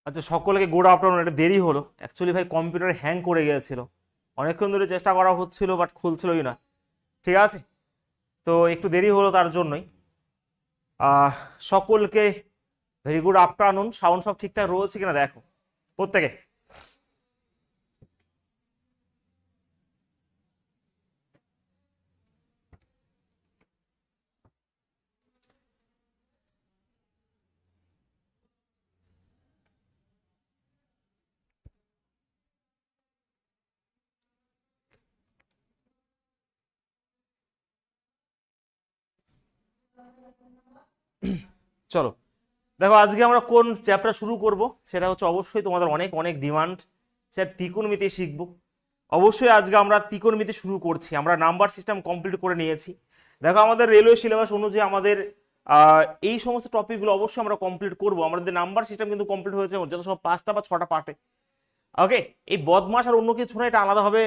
আচ্ছা, সকলকে good afternoon. এটা দেরি হলো অ্যাকচুয়ালি ভাই, কম্পিউটার হ্যাং করে গিয়েছিল, অনেকক্ষণ ধরে চেষ্টা করা হচ্ছিল বাট খুলছিলই না। ঠিক আছে, তো একটু দেরি হলো তার জন্যই। আহ সকলকে ভেরি গুড আফটারনুন। সাউন্ড সব ঠিকঠাক রয়েছে কিনা দেখো প্রত্যেকে। চলো দেখো, আজকে আমরা কোন চ্যাপ্টার শুরু করব সেটা হচ্ছে অবশ্যই তোমাদের অনেক অনেক ডিমান্ড, স্যার ত্রিকোণমিতি শিখবো। অবশ্যই আজকে আমরা ত্রিকোণমিতি শুরু করছি। আমরা নাম্বার সিস্টেম কমপ্লিট করে নিয়েছি। দেখো আমাদের রেলওয়ে সিলেবাস অনুযায়ী আমাদের এই সমস্ত টপিকগুলো অবশ্যই আমরা কমপ্লিট করব। আমাদের নাম্বার সিস্টেম কিন্তু কমপ্লিট হয়েছে যত সব 5টা বা 6টা পার্টে। ওকে, এই বদমাস আর অন্য কিছু না, এটা আলাদাভাবে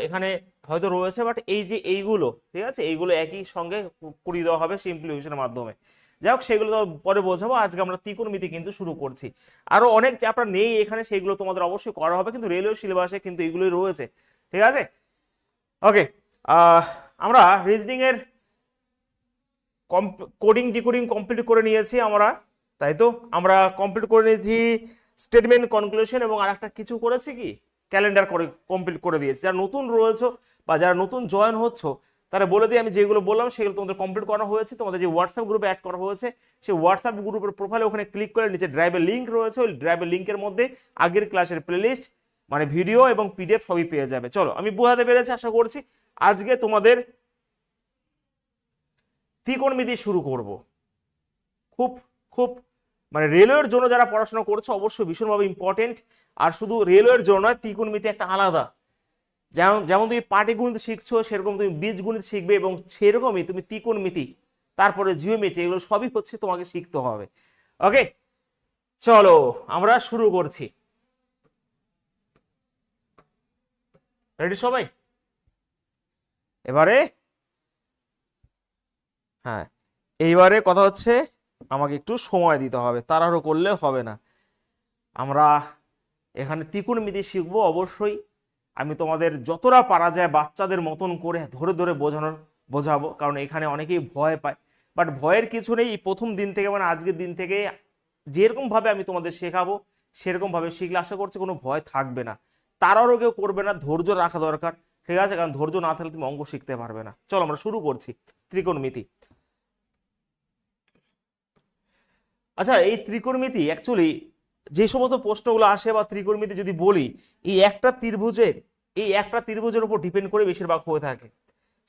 এখানে হয়তো রয়েছে, বাট এই যে এইগুলো ঠিক আছে, এইগুলো একই সঙ্গে করিয়ে দেওয়া হবে সিম্পলিফিকেশনের মাধ্যমে। যাই হোক, সেগুলো তো পরে বোঝাবো। আজকে আমরা ত্রিকোণমিতি কিন্তু শুরু করছি। আরো অনেক চ্যাপ্টার নেই এখানে, সেগুলো তোমাদের অবশ্যই করা হবে, কিন্তু রেলওয়ে সিলেবাসে কিন্তু এগুলোই রয়েছে। ঠিক আছে, ওকে। আমরা রিজনিং এর কোডিং ডিকোডিং কমপ্লিট করে নিয়েছি আমরা, তাই তো? আমরা কমপ্লিট করে নিয়েছি স্টেটমেন্ট কনক্লুশন, এবং আর একটা কিছু করেছি কি, ক্যালেন্ডার করে কমপ্লিট করে দিয়েছি। যারা নতুন রয়েছে বা যারা নতুন জয়েন হচ্ছ তারা বলে দিই, আমি যেগুলো বললাম সেগুলো তোমাদের কমপ্লিট করা হয়েছে। তোমাদের যে হোয়াটসঅ্যাপ গ্রুপে অ্যাড করা হয়েছে, সেই হোয়াটসঅ্যাপ গ্রুপের প্রোফাইলে ওখানে ক্লিক করে নিচে ড্রাইভের লিঙ্ক রয়েছে, ওই ড্রাইভের লিঙ্কের মধ্যে আগের ক্লাসের প্লেলিস্ট মানে ভিডিও এবং পিডিএফ সবই পেয়ে যাবে। চলো, আমি বোঝাতে পেরেছি আশা করছি। আজকে তোমাদের ত্রিকোণমিতি শুরু করব। খুব খুব মানে রেলওয়ের জন্য যারা পড়াশোনা করছে অবশ্যই ভীষণভাবে ইম্পর্টেন্ট। আর শুধু রেলওয়ের জন্য নয়, ত্রিকোণমিতি একটা আলাদা। যেমন যেমন তুমি পাটিগণিত শিখছো সেরকম তুমি বীজগণিত শিখবে, এবং সেরকমই তুমি ত্রিকোণমিতি, তারপরে জিওমেট্রি, এগুলো সবই হচ্ছে তোমাকে শিখতে হবে। ওকে, চলো আমরা শুরু করছি। রেডি সবাই? এবারে হ্যাঁ, এইবারে কথা হচ্ছে আমাকে একটু সময় দিতে হবে, তাড়াহুড়ো করলে হবে না। আমরা এখানে ত্রিকোণমিতি শিখবো অবশ্যই। আমি তোমাদের যতটা পারা যায় বাচ্চাদের মতন করে ধরে ধরে বোঝাবো, কারণ এখানে অনেকেই ভয় পায়। বাট ভয়ের কিছু নেই। এই প্রথম দিন থেকে মানে আজকের দিন থেকে যেরকম ভাবে আমি তোমাদের শেখাবো সেরকম ভাবে শিখলে আশা করছি কোনো ভয় থাকবে না। তারাও কেউ করবে না, ধৈর্য রাখা দরকার। ঠিক আছে, কারণ ধৈর্য না থাকলে তুমি অঙ্ক শিখতে পারবে না। চলো আমরা শুরু করছি ত্রিকোণমিতি। আচ্ছা, এই ত্রিকোণমিতি অ্যাকচুয়ালি যে সমস্ত প্রশ্নগুলো আসে বা ত্রিকোণমিতি যদি বলি, এই একটা ত্রিভুজের উপর ডিপেন্ড করে বেশিরভাগ হয়ে থাকে।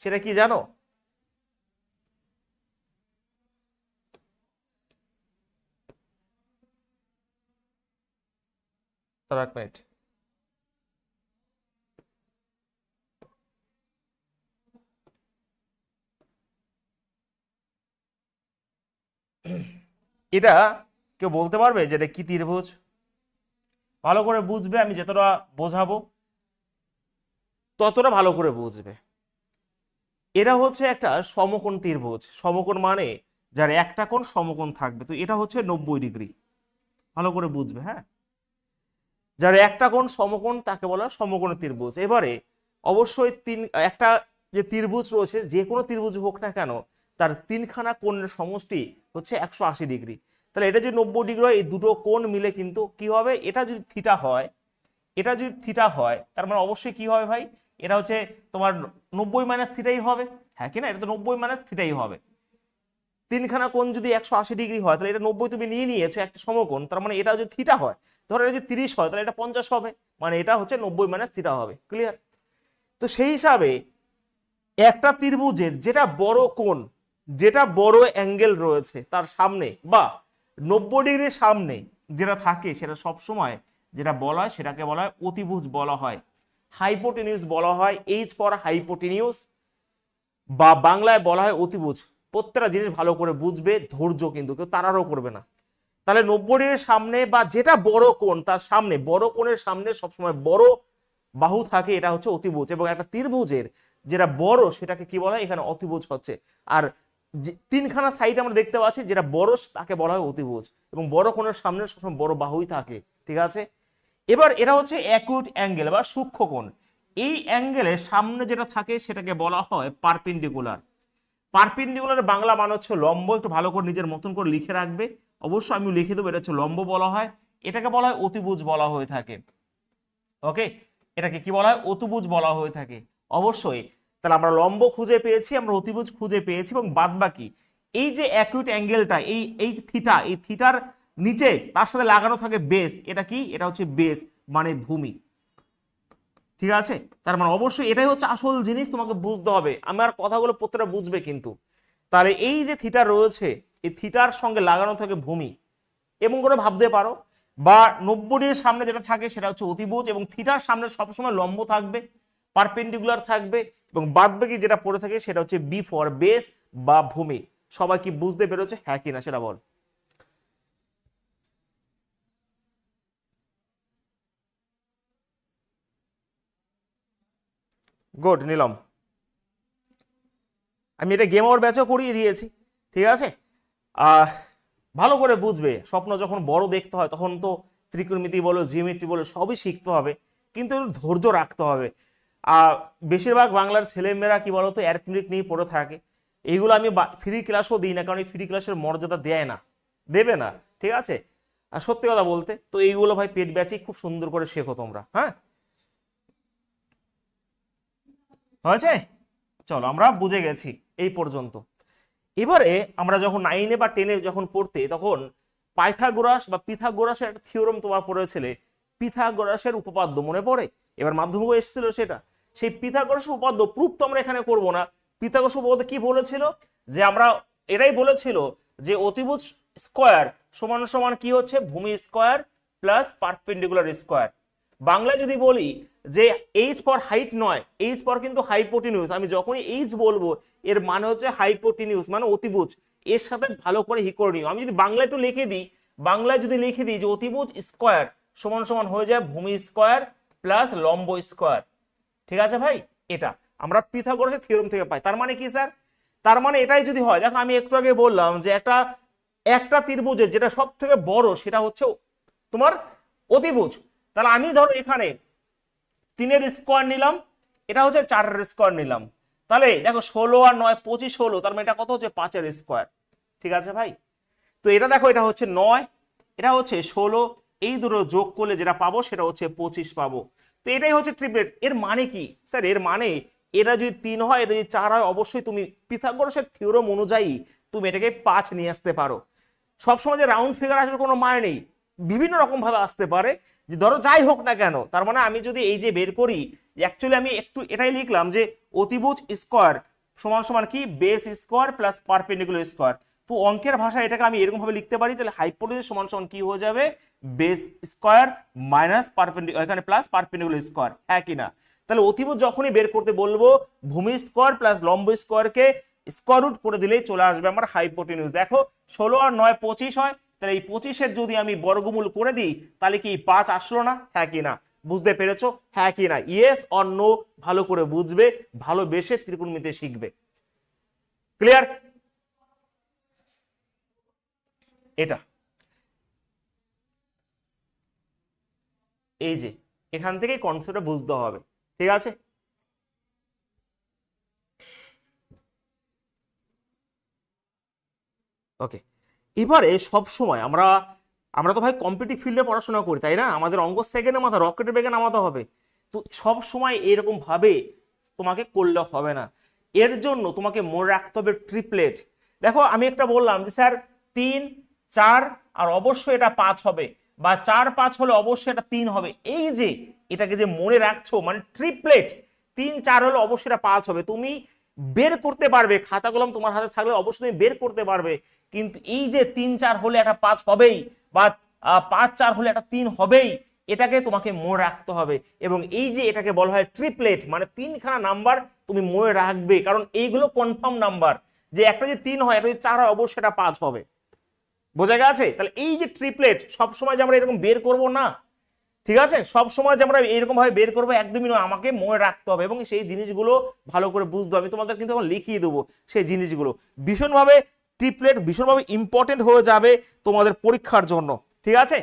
সেটা কি জানো? তার এক মিনিট। এটা কেউ বলতে পারবে যে এটা কি ত্রিভুজ? ভালো করে বুঝবে, আমি যতটা বোঝাবো ততটা ভালো করে বুঝবে। এটা হচ্ছে একটা সমকোণ ত্রিভুজ। সমকোণ মানে যার একটা কোণ সমকোণ থাকবে, তো এটা হচ্ছে 90 ডিগ্রি। ভালো করে বুঝবে, হ্যাঁ। যার একটা কোণ সমকোণ তাকে বলা হয় সমকোণী ত্রিভুজ। এবারে অবশ্যই একটা যে ত্রিভুজ রয়েছে, যে কোনো ত্রিভুজ হোক না কেন, তার তিনখানা কোণের সমষ্টি হচ্ছে 180 ডিগ্রি। তাহলে এটা যদি 90 ডিগ্রি হয়, এই দুটো কোণ মিলে কিন্তু কি হবে, এটা যদি থিটা হয়, এটা যদি থিটা হয় তার মানে অবশ্যই কি হবে ভাই, এটা হচ্ছে তোমার 90 - থিটাই হবে। হ্যাঁ কি না, এটা তো 90 - থিটাই হবে। তিনখানা কোণ যদি 180 ডিগ্রি হয়, তাহলে এটা 90 তুমি নিয়ে নিয়েছো একটা সমকোণ, তার মানে এটা যদি থিটা হয়, ধরো এটা যদি 30 হয়, তাহলে এটা 50 হবে, মানে এটা হচ্ছে 90 - থিটা হবে। ক্লিয়ার? তো সেই হিসাবে একটা ত্রিভুজের যেটা বড় কোণ, যেটা বড় অ্যাঙ্গেল রয়েছে তার সামনে বা 90 ডিগ্রির সামনে যেটা থাকে, সেটা সব সময় যেটা বলা হয় সেটাকে বলা হয় অতিভুজ বলা হয়, হাইপোটেনিউস বলা হয়। এইচ ফর হাইপোটেনিউস, বা বাংলায় বলা হয় অতিভুজ। প্রত্যেকটা জিনিস ভালো করে বুঝবে, ধৈর্য কিন্তু কেউ তাড়ারও করবে না। তাহলে 90 ডিগ্রির সামনে বা যেটা বড় কোণ তার সামনে, বড় কোণের সামনে সবসময় বড় বাহু থাকে, এটা হচ্ছে অতিভুজ। এবং একটা ত্রিভুজের যেটা বড় সেটাকে কি বলা হয়, এখানে অতিভুজ হচ্ছে। আর তিনখানা সাইড আমরা দেখতে পাচ্ছি, যেটা বড় তাকে বলা হয় অতিভুজ, এবং বড় কোণের সামনে সবসময় বড় বাহুই থাকে। ঠিক আছে। এবার এটা হচ্ছে অ্যাকিউট অ্যাঙ্গেল বা সূক্ষ্মকোণ। এই অ্যাঙ্গেলের সামনে যেটা থাকে সেটাকে বলা হয় পারপেন্ডিকুলার। পারপেন্ডিকুলার বাংলা মানে হচ্ছে লম্ব। একটু ভালো করে নিজের মতন করে লিখে রাখবে, অবশ্যই আমি লিখে দেবো। এটা হচ্ছে লম্ব বলা হয়, এটাকে বলা হয় অতিভুজ বলা হয়ে থাকে। ওকে, এটাকে কি বলা হয়? অতিভুজ বলা হয়ে থাকে অবশ্যই। তাহলে আমরা লম্ব খুঁজে পেয়েছি, আমরা অতিভুজ খুঁজে পেয়েছি, এবং বাদ বাকি এই যে অ্যাকিউট অ্যাঙ্গেলটা, এই থিটা, এই থিটার নিচে তার সাথে লাগানো থাকে বেস। এটা কি? এটা হচ্ছে বেস মানে ভূমি। ঠিক আছে, তার মানে অবশ্যই এটাই হচ্ছে আসল জিনিস, তোমাকে বুঝতে হবে। আমার কথাগুলো প্রত্যেকটা বুঝবে কিন্তু। তাহলে এই যে থিটা রয়েছে, এই থিটার সঙ্গে লাগানো থাকে ভূমি, এবং করে ভাবতে পারো। বা 90°-এর সামনে যেটা থাকে সেটা হচ্ছে অতিভুজ, এবং থিটার সামনে সবসময় লম্ব থাকবে, পারপেন্ডিকুলার থাকবে, এবং বাদ বাকি যেটা পড়ে থাকে সেটা হচ্ছে বি ফর বেস বা ভূমি। সবাই কি বুঝতে পেরেছে? হ্যাঁ কিনা সেটা বল। গুড, নিলাম। আমি এটা গেম ওভার ব্যাচও করিয়ে দিয়েছি। ঠিক আছে, আহ ভালো করে বুঝবে। স্বপ্ন যখন বড় দেখতে হয় তখন তো ত্রিকোণমিতি বলো, জিওমেট্রি বলো, সবই শিখতে হবে, কিন্তু একটু ধৈর্য রাখতে হবে। বেশিরভাগ বাংলার ছেলেমেয়েরা কি বলতো অ্যারিথমেটিক নিয়ে পড়ে থাকে। এইগুলো আমি ফ্রি ক্লাসও দিই না, কারণ এই ফ্রি ক্লাসের মর্যাদা দেয় না, দেবে না। ঠিক আছে, আর সত্যি কথা বলতে তো এইগুলো ভাই পেট ব্যাচই খুব সুন্দর করে শেখো তোমরা। হ্যাঁ, হয়েছে? চলো, আমরা বুঝে গেছি এই পর্যন্ত। এবারে আমরা যখন 9-এ বা 10-এ যখন পড়তে, তখন পাইথাগোরাস বা পিথাগোরাসের একটা থিওরেম তোমার পড়েছিলে, পিথাগোরাসের উপপাদ্য মনে পড়ে? এবার মাধ্যমিক এসেছিল সেটা। সেই পিথাগোরাসের উপপাদ্য প্রুফ তো আমরা এখানে করব না। পিথাগোরাসের উপপাদ্য কি বলেছিল? যে আমরা এটাই বলেছিল যে অতিভুজ স্কয়ার সমান সমান কি হচ্ছে? ভূমি স্কয়ার প্লাস পারপেন্ডিকুলার স্কয়ার। বাংলায় যদি বলি যে এইচ ফর হাইট নয়, এইচ ফর কিন্তু হাইপোটেনিউস। আমি যখনই এইচ বলবো এর মানে হচ্ছে হাইপোটেনিউস মানে অতিভুজ। এর সাথে ভালো করে হি করে নিও। আমি যদি বাংলায় একটু লিখে দিই, বাংলায় যদি লিখে দিই যে অতিভুজ স্কয়ার সমান সমান হয়ে যায় ভূমি স্কয়ার প্লাস লম্ব স্কয়ার। ঠিক আছে ভাই, এটা আমরা পিথাগোরাসের থিওরেম থেকে পাই। তার মানে কি স্যার? তার মানে এটাই যদি হয়, দেখো আমি একটু আগে বললাম যে একটা একটা ত্রিভুজের যেটা সব থেকে বড় সেটা হচ্ছে তোমার অতিভুজ। তাহলে আমি ধরো এখানে 3-এর স্কোয়ার নিলাম, এটা হচ্ছে 4-এর স্কোয়ার নিলাম। তাহলে দেখো 16 আর 9 25 হলো, তার মানে এটা কত হচ্ছে? 5-এর স্কোয়ার। ঠিক আছে ভাই, তো এটা দেখো, এটা হচ্ছে 9, এটা হচ্ছে 16, এই দুটো যোগ করলে যেটা পাবো সেটা হচ্ছে 25 পাবো। তো এটাই হচ্ছে ট্রিপলেট। এর মানে কি স্যার? এর মানে এটা যদি 3 হয়, এটা যদি 4 হয়, অবশ্যই তুমি পিথাগোরাসের থিওরেম অনুযায়ী তুমি এটাকে 5 নিয়ে আসতে পারো। সবসময় যে রাউন্ড ফিগার আসবে কোনো মানে নেই, বিভিন্ন রকম ভাবে আসতে পারে। যে ধরো যাই হোক না কেন, তার মানে আমি যদি এই যে বের করি, অ্যাকচুয়ালি আমি একটু এটাই লিখলাম যে অতিভুজ স্কোয়ার সমান সমান কি? Base square plus perpendicular square. তো অঙ্কের ভাষায় এটাকে আমি এরকম ভাবে লিখতে পারি, তাহলে হাইপোটেনিউস সমান সমান কি হয়ে যাবে? বেস স্কোয়ার মাইনাস পারপেন্ডিকুলার, এখানে প্লাস পারপেন্ডিকুলার স্কোয়ার। হ্যাঁ কিনা? তাহলে অতিভুজ যখনই বের করতে বলবো, ভূমি স্কোয়ার প্লাস লম্ব স্কোয়ারকে স্কোয়ার রুট করে দিলেই চলে আসবে আমার হাইপোটেনিউস। দেখো 16 আর 9 25 হয়, তাহলে এই 25-এর যদি আমি বর্গমূল করে দিই তাহলে কি 5 আসলো না? হ্যাঁ কি না? বুঝতে পেরেছো? হ্যাঁ কি না? Yes or no? ভালো করে বুঝবে, ভালোবেসে ত্রিকোণমিতি শিখবে। ক্লিয়ার? এটা এই যে এখান থেকেই কনসেপ্টটা বুঝতে হবে। ঠিক আছে, ওকে। এবারে সব সময় আমরা আমরা তো ভাই কম্পিটিটিভ ফিল্ডে পড়াশোনা করি, তাই না? আমাদের অঙ্ক সেকেন্ডে মাথা, রকেটের বেগে নামাতে হবে। তো সব সময় এরকম ভাবে তোমাকে করলে হবে না। এর জন্য তোমাকে মনে রাখতে হবে ট্রিপলেট। দেখো আমি একটা বললাম যে স্যার 3 4 আর অবশ্যই এটা 5 হবে, বা 4 5 হলে অবশ্যই এটা 3 হবে। এই যে এটাকে যে মনে রাখছো মানে ট্রিপলেট, 3 4 হলে অবশ্যই এটা 5 হবে। তুমি বের করতে পারবে, খাতা কলম তোমার হাতে থাকলে অবশ্যই তুমি বের করতে পারবে। কিন্তু এই যে 3 4 হলে একটা 5 হবেই, বা 5 4 হলে একটা 3 হবেই, এটাকে তোমাকে মনে রাখতে হবে। এবং এই যে এটাকে বলা হয় ট্রিপলেট, মানে 3খানা নাম্বার তুমি মনে রাখবে, কারণ এইগুলো কনফার্ম নাম্বার। যে একটা যদি 3 হয়, একটা যদি 4 হয়, অবশ্যই এটা 5 হবে। বোঝা গেছে? তাহলে এই যে ট্রিপলেট সব সময় যে আমরা এরকম বের করব না, ঠিক আছে? সব সময় যে আমরা এরকম ভাবে বের করবো একদমই নয়, আমাকে মনে রাখতে হবে এবং সেই জিনিসগুলো ভালো করে বুঝতে হবে। আমি তোমাদের কিন্তু এখন লিখিয়ে দেবো সেই জিনিসগুলো। ভীষণভাবে ট্রিপলেট ভীষণভাবে ইম্পর্টেন্ট হয়ে যাবে তোমাদের পরীক্ষার জন্য। ঠিক আছে,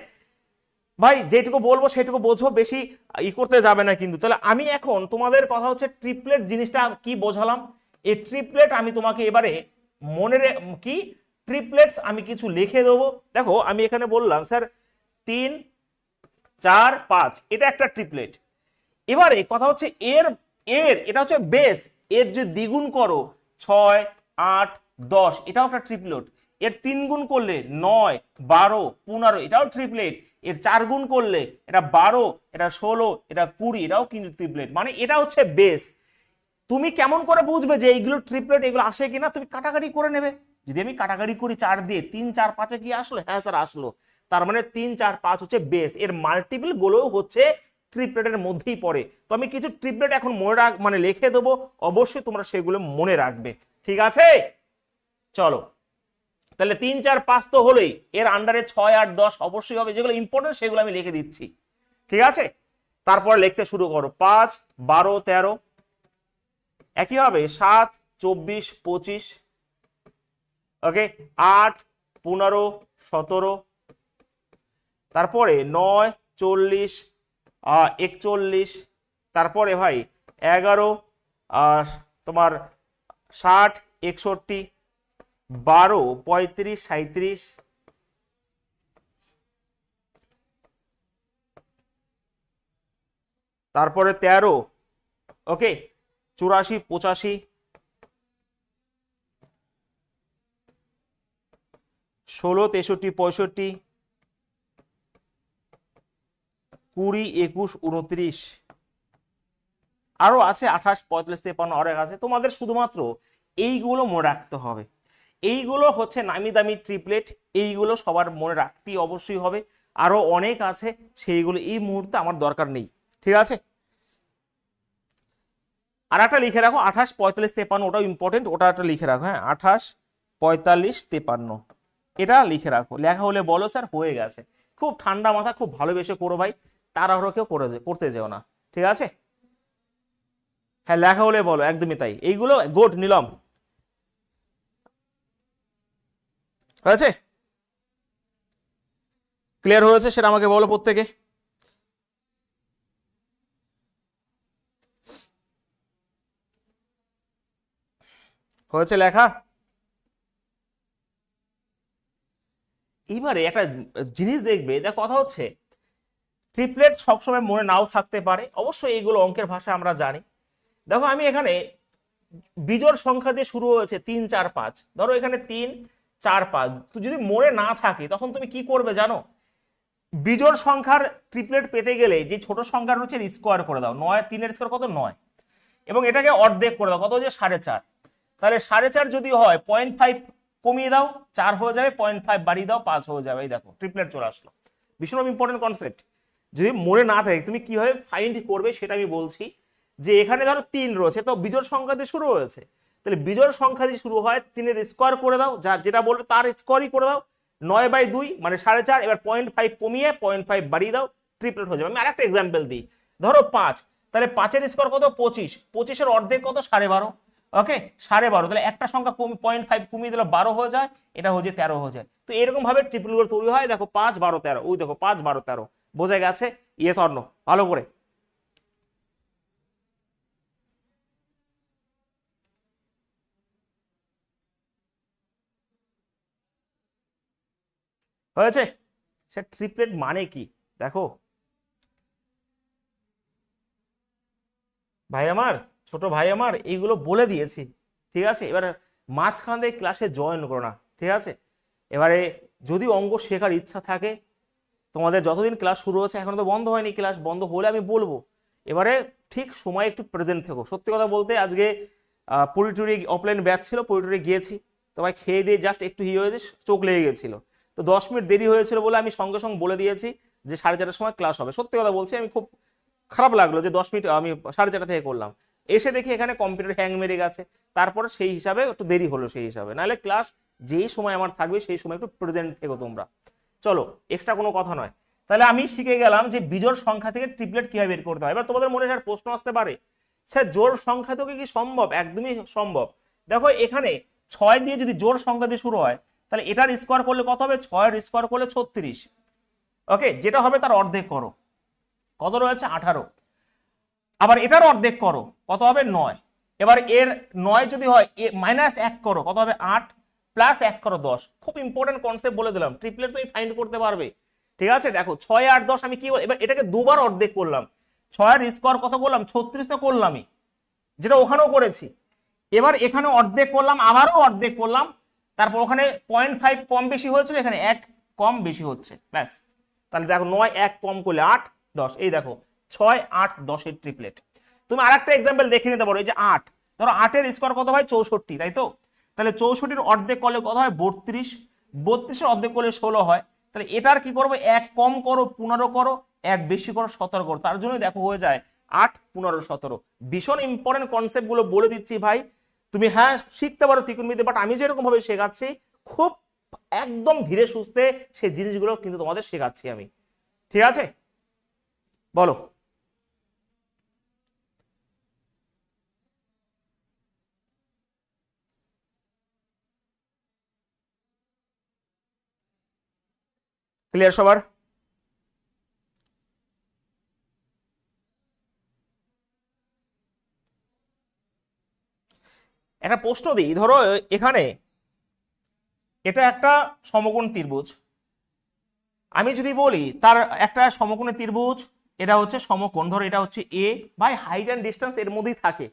ভাই যেটুকু বলবো সেটুকু বোঝো, বেশি করতে যাবে না কিন্তু। তাহলে আমি এখন তোমাদের কথা হচ্ছে ট্রিপলেট জিনিসটা কি বোঝালাম। এই ট্রিপলেট আমি তোমাকে এবারে কি ট্রিপলেটস আমি কিছু লিখে দেবো। দেখো আমি এখানে বললাম স্যার 3 4 5 এটা একটা ট্রিপলেট। এবারে কথা হচ্ছে এর এর এটা হচ্ছে বেস, এর যদি দ্বিগুণ করো 6 8 10 এটাও একটা ট্রিপলেট। এর 3 গুণ করলে 9 12 15 এটাও ট্রিপলেট। এর 4 গুণ করলে এটা 12 এটা 16 এটা 20 এটাও কিন্তু ট্রিপলেট। মানে এটা হচ্ছে বেস। তুমি কেমন করে বুঝবে যে এইগুলো ট্রিপলেট, এগুলো আসে কিনা? তুমি কাটাকাটি করে নেবে। যদি আমি কাটাকাটি করি 4 দিয়ে 3 4 5 কি আসলো? হ্যাঁ স্যার আসলো। তার মানে 3 4 5 হচ্ছে বেস, এর মাল্টিপল গুলোও হচ্ছে ট্রিপলেটের মধ্যেই পড়ে। তো আমি কিছু ট্রিপলেট এখন মনে মানে লিখে দেবো, অবশ্যই তোমরা সেগুলো মনে রাখবে, ঠিক আছে? চলো তাহলে 3 4 5 তো হলেই, এর আন্ডারে 6 8 10 অবশ্যই হবে, যেগুলো ইম্পর্টেন্ট সেগুলো আমি লিখে দিচ্ছি, ঠিক আছে? তারপর লিখতে শুরু করো। 5 12 13 একই হবে, 7 24 25, ওকে, 8 15 17, তারপরে 9 40 41, তারপরে ভাই 11 আর তোমার 60 61, 12 35 37, তারপরে 13, ওকে, 84 85, 16 63 65, 20 21 29, আরো আছে 28 45 53, অনেক আছে। তোমাদের শুধুমাত্র এইগুলো মনে রাখতে হবে। এইগুলো হচ্ছে নামি দামি ট্রিপলেট, এইগুলো সবার মনে রাখতেই অবশ্যই হবে। আরো অনেক আছে, সেইগুলো এই মুহূর্তে আমার দরকার নেই, ঠিক আছে? আর একটা লিখে রাখো 28 45 53, ওটাও ইম্পর্টেন্ট, ওটা একটা লিখে রাখো। হ্যাঁ 28 45 53 এটা লিখে রাখো। লেখা হলে বলো স্যার হয়ে গেছে। খুব ঠান্ডা মাথা, খুব ভালোবেসে করো ভাই, তাড়াহুড়ো কেউ করতে যেও না, ঠিক আছে? হ্যাঁ লেখা হলে বলো, একদমই তাই। এইগুলো গুড নিলাম, হয়েছে? ক্লিয়ার হয়েছে সেটা আমাকে বলো প্রত্যেকে। হয়েছে লেখা? এবারে একটা জিনিস দেখবে, দেখ কথা হচ্ছে ট্রিপলেট সবসময় মনে নাও থাকতে পারে, অবশ্যই এইগুলো অঙ্কের ভাষা আমরা জানি। দেখো আমি এখানে বিজোড় সংখ্যা দিয়ে শুরু হয়েছে 3 4 5, ধরো এখানে 3 4 5, তো যদি মনে না থাকে তখন তুমি কি করবে জানো? বিজোড় সংখ্যার ট্রিপলেট পেতে গেলে যে ছোট সংখ্যা রয়েছে স্কোয়ার করে দাও। 9 3 এর স্কোয়ার কত? 9, এবং এটাকে অর্ধেক করে দাও, কত হচ্ছে? 4.5। তাহলে 4.5 যদি হয় 0.5 কমিয়ে দাও, 4 হয়ে যাবে, 0.5 বাড়িয়ে দাও, 5 হয়ে যাবে। এই দেখো ট্রিপলেট চলে আসলো। ভীষণ ইম্পর্টেন্ট কনসেপ্ট। যদি মনে না থাকে তুমি কিভাবে ফাইন্ড করবে সেটা আমি বলছি। যে এখানে ধরো 3 রয়েছে, তো বিজোড় সংখ্যা দিয়ে শুরু হয়েছে, তাহলে বিজোড় সংখ্যা দিয়ে শুরু হয়, 3 এর স্কোয়ার করে দাও, যেটা বলবে তার স্কোয়ারই করে দাও। 9/2 মানে 4.5, এবার 0.5 কমিয়ে 0.5 বাড়িয়ে দাও, ট্রিপলেট হয়ে যাবে। আমি আরেকটা এক্সাম্পল দিই, ধরো 5, তাহলে 5 এর স্কোয়ার কত? 25, 25 এর অর্ধেক কত? 12.5, ওকে 12.5, তাহলে একটা সংখ্যা 0.5 কমিয়ে দিলে 12 হয়ে যায়, এটা হচ্ছে 13 হয়ে যায়। তো এরকম ভাবে ট্রিপল গুলো তৈরি হয়। দেখো 5 12 13, ওই দেখো 5 12 13, বোঝা গেছে? Yes or no? ভালো করে হয়েছে? সে ট্রিপলেট মানে কি দেখো ভাই আমার, ছোট ভাই আমার, এইগুলো বলে দিয়েছি, ঠিক আছে? এবার মাঝখান দিয়ে ক্লাসে জয়েন করো না, ঠিক আছে? এবারে যদি অঙ্ক শেখার ইচ্ছা থাকে, তোমাদের যতদিন ক্লাস শুরু হচ্ছে, এখন তো বন্ধ হয়নি, ক্লাস বন্ধ হলে আমি বলবো। এবারে ঠিক সময় একটু প্রেজেন্ট থেকো। সত্যি কথা বলতে আজকে পুরীটুরি অফলাইন ব্যাচ ছিল, পুরীটুরি গিয়েছি, তোমায় খেয়ে দিয়ে জাস্ট একটু হয়েছে, চোখ লেগে গেছিল, তো 10 মিনিট দেরি হয়েছিল বলে আমি সঙ্গে সঙ্গে বলে দিয়েছি যে 4:30টার সময় ক্লাস হবে। সত্যি কথা বলছি, আমি খুব খারাপ লাগলো যে 10 মিনিট আমি 4:30 থেকে করলাম, এসে দেখি এখানে কম্পিউটার হ্যাং মেরে গেছে। তারপরে সেই হিসাবে একটু দেরি হলো, সেই হিসাবে নাহলে ক্লাস যেই সময় আমার থাকবে সেই সময় একটু প্রেজেন্ট থেকো তোমরা। চলো এক্সট্রা কোনো কথা নয়। তাহলে আমি শিখে গেলাম যে বিজোড় সংখ্যা থেকে ট্রিপলেট কিভাবে বের করতে হয়। এবার তোমাদের মনে স্যার প্রশ্ন আসতে পারে, স্যার জোড় সংখ্যা থেকে কি সম্ভব? একদমই সম্ভব। দেখো এখানে 6 দিয়ে যদি জোড় সংখ্যা দিয়ে শুরু হয়, তাহলে এটার স্কোয়ার করলে কত হবে? 6 এর স্কোয়ার করলে 36, ওকে, যেটা হবে তার অর্ধেক করো, কত রয়েছে 18। আবার এটার অর্ধেক করো, কত হবে 9। এবার এর 9 যদি হয় মাইনাস 1 করো, কত হবে 8, প্লাস 1 করো 10। খুব ইম্পর্টেন্ট কনসেপ্ট বলে দিলাম, ট্রিপলেট তুমি ফাইন্ড করতে পারবে। ঠিক আছে, দেখো 6 8 10 আমি কি এবার এটাকে দুবার অর্ধেক করলাম, 6 এর স্কোয়ার কত করলাম 36 তো করলামই, যেটা ওখানেও করেছি। এবার এখানে অর্ধেক করলাম, আবারও অর্ধেক করলাম, তারপর ওখানে 0.5 কম বেশি হয়েছিল, এখানে 1 কম বেশি হচ্ছে, ব্যাস। তাহলে দেখো 9 1 কম করলে 8 10, এই দেখো 6 8 10 এর ট্রিপলেট। তুমি আরেকটা এক্সাম্পল দেখে নিতে পারো, এই যে 8, ধরো 8 এর স্কোয়ার কত হয় 64, তাই তো? তাহলে 64 এর অর্ধেক করলে কত হয় 32, 32 এর অর্ধেক করলে 16 হয়। তাহলে এটার কি করবো, 1 কম করো 15 করো, 1 বেশি করো 17 করো, তার জন্যই দেখো হয়ে যায় 8 15 17। ভীষণ ইম্পর্টেন্ট কনসেপ্ট গুলো বলে দিচ্ছি ভাই, তুমি হ্যাঁ শিখতে পারো ত্রিকোণমিতি, বাট আমি যেরকম ভাবে শেখাচ্ছি খুব একদম ধীরে সুস্থে সেই জিনিসগুলো কিন্তু তোমাদের শেখাচ্ছি আমি। ঠিক আছে, বলো। ক্লিয়ার সবার? একটা প্রশ্ন দিই, ধরো এখানে এটা একটা সমকোণ ত্রিভুজ, আমি যদি বলি তার একটা সমকোণী ত্রিভুজ, এটা হচ্ছে সমকোণ, ধরো এটা হচ্ছে এ, ভাই হাইট অ্যান্ড ডিস্টেন্স এর মধ্যেই থাকে,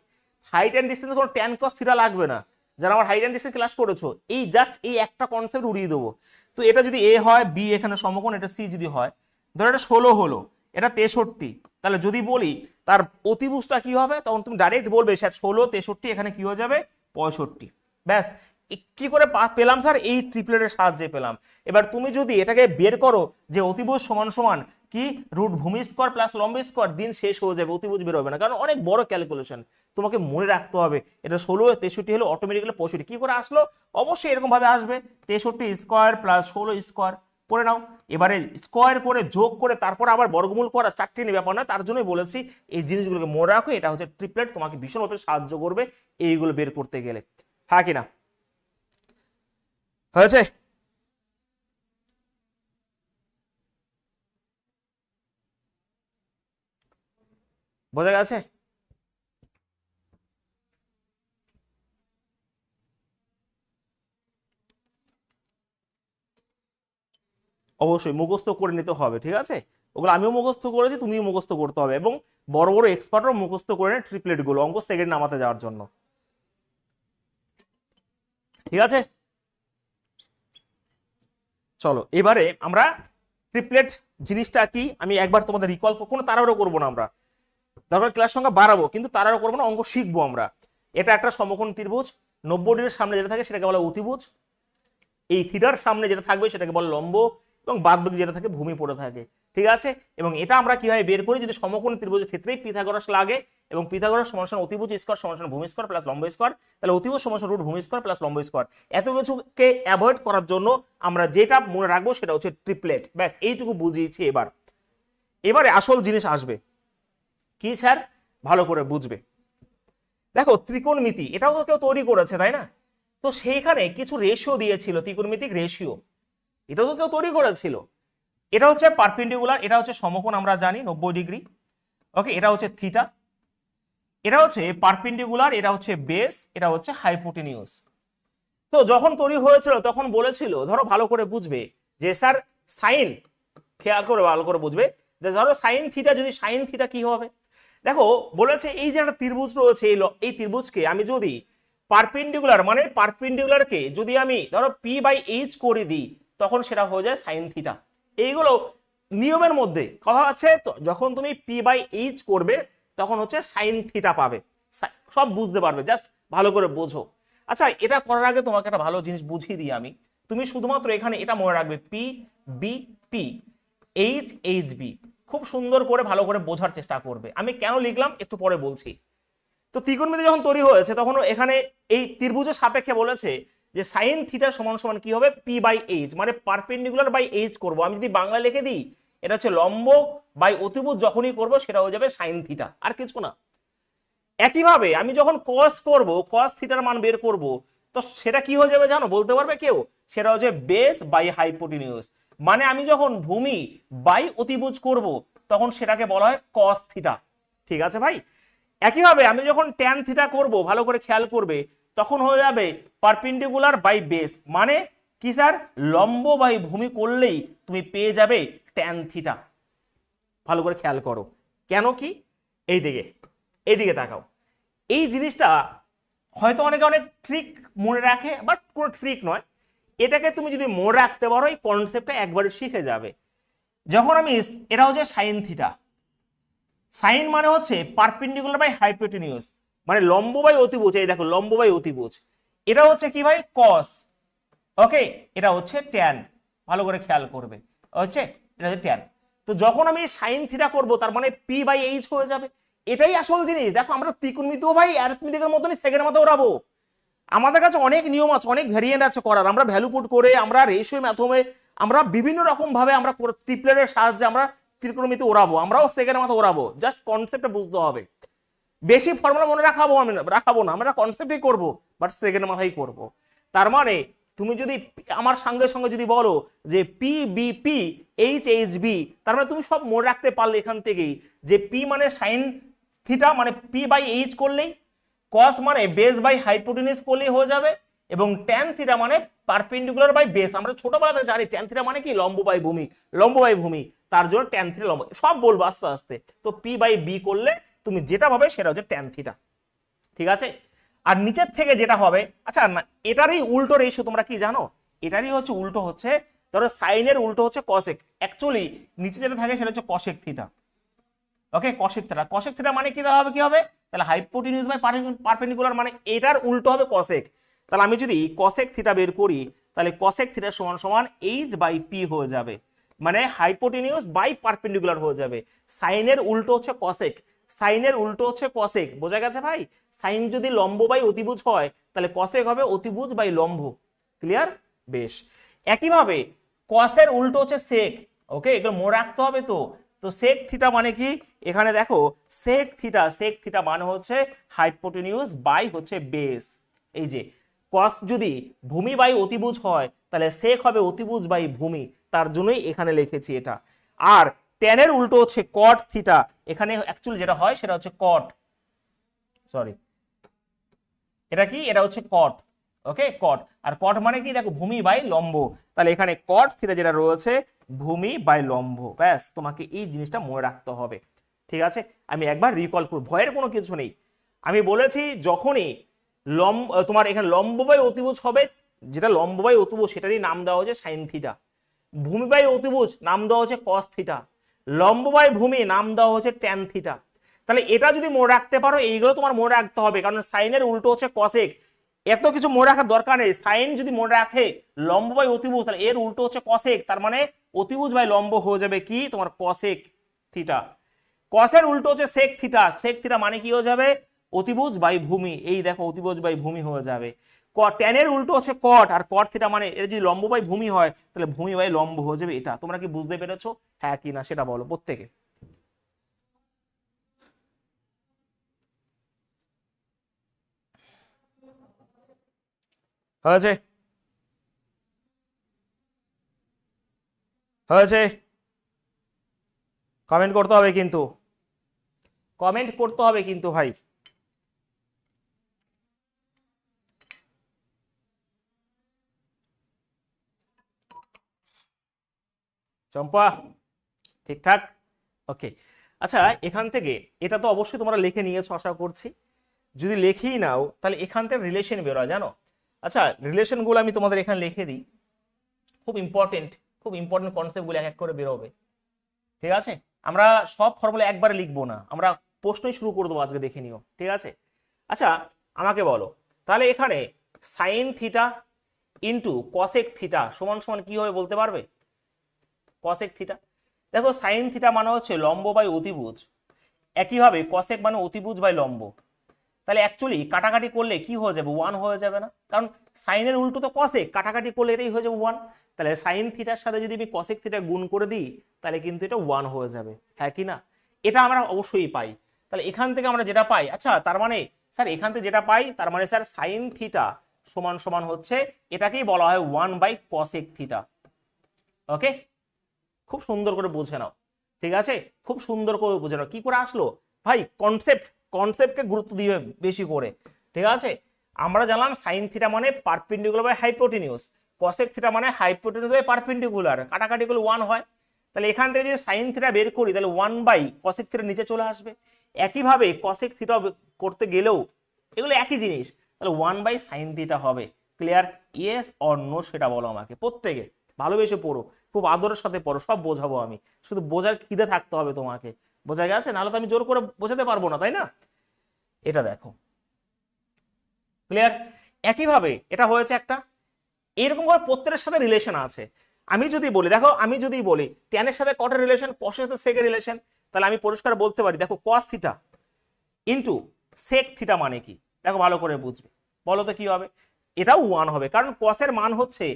হাইট অ্যান্ড ডিস্টেন্স কোনো ট্যান কস থিটা লাগবে না, যারা আমার হাইট অ্যান্ড ডিস্টেন্স ক্লাস করেছো এই জাস্ট এই একটা কনসেপ্ট উড়িয়ে দেবো। তো এটা যদি এ হয়, বি এখানে সমকোণ, এটা সি যদি হয়, ধরো এটা 16 হলো, এটা 63, তাহলে যদি বলি তার অতিভুজটা কি হবে, তখন তুমি ডাইরেক্ট বলবে স্যার 16 63 এখানে কি হয়ে যাবে 65, ব্যাস। কি করে পেলাম স্যার, এই ট্রিপলেটের সাহায্যে পেলাম। এবার তুমি যদি এটাকে বের করো যে অতিভুজ সমান সমান কি রুট ভূমি স্কোয়ার প্লাস লম্ব স্কোয়ার, দিন শেষ হয়ে যাবে, অতিভুজ বের হবে না, কারণ অনেক বড় ক্যালকুলেশন, তোমাকে মনে রাখতে হবে এটা 16 63 হলো অটোমেটিক্যালি 65, কি করে আসলো, অবশ্যই এরকম ভাবে আসবে 63 স্কোয়ার প্লাস 16 স্কোয়ার করে নাও। এবারে স্কোয়ার করে যোগ করে তারপর আবার বর্গমূল করা, চারটি নিয়ে ব্যাপার নয়, তার জন্যই বলেছি এই জিনিসগুলোকে মনে রাখো, এটা হচ্ছে ট্রিপলেট, তোমাকে ভীষণভাবে সাহায্য করবে এইগুলো বের করতে গেলে। হ্যাঁ কিনা, হয়েছে? বোঝা গেছে? অবশ্যই মুখস্থ করে নিতে হবে, ঠিক আছে, ওগুলো আমিও মুখস্থ করেছি, তুমিও মুখস্থ করতে হবে, এবং বড় বড় এক্সপার্টও মুখস্থ করে নেয় ট্রিপলেট গুলো অঙ্ক সেকেন্ড নামাতে যাওয়ার জন্য। ঠিক আছে, চলো এবারে আমরা ট্রিপলেট জিনিসটা কি আমি একবার তোমাদের রিকল, কোনো তাড়াহুড়ো করবো না আমরা, দরকার ক্লাস সংখ্যা বাড়াবো কিন্তু তাড়াহুড়ো করবো না, অঙ্ক শিখবো আমরা। এটা একটা সমকোণ ত্রিভুজ, 90 ডিগ্রির সামনে যেটা থাকে সেটাকে বলে অতিভুজ, এই থিটার সামনে যেটা থাকবে সেটাকে বলে লম্ব, এবং বাদ বাকি যেটা থাকে ভূমি পড়ে থাকে। ঠিক আছে, এবং এটা আমরা কিভাবে বের করি, যদি সমকোণ ত্রিভুজের ক্ষেত্রেই পিথাগোরাস লাগে, এবং পিথাগোরাস সমান সমান অতিভুজ স্কয়ার সমান সমান ভূমি স্কয়ার প্লাস লম্ব স্কয়ার, তাহলে অতিভুজ সমান সমান রুট ভূমি স্কয়ার প্লাস লম্ব স্কয়ার। এত কিছুকে অ্যাভয়েড করার জন্য আমরা যেটা মনে রাখবো সেটা হচ্ছে ট্রিপলেট, ব্যাস এইটুকু বুঝিয়েছি। এবারে আসল জিনিস আসবে কি স্যার, ভালো করে বুঝবে। দেখো ত্রিকোণমিতি এটাও তো কেউ তৈরি করেছে তাই না, তো সেইখানে কিছু রেশিও দিয়েছিল, ত্রিকোণমিতিক রেশিও, এটাও তো কেউ তৈরি করেছিল। এটা হচ্ছে পারপেন্ডিকুলার, এটা হচ্ছে সমকোণ আমরা জানি 90 ডিগ্রি, ওকে, এটা হচ্ছে থিটা, এটা হচ্ছে পারপেন্ডিকুলার, এটা হচ্ছে বেস, এটা হচ্ছে হাইপোটেনিউস। তো যখন তৈরি হয়েছিল তখন বলেছিল, ধরো ভালো করে বুঝবে যে স্যার সাইন, খেয়াল করে ভালো করে বুঝবে যে ধরো সাইন থিটা, যদি সাইন থিটা কি হবে, দেখো বলেছে এই যে একটা ত্রিভুজ রয়েছে, এই ত্রিভুজকে আমি যদি পারপেন্ডিকুলার মানে পারপেন্ডিকুলারকে যদি আমি ধরো পি বাই এইচ করে দিই, তখন সেটা হয়ে যায় সাইন থিটা। এইগুলো নিয়মের মধ্যে কথা আছে, তো যখন তুমি পি বাই এইচ করবে তখন হচ্ছে সাইন থিটা পাবে, সব বুঝতে পারবে, জাস্ট ভালো করে বোঝো। আচ্ছা, এটা করার আগে তোমাকে একটা ভালো জিনিস বুঝিয়ে দিই আমি, তুমি শুধুমাত্র এখানে এটা মনে রাখবে P B P H H B, খুব সুন্দর করে ভালো করে বোঝার চেষ্টা করবে। আমি কেন লিখলাম একটু পরে বলছি। তো ত্রিকোণমিতি যখন তৈরি হয়েছে তখন এখানে এই ত্রিভুজের সাপেক্ষে বলেছে যে সাইন থিটা সমান সমান কি হবে পি বাই এইচ, মানে পারপেন্ডিকুলার বাই এইচ করব, আমি যদি বাংলা লিখে দিই এটা হচ্ছে লম্ব বাই অতিভুজ, যখনই করব সেটা হয়ে যাবে সাইন থিটা, আর কিছু না। একইভাবে আমি যখন কস করব, কস থিটার মান বের করব, তো সেটা কি হয়ে যাবে জানো, বলতে পারবে কেউ, সেটা হচ্ছে বেস বাই হাইপোটেনিউস। মানে আমি যখন ভূমি বাই অতিভুজ করব তখন সেটাকে বলা হয় কস থিটা। ঠিক আছে ভাই? একইভাবে আমি যখন ট্যান থিটা করব, ভালো করে খেয়াল করবে, তখন হয়ে যাবে পারপেন্ডিকুলার বাই বেস। মানে কি স্যার? লম্ব বাই ভূমি করলেই তুমি পেয়ে যাবে ট্যান থিটা। ভালো করে খেয়াল করো কেন কি, এইদিকে তাকাও। এই জিনিসটা হয়তো অনেকে অনেক ট্রিক মনে রাখে, বাট কোনো ট্রিক নয়। এটাকে তুমি যদি মনে রাখতে পারো এই কনসেপ্টটা একবারে শিখে যাবে। যখন আমি, এটা হচ্ছে সাইন থিটা, সাইন মানে হচ্ছে পারপেন্ডিকুলার বাই হাইপোটেনিউস, মানে লম্ব বাই অতিভুজ। এই দেখো লম্ব বাই অতিভুজ। এটা হচ্ছে কি ভাই? কস। ওকে, এটা হচ্ছে ট্যান। ভালো করে খেয়াল করবে, হচ্ছে এটা হচ্ছে ট্যান। তো যখন আমি সাইন থিটা করব তার মানে পি বাই এইচ হয়ে যাবে। এটাই আসল জিনিস। দেখো আমরা ত্রিকোণমিতিও ভাই অ্যারিথমেটিকের মতনই সেকেন্ডের মতো ওড়াবো। আমাদের কাছে অনেক নিয়ম আছে, অনেক ভ্যারিয়েন্ট আছে করার। আমরা ভ্যালু পুট করে, আমরা রেশিও মাধ্যমে, আমরা বিভিন্ন রকম ভাবে আমরা ট্রিপলেটের সাহায্যে আমরা ত্রিকোণমিতি ওড়াবো। আমরাও সেকেন্ডের মতো ওড়াবো। জাস্ট কনসেপ্টটা বুঝতে হবে। বেশি ফর্মুলা মনে রাখাবো না, আমরা কনসেপ্টই করব, বাট সেকেন্ডের মাথায় করব। তার মানে তুমি যদি আমার সঙ্গে সঙ্গে যদি বলো যে P B P H H B, তার মানে তুমি সব মনে রাখতে পারলে এখান থেকেই যে পি মানে সাইন থিটা, মানে পি বাই এইচ করলেই, কস মানে বেস বাই হাইপোটেনিউস করলেই হয়ে যাবে, এবং ট্যান থিটা মানে পারপেন্ডিকুলার বাই বেস। আমরা ছোটবেলাতে জানি ট্যান থিটা মানে কি? লম্ব বাই ভূমি, লম্ব বাই ভূমি। তার জন্য ট্যান থিটা লম্ব, সব বলবো আস্তে আস্তে। তো পি বাই বি করলে তুমি যেটা পাবে সেটা হচ্ছে ট্যান থিটা। ঠিক আছে? আর নিচের থেকে যেটা হবে, আচ্ছা না, এটারই উল্টো রেশিও তোমরা কি জানো? এটারই হচ্ছে উল্টো হচ্ছে, ধরো সাইনের উল্টো হচ্ছে কসেক। অ্যাকচুয়ালি নিচে যেটা থাকে সেটা হচ্ছে কসেক থিটা। ওকে, কসেক থিটা। কসেক থিটা মানে কি হবে? কি হবে তাহলে? হাইপোটেনিউস বাই পারপেন্ডিকুলার, মানে এটার উল্টো হবে কসেক। তাহলে আমি যদি কসেক থিটা বের করি, তাহলে কসেক থিটা সমান সমান এইচ বাই পি হয়ে যাবে, মানে হাইপোটেনিউস বাই পারপেন্ডিকুলার হয়ে যাবে। সাইনের উল্টো হচ্ছে কসেক, সাইনের উল্টো হচ্ছে কসেক। বোঝা গেছে ভাই? সাইন যদি লম্ব বাই অতিভুজ হয় তাহলে কসেক হবে অতিভুজ বাই লম্ব। ক্লিয়ার? বেশ। একইভাবে কসের উল্টো হচ্ছে সেক। ওকে, এগুলো মনে রাখতে হবে। তো তো সেক থিটা মানে কি? এখানে দেখো সেক থিটা, সেক থিটা মানে হচ্ছে হাইপোটেনিউস বাই হচ্ছে বেস। এই যে কস যদি ভূমি বাই অতিভুজ হয় তাহলে সেক হবে অতিভুজ বাই ভূমি, তার জন্যই এখানে লিখেছি এটা। আর ট্যানের উল্টো হচ্ছে কট থিটা। এখানে অ্যাকচুয়ালি যেটা হয় সেটা হচ্ছে কট, সরি এটা কি? এটা হচ্ছে কট। ওকে, কট। আর কট মানে কি? দেখো ভূমি বাই লম্ব। তাহলে এখানে কট থিটা যেটা রয়েছে ভূমি বাই লম্ব। ব্যাস, তোমাকে এই জিনিসটা মনে রাখতে হবে। ঠিক আছে? আমি একবার রিকল করব, ভয়ের কোনো কিছু নেই। আমি বলেছি যখনই তোমার এখানে লম্ব বাই অতিভুজ হবে, যেটা লম্ব বাই অতিভুজ সেটারই নাম দেওয়া হচ্ছে সাইন থিটা। ভূমি বাই অতিভুজ নাম দেওয়া হচ্ছে কস থিটা। লম্ব বাই ভূমি নাম দেওয়া হচ্ছে ট্যান থিটা। তাহলে এটা যদি মনে রাখতে পারো, এইগুলো তোমার মনে রাখতে হবে, কারণ সাইনের উল্টো হচ্ছে কসেক। এত কিছু মনে রাখার দরকার নেই। সাইন যদি মনে রাখে লম্ব বাই অতিভুজ, তাহলে এর উল্টো হচ্ছে কসেক, তার মানে অতিভুজ বাই লম্ব হয়ে যাবে কি? তোমার কসেক থিটা। কসের উল্টো হচ্ছে সেক থিটা, সেক থিটা মানে কি হয়ে যাবে? অতিভুজ বাই ভূমি। এই দেখো অতিভুজ বাই ভূমি হয়ে যাবে। ট্যানের উল্টো হচ্ছে কট, আর কট থিটা মানে এর যদি লম্ব বাই ভূমি হয় তাহলে ভূমি বাই লম্ব হয়ে যাবে এটা। তোমরা কি বুঝতে পেরেছো? হ্যাঁ কি না সেটা বলো প্রত্যেকে। হয়েছে? হয়েছে? কমেন্ট করতে হবে কিন্তু, কমেন্ট করতে হবে কিন্তু ভাই। চম্পা ঠিকঠাক? ওকে। আচ্ছা, এখান থেকে এটা তো অবশ্যই তোমরা লিখে নিয়েছো আশা করছি। যদি লিখেই নাও তাহলে এখান থেকে রিলেশন বেরোয়, জানো? আচ্ছা, রিলেশনগুলো আমি তোমাদের এখানে লিখে দিই। খুব ইম্পর্টেন্ট, খুব ইম্পর্টেন্ট কনসেপ্টগুলো এক এক করে বেরোবে। ঠিক আছে? আমরা সব ফর্মুলা একবারে লিখবো না, আমরা প্রশ্নই শুরু করে দেবো আজকে, দেখে নিও। ঠিক আছে? আচ্ছা, আমাকে বলো তাহলে এখানে sine theta into cosec theta সমান সমান কি হবে বলতে পারবে? কসেক থিটা, দেখো সাইন থিটা মানে হচ্ছে লম্ব বাই অতিভুজ, একইভাবে কসেক মানে অতিভুজ বাই লম্ব। তাহলে অ্যাকচুয়ালি কাটাকাটি করলে কি হয়ে যাবে? 1 হয়ে যাবে না? কারণ সাইনের উল্টো তো কসেক, কাটাকাটি করলে এটাই হয়ে যাবে 1। তাহলে সাইন থিটার সাথে যদি আমি কসেক থিটা গুণ করে দিই তাহলে কিন্তু এটা 1 হয়ে যাবে। হ্যাঁ কি না? এটা আমরা অবশ্যই পাই। তাহলে এখান থেকে আমরা যেটা পাই, আচ্ছা তার মানে স্যার এখান থেকে যেটা পাই তার মানে স্যার সাইন থিটা সমান সমান হচ্ছে, এটাকেই বলা হয় 1 বাই কসেক থিটা। ওকে, খুব সুন্দর করে বুঝে নাও, ঠিক আছে? খুব সুন্দর করে বুঝে নাও। কি করে আসলো ভাই? কনসেপ্টকে গুরুত্ব দিবে বেশি করে, ঠিক আছে? আমরা জানলাম সাইন থিটা মানে পারপেন্ডিকুলার বাই হাইপোটেনিউস, কসেক থিটা মানে হাইপোটেনিউস বাই পারপেন্ডিকুলার, কাটাকাটি করলে 1 হয়। তাহলে এখান থেকে যদি সাইন থিটা বের করি তাহলে 1 বাই কসেক থিটা নিচে চলে আসবে। একইভাবে কসেক থিটা করতে গেলেও এগুলো একই জিনিস, তাহলে 1 বাই সাইন থিটা হবে। ক্লিয়ার? ইয়েস অর নো সেটা বলো আমাকে, প্রত্যেকে ভালোবেসে পড়ো, খুব আদরের সাথে পড়ো, সব বোঝাবো আমি, শুধু বোঝার খিদে থাকতে হবে তোমাকে, বোঝা গেছে? নাহলে তো আমি জোর করে বোঝাতে পারবো না, তাই না? এটা দেখো, ক্লিয়ার? একইভাবে এটা হয়েছে একটা, এরকম করে প্রত্যেকের সাথে রিলেশন আছে। আমি যদি বলি, দেখো আমি যদি বলি ট্যানের সাথে কটের রিলেশন, কসের সাথে সেকের রিলেশন, তাহলে আমি পরিষ্কার বলতে পারি দেখো cos theta into sec theta মানে কি, দেখো ভালো করে বুঝবে, বলো তো কি হবে? এটাও 1 হবে, কারণ কসের মান হচ্ছে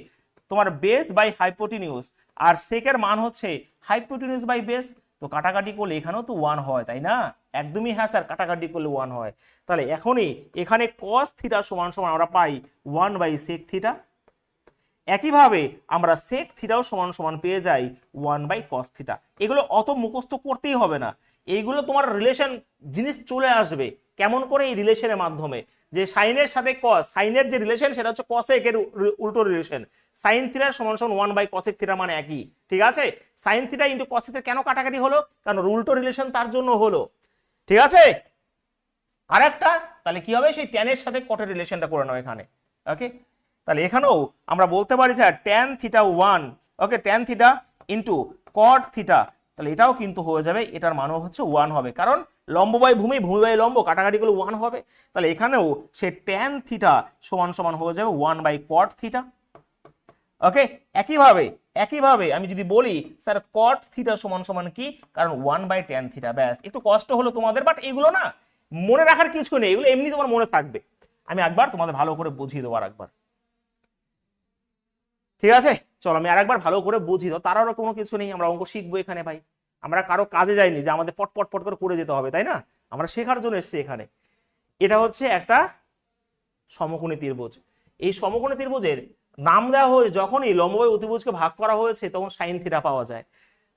তোমার বেস বাই হাইপোটেনিউস, আর সেকের মান হচ্ছে হাইপোটেনিউস বাই বেস। তো কাটাকাটি করলে এখানেও তো 1 হয়, তাই না? একদমই হ্যাঁ স্যার, কাটাকাটি করলে 1 হয়। তাহলে এখনই এখানে কস থিটা সমান সমান আমরা পাই 1 বাই সেক থিটা। একইভাবে আমরা সেক থিটাও সমান সমান পেয়ে যাই 1 বাই কস থিটা। এগুলো অত মুখস্থ করতেই হবে না, এইগুলো তোমার রিলেশন জিনিস চলে আসবে। কেমন করে? এই রিলেশনের মাধ্যমে, যে সাইনের সাথে কস, সাইনের যে রিলেশন সেটা হচ্ছে কসেক এর উল্টো রিলেশন। সাইন থিটার সমান সমান 1 বাই কসেক থিটা মানে একই, ঠিক আছে? Sine theta into cos theta কেন কাটাকাটি হলো? কারণ উল্টো রিলেশন তার জন্য হলো, ঠিক আছে? আরেকটা তাহলে কি হবে? সেই ট্যানের সাথে কটের রিলেশনটা করে নাও এখানে, ওকে? তাহলে এখানেও আমরা বলতে পারি sir tan theta 1, okay, tan theta into cot theta, তাহলে এটাও কিন্তু হয়ে যাবে, এটার মানও হচ্ছে 1 হবে, কারণ লম্ব বাই ভূমি, ভূমি বাই লম্ব, কাটাকাটি গুলো 1 হবে। তাহলে এখানেও সে ট্যান থিটা সমান সমান হয়ে যাবে 1 বাই কট থিটা, ওকে? একইভাবে আমি যদি বলি স্যার কট থিটা সমান সমান কি, কারণ 1 বাই ট্যান থিটা, ব্যাস। একটু কষ্ট হলো তোমাদের, বাট এগুলো না মনে রাখার কিছু নেই, এগুলো এমনি তোমার মনে থাকবে। আমি একবার তোমাদের ভালো করে বুঝিয়ে দেবো, আরেকবার, ঠিক আছে? চলো আমি আরেকবার ভালো করে বুঝিয়ে দেবো। তারারও কোনো কিছু নেই, আমরা অঙ্ক শিখবো এখানে ভাই, আমরা কারো কাজে যাইনি যে আমাদের পট পট পট করে যেতে হবে, তাই না? আমরা শেখার জন্য এসেছি এখানে। এটা হচ্ছে একটা সমকোণী ত্রিভুজ। এই সমকোণী ত্রিভুজের নাম দেওয়া হয়েছে যখনই লম্ব বাই অতিভুজকে ভাগ করা হয়েছে তখন সাইন থিটা পাওয়া যায়।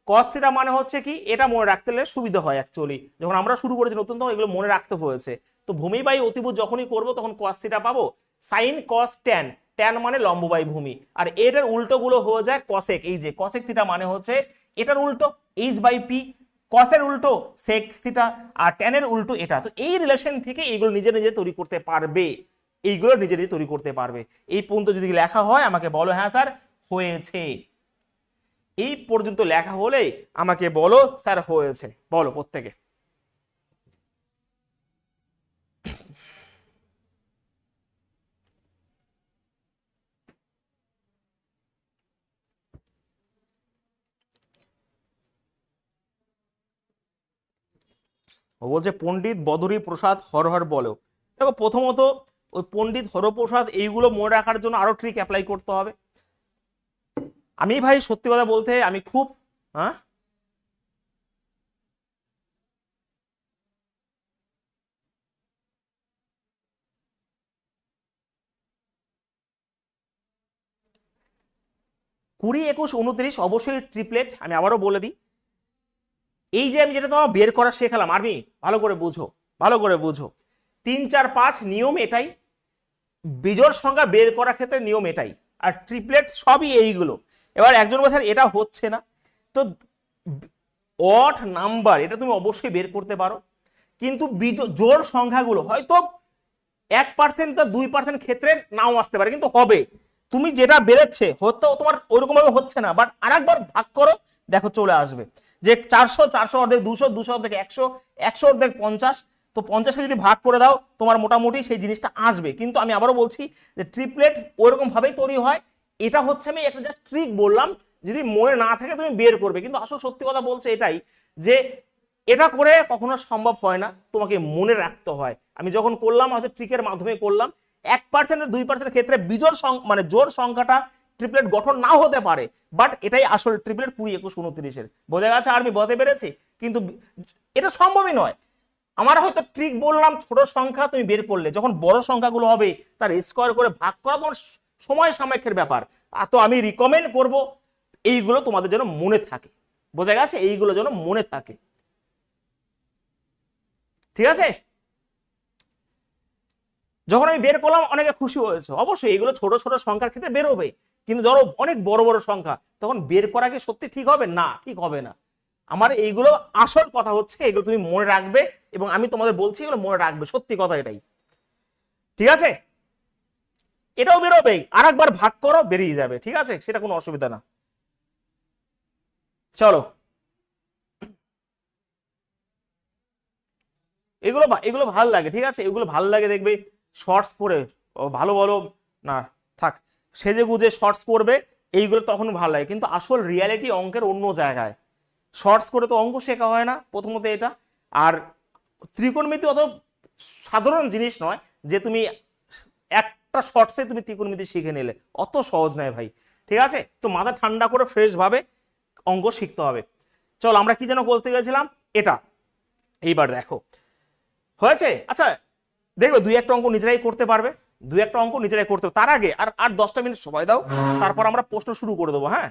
কস থিটা মানে হচ্ছে কি, এটা মনে রাখতে হলে সুবিধা হয় অ্যাকচুয়ালি, যখন আমরা শুরু করেছি নতুন তখন এগুলো মনে রাখতে হয়েছে। তো ভূমি বাই অতিভুজ যখনই করবো তখন কস থিটা পাবো, সাইন কস ট্যান, ট্যান মানে লম্ব বাই ভূমি, আর এটার উল্টো গুলো হয়ে যায় কসেক। এই যে কসেক থিটা মানে হচ্ছে এটার উল্টো এইচ বাই পি, কসের উল্টো সেক থিটা, আর ট্যানের উল্টো এটা। তো এই রিলেশন থেকে এইগুলো নিজে নিজে তৈরি করতে পারবে, এইগুলো নিজে নিজে তৈরি করতে পারবে। এই পর্যন্ত যদি লেখা হয় আমাকে বলো হ্যাঁ স্যার হয়েছে, এই পর্যন্ত লেখা হলে আমাকে বলো স্যার হয়েছে, বলো প্রত্যেকে। ও বলছে পণ্ডিত বদরী প্রসাদ হর হর বলো। দেখো প্রথমত ওই পণ্ডিত হরপ্রসাদ এইগুলো মনে রাখার জন্য আরো ট্রিক অ্যাপ্লাই করতে হবে। আমি ভাই সত্যি কথা বলতে আমি খুব, হ্যাঁ কুড়ি একুশ উনত্রিশ অবশ্যই ট্রিপলেট। আমি আবারও বলে দিই, এই যে আমি যেটা তোমার বের করা শেখালাম, আর্মি ভালো করে বুঝো, ভালো করে বুঝো, 3 4 5 নিয়ম এটাই, বিজোড় সংখ্যা বের করার ক্ষেত্রে নিয়ম এটাই, আর ট্রিপলেট সবই এইগুলো। এবার একজন বছর এটা হচ্ছে না, তো অড নাম্বার এটা তুমি অবশ্যই বের করতে পারো, কিন্তু জোড় সংখ্যাগুলো হয়তো 1% বা 2% ক্ষেত্রে নাও আসতে পারে, কিন্তু হবে। তুমি যেটা বেরোচ্ছে হয়তো তোমার ওইরকম ভাবে হচ্ছে না, বাট আরেকবার ভাগ করো, দেখো চলে আসবে। যে 400 400 অর্ধেক 200 200 অর্ধেক 100 100 অর্ধেক 50, তো 50কে যদি ভাগ করে দাও তোমার মোটামুটি সেই জিনিসটা আসবে। কিন্তু আমি আবারও বলছি যে ট্রিপলেট ওইরকম ভাবেই তৈরি হয়, এটা হচ্ছে আমি একটা জাস্ট ট্রিক বললাম, যদি মনে না থাকে তুমি বের করবে। কিন্তু আসল সত্যি কথা বলছে এটাই যে এটা করে কখনো সম্ভব হয় না, তোমাকে মনে রাখতে হয়। আমি যখন করলাম হয়তো ট্রিকের মাধ্যমে করলাম, 1% 2% ক্ষেত্রে বিজোড় মানে জোড় সংখ্যাটা ট্রিপলেট গঠন নাও হতে পারে, বাট এটাই আসল ট্রিপলেট 20 21 29-এর। বোঝা গেছে? আর আমি বলতে পেরেছি, কিন্তু এটা সম্ভবই নয়। আমার হয়তো ট্রিক বললাম, ছোট সংখ্যা তুমি বের করলে, যখন বড় সংখ্যাগুলো হবে তার স্কোয়ার করে ভাগ করা তোমার সময় সাপেক্ষের ব্যাপার। তো আমি রিকমেন্ড করব এইগুলো তোমাদের যেন মনে থাকে, বোঝা গেছে? এইগুলো যেন মনে থাকে, ঠিক আছে? যখন আমি বের করলাম অনেকে খুশি হয়েছে, অবশ্যই এগুলো ছোট ছোট সংখ্যার ক্ষেত্রে বেরোবে, কিন্তু ধরো অনেক বড় বড় সংখ্যা, তখন বের করা কি সত্যি ঠিক হবে? না, ঠিক হবে না। আমার এইগুলো আসল কথা হচ্ছে, এগুলো তুমি মনে রাখবে, এবং আমি তোমাদের বলছি এগুলো মনে রাখবে, সত্যি কথা এটাই, ঠিক আছে? এটাও বেরোবে, আর একবার ভাগ করো বেরিয়ে যাবে, ঠিক আছে? সেটা কোনো অসুবিধা না। চলো, এগুলো এগুলো ভালো লাগে, ঠিক আছে? এগুলো ভালো লাগে, দেখবে শর্টস পরে ভালো বলো না, থাক, সেজে গুজে শর্টস পড়বে, এইগুলো তখন ভালো লাগে, কিন্তু আসল রিয়ালিটি অঙ্কের অন্য জায়গায়। শর্টস করে তো অঙ্ক শেখা হয় না প্রথমত এটা, আর ত্রিকোণমিতি অত সাধারণ জিনিস নয় যে তুমি একটা শর্টসে তুমি ত্রিকোণমিতি শিখে নিলে, অত সহজ নয় ভাই, ঠিক আছে? তো মাথা ঠান্ডা করে ফ্রেশ ভাবে অঙ্ক শিখতে হবে। চল, আমরা কি যেন বলতে গেছিলাম, এটা এইবার দেখো হয়েছে। আচ্ছা, দেখবে দুই একটা অঙ্ক নিজেরাই করতে পারবে, দুই একটা অঙ্ক নিজেরাই করতে পারবে। তার আগে আর আর 10টা মিনিট সময় দাও, তারপর আমরা প্রশ্ন শুরু করে দেবো। হ্যাঁ,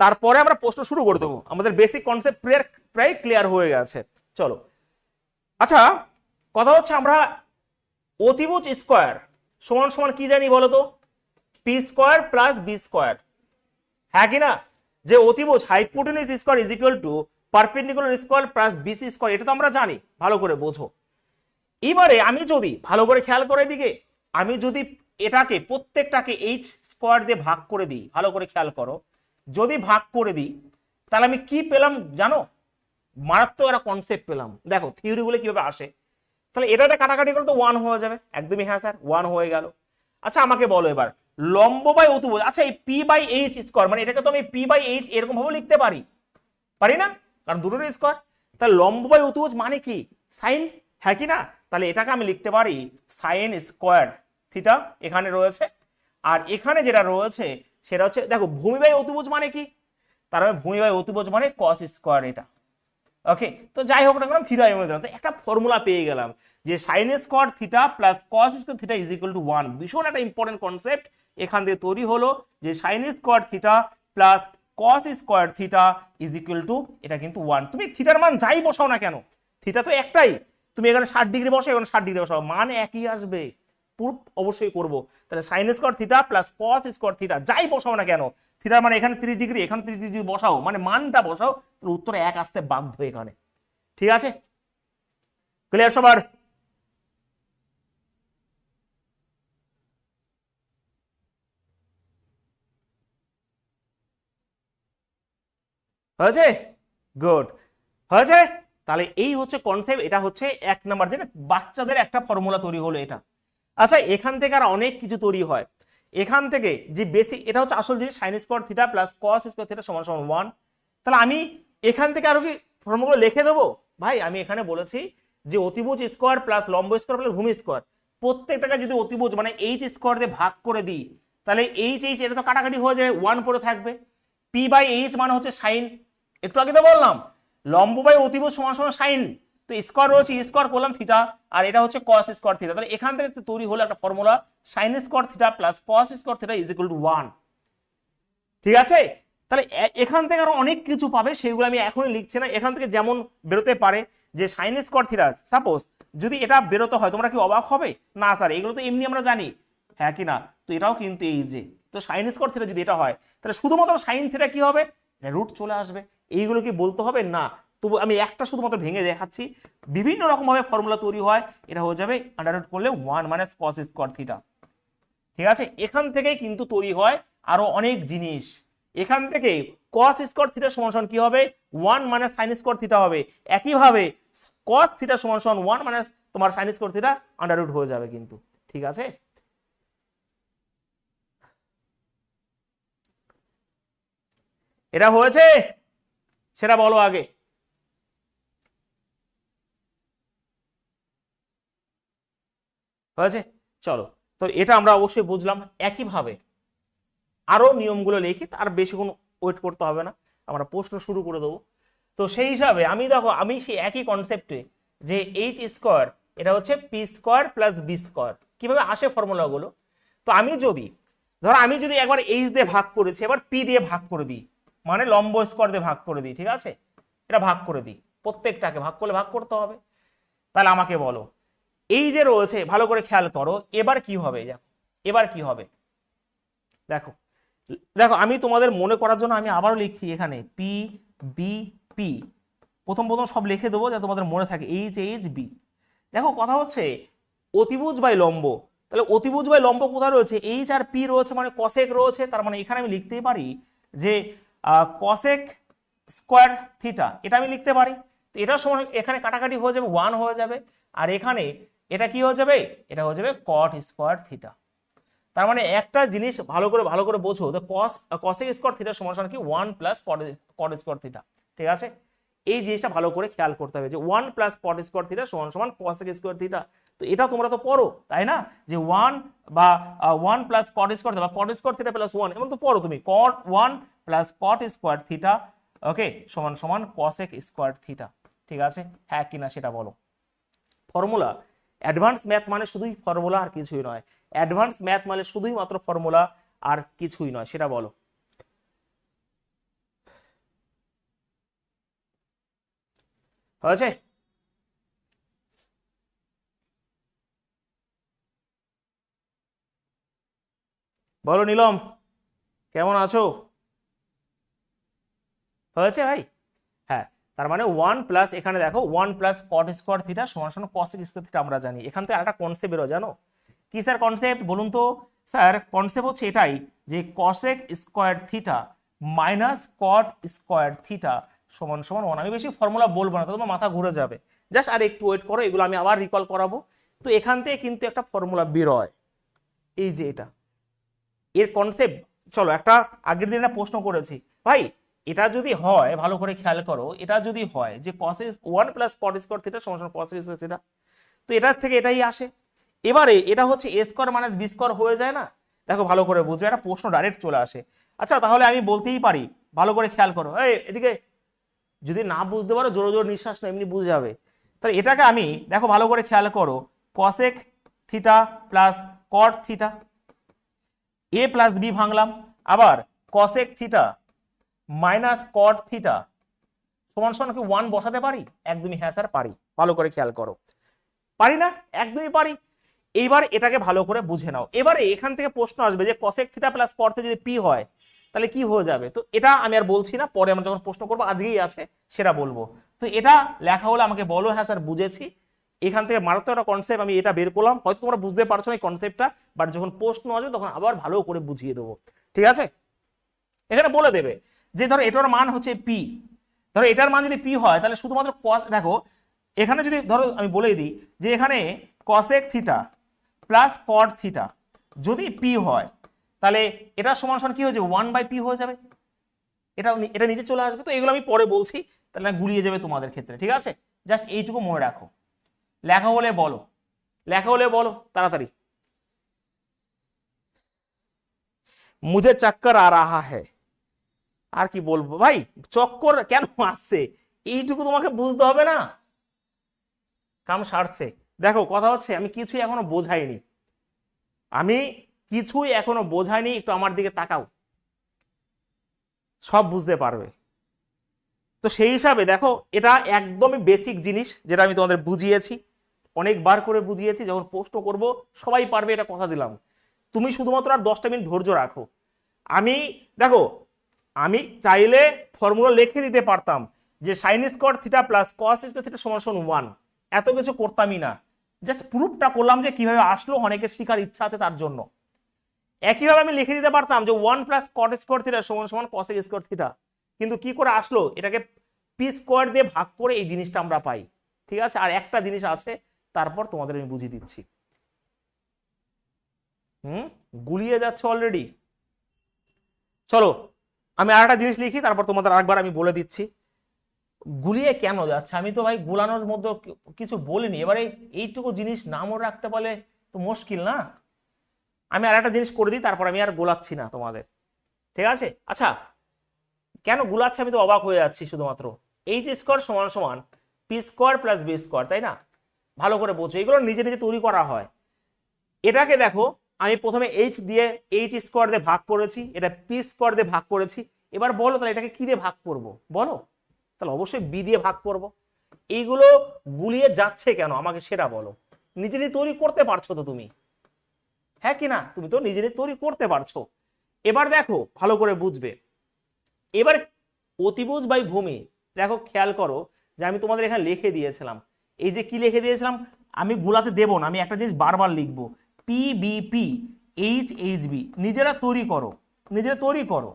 তারপরে আমরা প্রশ্ন শুরু করে দেবো, আমাদের বেসিক কনসেপ্ট প্রায় ক্লিয়ার হয়ে গেছে। চলো, আচ্ছা, কথা হচ্ছে আমরা অতিভুজ স্কোয়ার সমান সমান কি জানি বলো তো? P square plus B square, হ্যাঁ কি না? যে অতিভুজ hypotenuse square is equal to perpendicular square plus BC square, এটা তো আমরা জানি, ভালো করে বোঝো। এবারে আমি যদি ভালো করে খেয়াল করে দিকে, আমি যদি এটাকে প্রত্যেকটাকে এইচ স্কোয়ার দিয়ে ভাগ করে দিই, ভালো করে খেয়াল করো, যদি ভাগ করে দিই তাহলে আমি কি পেলাম জানো? মারাত্মক একটা কনসেপ্ট পেলাম। দেখো থিওরিগুলো কিভাবে আসে, তাহলে এটা কাটাকাটি করলে তো 1 হয়ে যাবে, একদমই হ্যাঁ স্যার, 1 হয়ে গেল। আচ্ছা, আমাকে বলো এবার লম্ব বাই অতিভুজ, আচ্ছা এই পি বাই এইচ স্কোয়ার, মানে এটাকে তো আমি পি বাই এইচ এরকম ভাবে লিখতে পারি, পারি না? কারণ দুটোর স্কোয়ার। তাহলে লম্ব বাই অতিভুজ মানে কি? সাইন, হ্যাঁ কি না? তাহলে এটাকে আমি লিখতে পারি সাইন স্কোয়ার থিটা, এখানে রয়েছে। আর এখানে যেটা রয়েছে সেটা হচ্ছে, দেখো ভূমি বাই অতিভুজ মানে কি? তার মানে ভূমি বাই অতিভুজ মানে কস স্কোয়ার, এটা ওকে। তো যাই হোক না কেন, থিটা এমন দিলাম, তো একটা ফর্মুলা পেয়ে গেলাম যে sine square theta plus cos square theta is equal two 1। ভীষণ একটা ইম্পর্টেন্ট কনসেপ্ট এখান থেকে তৈরি হলো, যে sine square theta plus cos square theta is equal two, এটা কিন্তু 1। তুমি থিটার মান যাই বসাও না কেন, থিটা তো একটাই, তুমি এখানে 60 ডিগ্রি বসাও, এখানে 60 ডিগ্রি বসাও, মান একই আসবে। প্রুফ অবশ্যই করব। তাহলে sine square theta plus cos square theta যাই বসাও না কেন, থিটার মানে এখানে 30 ডিগ্রি, এখানে 30 ডিগ্রি বসাও, মানে মানটা বসাও, তাহলে উত্তরে 1 আসতে বাধ্য এখানে, ঠিক আছে? ক্লিয়ার সবার? হয়েছে? গুড, হয়েছে। তাহলে এই হচ্ছে কনসেপ্ট, এটা হচ্ছে 1 নাম্বার, যেটা বাচ্চাদের একটা ফর্মুলা তৈরি হলো এটা। আচ্ছা, এখান থেকে আর অনেক কিছু তৈরি হয়, এখান থেকে যে বেসিক, এটা হচ্ছে আসল জিনিস, sine square theta plus cos square theta সমান সমান 1। তাহলে আমি এখান থেকে আরো কি ফর্মুলা লিখে দেবো? ভাই আমি এখানে বলেছি যে অতিভুজ স্কোয়ার প্লাস লম্ব স্কোয়ার প্লাস ভূমি স্কোয়ার, প্রত্যেকটাকে যদি অতিভুজ মানে এইচ স্কোয়ার দিয়ে ভাগ করে দিই, তাহলে এইচ এইচ এটা তো কাটাকাটি হয়ে যাবে, 1 পরে থাকবে। পি বাই এইচ মানে হচ্ছে সাইন, একটু আগে তো বললাম লম্ব বাই অতিভুজ সমান সমান সাইন, তো স্কোয়ার রয়েছে, স্কোয়ার করলাম থিটা, আর এটা হচ্ছে কস স্কোয়ার থিটা। তাহলে এখান থেকে তৈরি হলো একটা formula, sine square theta plus cos square theta is equal two 1, ঠিক আছে? তাহলে এখান থেকে আরো অনেক কিছু পাবে, সেগুলো আমি এখনই লিখছি না। এখান থেকে যেমন বেরোতে পারে যে সাইন স্কোয়ার থিটা, সাপোজ যদি এটা বেরোতে হয়, তোমরা কি অবাক হবে? না স্যার, এগুলো তো এমনি আমরা জানি, হ্যাঁ কি না? তো এটাও কিন্তু এই যে, তো সাইন স্কোয়ার থিটা যদি এটা হয়, তাহলে শুধুমাত্র সাইন থিটা কি হবে? রুট চলে আসবে। এইগুলো কি বলতে হবে? না। তবু আমি একটা শুধুমাত্র ভেঙে দেখাচ্ছি, বিভিন্ন রকম ভাবে ফর্মুলা তৈরি হয়, এটা হয়ে যাবে আন্ডার রুট করলে 1 মাইনাস কস স্কোয়ার থিটা, ঠিক আছে? এখান থেকেই কিন্তু তৈরি হয় আরো অনেক জিনিস। এখান থেকে cos স্কয়ার থিটা সমান সমান কি হবে? 1 মাইনাস sin স্কয়ার থিটা হবে। একইভাবে cos থিটা সমান সমান 1 মাইনাস তোমার sin square theta under root হয়ে যাবে কিন্তু, ঠিক আছে? এটা হয়েছে? সেটা বলো আগে। হয়েছে? চলো, তো এটা আমরা অবশ্যই বুঝলাম। একইভাবে আরো নিয়মগুলো লিখি, তার বেশিক্ষণ ওয়েট করতে হবে না, আমরা প্রশ্ন শুরু করে দেবো। তো সেই হিসাবে আমি দেখো, আমি সেই একই কনসেপ্টে যে এইচ স্কোয়ার, এটা হচ্ছে P square plus B square, কিভাবে আসে ফর্মুলাগুলো। তো আমি যদি ধরো, আমি যদি একবার এইচ দিয়ে ভাগ করেছি, এবার পি দিয়ে ভাগ করে দিই, মানে লম্ব স্কোয়ার দিয়ে ভাগ করে দিই, ঠিক আছে, এটা ভাগ করে দিই, প্রত্যেকটাকে ভাগ করলে ভাগ করতে হবে। তাহলে আমাকে বলো এই যে রয়েছে, ভালো করে খেয়াল করো, এবার কি হবে, এবার কি হবে দেখো, দেখো আমি তোমাদের মনে করার জন্য আমি আবারও লিখছি এখানে পি বি পি, প্রথম প্রথম সব লিখে দেবো যাতে তোমাদের মনে থাকে, এইচ এইচ বি। দেখো কথা হচ্ছে অতিভুজ বাই লম্ব, তাহলে অতিভুজ বাই লম্ব কোথায় রয়েছে, এইচ আর পি রয়েছে, মানে কসেক রয়েছে, তার মানে এখানে আমি লিখতেই পারি যে কসেক স্কোয়ার থিটা, এটা আমি লিখতে পারি। তো এটার সময় এখানে কাটাকাটি হয়ে যাবে, 1 হয়ে যাবে, আর এখানে এটা কি হয়ে যাবে, এটা হয়ে যাবে কট স্কোয়ার থিটা। তার মানে একটা জিনিস ভালো করে বোঝো, তো কসেক স্কোয়ার থিটা সমান সমান কি 1 প্লাস কট স্কোয়ার থিটা, ঠিক আছে। এই জিনিসটা ভালো করে খেয়াল করতে হবে যে 1 প্লাস কট স্কোয়ার থিটা সমান সমান কসেক স্কোয়ার থিটা। তো এটা তোমরা তো পড়ো তাই না, যে 1 বা 1 প্লাস কট স্কোয়ার থিটা বা কট স্কোয়ার থিটা প্লাস 1, এমন তো পড়ো তুমি, কট 1 plus cot square theta okay সমান সমান কসেক স্কোয়ার থিটা, ঠিক আছে, হ্যাঁ কিনা সেটা বলো। ফর্মুলা, অ্যাডভান্স ম্যাথ মানে শুধুই ফর্মুলা আর কিছুই নয়, অ্যাডভান্স ম্যাথ মানে শুধুই মাত্র ফর্মুলা আর কিছুই নয়, সেটা বলো। হয়েছে? বলো নীলম, কেমন আছো? হয়েছে ভাই? হ্যাঁ, তার মানে 1 প্লাস, এখানে দেখো 1 প্লাস কট স্কোয়ার থিটা সমান সমান কসেক স্কোয়ার থিটা আমরা জানি। এখান থেকে আরেকটা কনসেপ্ট বেরো, জানো কি স্যার কনসেপ্ট বলুন তো? স্যার কনসেপ্ট হচ্ছে এটাই যে cosec square theta minus cot square theta সমান সমান 1। আমি বেশি ফর্মুলা বলবো না, তো তোমার মাথা ঘুরে যাবে, জাস্ট আর একটু ওয়েট করো, এগুলো আমি আবার রিকল করাবো। তো এখান থেকে কিন্তু একটা ফর্মুলা বেরোয়, এই যে এটা এর কনসেপ্ট। চলো একটা আগের দিন একটা প্রশ্ন করেছি ভাই, এটা যদি হয় ভালো করে খেয়াল করো, এটা যদি হয় যে cos 1 plus cot square theta সমান সমান cos স্কোয়ার থিটা, তো এটার থেকে এটাই আসে। এবারে এটা হচ্ছে a square minus B square হয়ে যায় না, দেখো ভালো করে বুঝো, একটা প্রশ্ন ডাইরেক্ট চলে আসে। আচ্ছা তাহলে আমি বলতেই পারি, ভালো করে খেয়াল করো, এই এদিকে, যদি না বুঝতে পারো জোরে জোরে নিঃশ্বাস না, এমনি বুঝে যাবে। তাহলে এটাকে আমি দেখো ভালো করে খেয়াল করো, cosec theta plus cot theta, A plus B ভাঙলাম, আবার cosec theta minus cot theta সমান সমান কি 1 বসাতে পারি? একদমই হ্যাঁ স্যার পারি, ভালো করে খেয়াল করো, পারি না? একদমই পারি। এইবার এটাকে ভালো করে বুঝে নাও। এবারে এখান থেকে প্রশ্ন আসবে যে cosec theta plus cot theta যদি পি হয় তাহলে কি হয়ে যাবে, তো এটা আমি আর বলছি না, পরে আমরা যখন প্রশ্ন করবো, আজকেই আছে সেটা বলবো। তো এটা লেখা হলে আমাকে বলো হ্যাঁ স্যার বুঝেছি। এখান থেকে মারাত্মক একটা কনসেপ্ট আমি এটা বের করলাম, হয়তো তোমরা বুঝতে পারছো না এই কনসেপ্টটা, বাট যখন প্রশ্ন আসবে তখন আবার ভালো করে বুঝিয়ে দেবো, ঠিক আছে। এখানে বলে দেবে যে ধরো এটার মান হচ্ছে পি, ধরো এটার মান যদি পি হয় তাহলে শুধুমাত্র দেখো এখানে যদি ধরো আমি বলে দিই যে এখানে cosec theta plus cot theta যদি পি হয় তাহলে এটা সমান সমান কি হয়ে যাবে, 1/p হয়ে যাবে, এটা নিচে চলে আসবে। তো এগুলো আমি পরে বলছি, তাহলে গুলিয়ে যাবে তোমাদের ক্ষেত্রে, ঠিক আছে। জাস্ট এইটুকু মনে রাখো, লেখা হলে বলো, লেখা হলে বলো তাড়াতাড়ি। মুঝে চক্কর আ রাহা হ্যায়, আর কি বলবো ভাই, চক্কর কেন আসছে এইটুকু তোমাকে বুঝতে হবে না, কাম সারছে। দেখো কথা হচ্ছে আমি কিছুই এখনো বোঝাইনি, আমি কিছুই এখনো বোঝাইনি, একটু আমার দিকে তাকাও, সব বুঝতে পারবে। তো সেই হিসাবে দেখো এটা একদমই বেসিক জিনিস, যেটা আমি তোমাদের বুঝিয়েছি, অনেকবার করে বুঝিয়েছি, যখন প্রশ্ন করব সবাই পারবে, এটা কথা দিলাম। তুমি শুধুমাত্র আর 10টা মিনিট ধৈর্য রাখো। আমি দেখো আমি চাইলে ফর্মুলা লিখে দিতে পারতাম যে sine square theta plus cos square theta সমান সমান 1, এত কিছু করতামই না, জাস্ট প্রুফটা করলাম যে কিভাবে আসলো, অনেকের শিকার ইচ্ছা আছে তার জন্য। একইভাবে আমি লিখে দিতে পারতাম যে 1 প্লাস কট স্কোয়ার থিটা সমান সমান কসেক স্কোয়ার থিটা, কিন্তু কি করে আসলো, এটাকে পি স্কোয়ার দিয়ে ভাগ করে এই জিনিসটা আমরা পাই, ঠিক আছে। আর একটা জিনিস আছে, তারপর তোমাদের আমি বুঝিয়ে দিচ্ছি। গুলিয়ে যাচ্ছে অলরেডি। চলো আমি আর একটা জিনিস লিখি, তারপর তোমাদের আরেকবার আমি বলে দিচ্ছি গুলিয়ে কেন যাচ্ছে। আমি তো ভাই গোলানোর মধ্যে কিছু বলিনি, এবারে এইটুকু জিনিস নামও রাখতে পারলে তো মুশকিল না। আমি আর একটা জিনিস করে দিই, তারপর আমি আর গোলাচ্ছি না তোমাদের, ঠিক আছে। আচ্ছা কেন গুলাচ্ছে আমি তো অবাক হয়ে যাচ্ছি, শুধুমাত্র এইচ স্কোয়ার সমান সমান P square plus B square, তাই না? ভালো করে বোঝো, এগুলো নিজে নিজে তৈরি করা হয়। এটাকে দেখো আমি প্রথমে এইচ স্কোয়ার দিয়ে ভাগ করেছি, এটা পি স্কোয়ার দিয়ে ভাগ করেছি, এবার বলো তাহলে এটাকে কি দিয়ে ভাগ করব বলো। তাহলে অবশ্যই বি দিয়ে ভাগ করব। এইগুলো গুলিয়ে যাচ্ছে কেন আমাকে সেটা বলো। নিজেরই তৈরি করতে পারছো তো তুমি, হ্যাঁ কি না, তুমি তো নিজেরই তৈরি করতে পারছো। এবার দেখো ভালো করে বুঝবে, এবার অতিভুজ বাই ভূমি, দেখো খেয়াল করো যে আমি তোমাদের এখানে লিখে দিয়েছিলাম, এই যে কি লিখে দিয়েছিলাম, আমি গুলাতে দেবো না, আমি একটা জিনিস বারবার লিখবো, P B P H H B, নিজেরা তৈরি করো, নিজেরা তৈরি করো।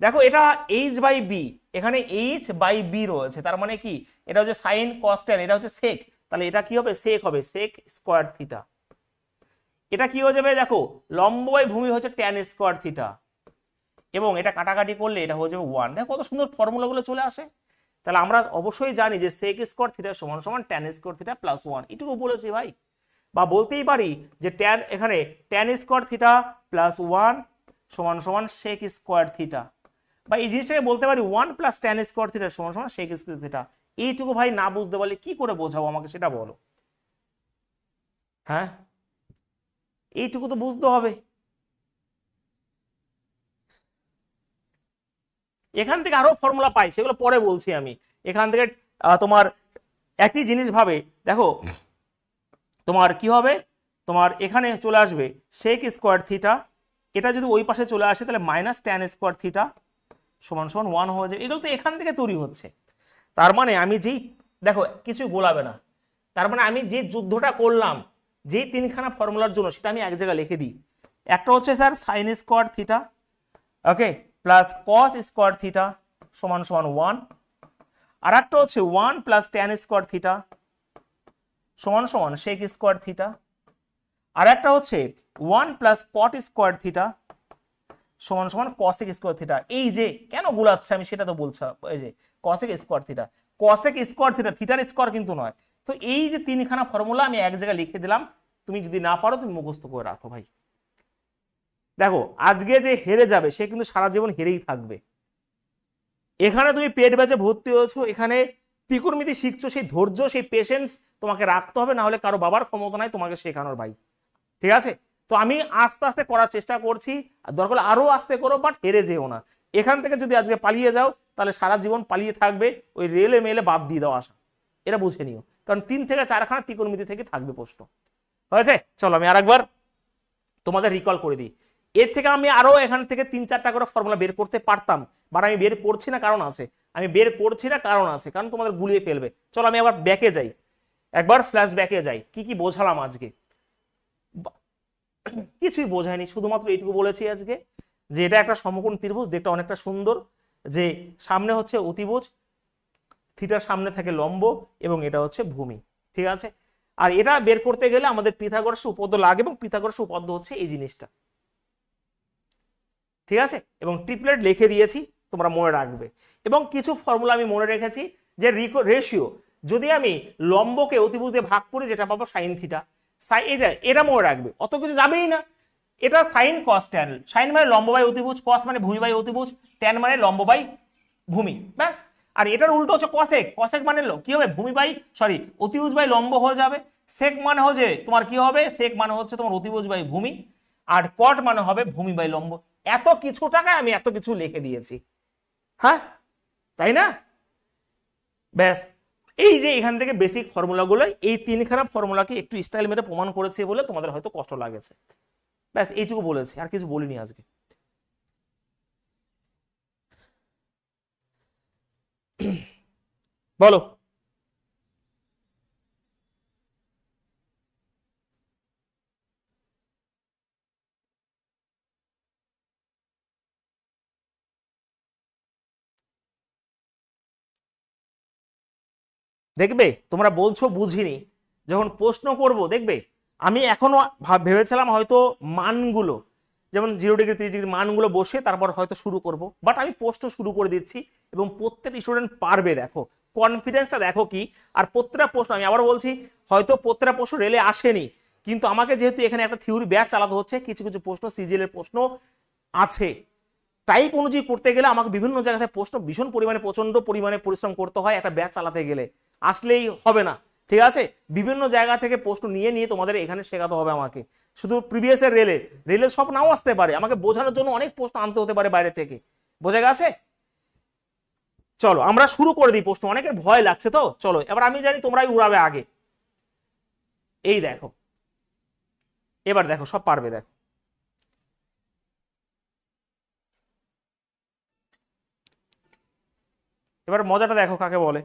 দেখো এটা এইচ বাই বি, এখানে এইচ বাই বি রয়েছে, তার মানে কি এটা হচ্ছে সাইন কস ট্যান, এটা হচ্ছে সেক, তাহলে এটা কি হবে সেক হবে, সেক স্কোয়ার থিটা। এটা কি হয়ে যাবে দেখো লম্ব বাই ভূমি হচ্ছে ট্যান স্কোয়ার থিটা, এবং এটা কাটাকাটি করলে এটা হয়ে যাবে 1। দেখো কত সুন্দর ফর্মুলাগুলো চলে আসে। তাহলে আমরা অবশ্যই জানি যে সেক স্কোয়ার থিটা সমান সমান ট্যান স্কোয়ার থিটা প্লাস 1, এটুকু বলেছি ভাই। বা বলতেই পারি যে ট্যান, এখানে ট্যান স্কোয়ার থিটা প্লাস 1 সমান সমান সেক স্কোয়ার থিটা, বা এই জিনিসটাকে বলতে পারি 1 প্লাস ট্যান স্কোয়ার থিটা সমান সমান সেক স্কোয়ার থিটা। এইটুকু ভাই না বুঝতে পারলে কি করে বোঝাবো আমাকে সেটা বলো। হ্যাঁ, এইটুকু তো বুঝতে হবে। এখান থেকে আরো ফর্মুলা পাই, সেগুলো পরে বলছি আমি। এখান থেকে তোমার একই জিনিস ভাবে দেখো, তোমার কি হবে, তোমার এখানে চলে আসবে সেক স্কোয়ার থিটা, এটা যদি ওই পাশে চলে আসে তাহলে মাইনাস ট্যান স্কোয়ার থিটা সমান সমান 1 হয়ে যাবে। এগুলো তো এখান থেকে তৈরি হচ্ছে। তার মানে আমি যেই, দেখো কিছু গোলাবে না, তার মানে আমি যে যুদ্ধটা করলাম যেই তিনখানা ফর্মুলার জন্য, সেটা আমি এক জায়গায় লিখে দিই। একটা হচ্ছে স্যার সাইন স্কোয়ার থিটা, ওকে, প্লাস কস স্কোয়ার থিটা সমান সমান 1, আর একটা হচ্ছে 1 প্লাস ট্যান স্কোয়ার থিটা সমান সমান সেক স্কোয়ার থিটা, আর একটা হচ্ছে 1 প্লাস কট স্কোয়ার থিটা সমান সমান কসেক স্কোয়ার থিটা। এই যে কেন গুলাচ্ছে আমি সেটা তো বলছি, এই যে cosec square theta, cosec square theta, থিটার স্কোয়ার কিন্তু নয়। তো এই যে তিনখানা ফর্মুলা আমি এক জায়গায় লিখে দিলাম, তুমি যদি না পারো তুমি মুখস্থ করে রাখো ভাই। দেখো আজকে যে হেরে যাবে সে কিন্তু সারা জীবন হেরেই থাকবে। এখানে তুমি পেট ব্যাচে ভর্তি হয়েছো, এখানে ত্রিকোণমিতি শিখছো, সেই ধৈর্য সেই পেশেন্স তোমাকে রাখতে হবে, না হলে কারো বাবার ক্ষমতা নাই তোমাকে শেখানোর ভাই, ঠিক আছে। তো আমি আস্তে আস্তে করার চেষ্টা করছি, আর দরকার হলে আরো আস্তে করো, বাট হেরে যেও না। এখান থেকে যদি আজকে পালিয়ে যাও তাহলে সারা জীবন পালিয়ে থাকবে, ওই রেলে মেলে বাদ দিয়ে দেওয়া আসা, এটা বুঝে নিও। কারণ 3 থেকে 4খানা ত্রিকোণমিতি থেকে থাকবে প্রশ্ন, হয়েছে। চলো আমি আরেকবার তোমাদের রিকল করে দিই। এর থেকে আমি আরো এখান থেকে 3-4টা করে ফর্মুলা বের করতে পারতাম, বাট আমি বের করছি না, কারণ আছে, আমি বের করছি না কারণ আছে, কারণ তোমাদের গুলিয়ে ফেলবে। চলো আমি আবার ব্যাকে যাই, একবার ফ্ল্যাশ ব্যাকে যাই, কি কি বোঝালাম আজকে। কিছুই বোঝায়নি, শুধুমাত্র এইটুকু বলেছি আজকে যে এটা একটা সমকোণ ত্রিভুজ, দেখতে অনেকটা সুন্দর, যে সামনে হচ্ছে অতিভুজ, থিটার সামনে থাকে লম্ব, এবং এটা হচ্ছে ভূমি, ঠিক আছে। আর এটা বের করতে গেলে আমাদের পিথাগোরাস উপপাদ্য লাগে, এবং পিথাগোরাস উপপাদ্য হচ্ছে এই জিনিসটা, ঠিক আছে। এবং ট্রিপলেট লিখে দিয়েছি, তোমরা মনে রাখবে। এবং কিছু ফর্মুলা আমি মনে রেখেছি, যে রেশিও, যদি আমি লম্বকে অতিভুজ দিয়ে ভাগ করি যেটা পাবো সাইন থিটা, এটা মনে রাখবে, অত কিছু যাবেই না। এটা সাইন কস ট্যান, সাইন মানে লম্ব বাই অতিভুজ, কস মানে ভূমি বাই অতিভুজ, ট্যান মানে লম্ব বাই ভূমি, ব্যাস। আর এটার উল্টো হচ্ছে কসেক, কসেক মানে কি হবে, ভূমি বাই অতিভুজ বাই লম্ব হয়ে যাবে। সেক মানে হচ্ছে তোমার কি হবে, সেক মানে হচ্ছে তোমার অতিভুজ বাই ভূমি, আর কট মানে হবে ভূমি বাই লম্ব। এত কিছু টাকায় আমি এত কিছু লিখে দিয়েছি, হ্যাঁ তাই না, ব্যাস। এই যে এখান থেকে বেসিক ফর্মুলাগুলো, এই 3খানা ফর্মুলাকে একটু স্টাইল মেরে প্রমাণ করেছে বলে তোমাদের হয়তো কষ্ট লাগেছে, ব্যাস এইটুকু বলেছি, আর কিছু বলিনি আজকে। বলো। দেখবে তোমরা বলছো বুঝিনি, যখন প্রশ্ন করব দেখবে আমি এখনো ভেবেছিলাম হয়তো মানগুলো, যেমন 0 ডিগ্রি 30 ডিগ্রি মানগুলো বসে তারপর হয়তো শুরু করব, বাট আমি প্রশ্ন শুরু করে দিচ্ছি, এবং প্রত্যেক স্টুডেন্ট পারবে, দেখো কনফিডেন্সটা দেখো কি। আর প্রত্যেকটা প্রশ্ন আমি আবার বলছি, হয়তো প্রত্যেকটা প্রশ্ন রেলে আসেনি, কিন্তু আমাকে যেহেতু এখানে একটা থিওরি ব্যাচ চালাতে হচ্ছে, কিছু কিছু প্রশ্ন সিজিএল এর প্রশ্ন আছে, টাইপ অনুযায়ী করতে গেলে আমাকে বিভিন্ন জায়গাতে প্রশ্ন ভীষণ পরিমাণে প্রচন্ড পরিমাণে পরিশ্রম করতে হয় একটা ব্যাচ চালাতে গেলে, আসলেই হবে না, ঠিক আছে। বিভিন্ন জায়গা থেকে প্রশ্ন নিয়ে নিয়ে তোমাদের এখানে শেখাতে হবে আমাকে। শুধু প্রিভিয়াস এর রেলে সব নাও আসতে পারে, আমাকে বোঝানোর জন্য অনেক প্রশ্ন আনতে হতে পারে বাইরে থেকে, বোঝা গেছে? চলো আমরা শুরু করে দিই প্রশ্ন, অনেকের ভয় লাগছে তো। চলো এবার আমি জানি তোমরাই উড়াবে আগে। এই দেখো, এবার দেখো সব পারবে, দেখো এবার মজাটা দেখো কাকে বলে।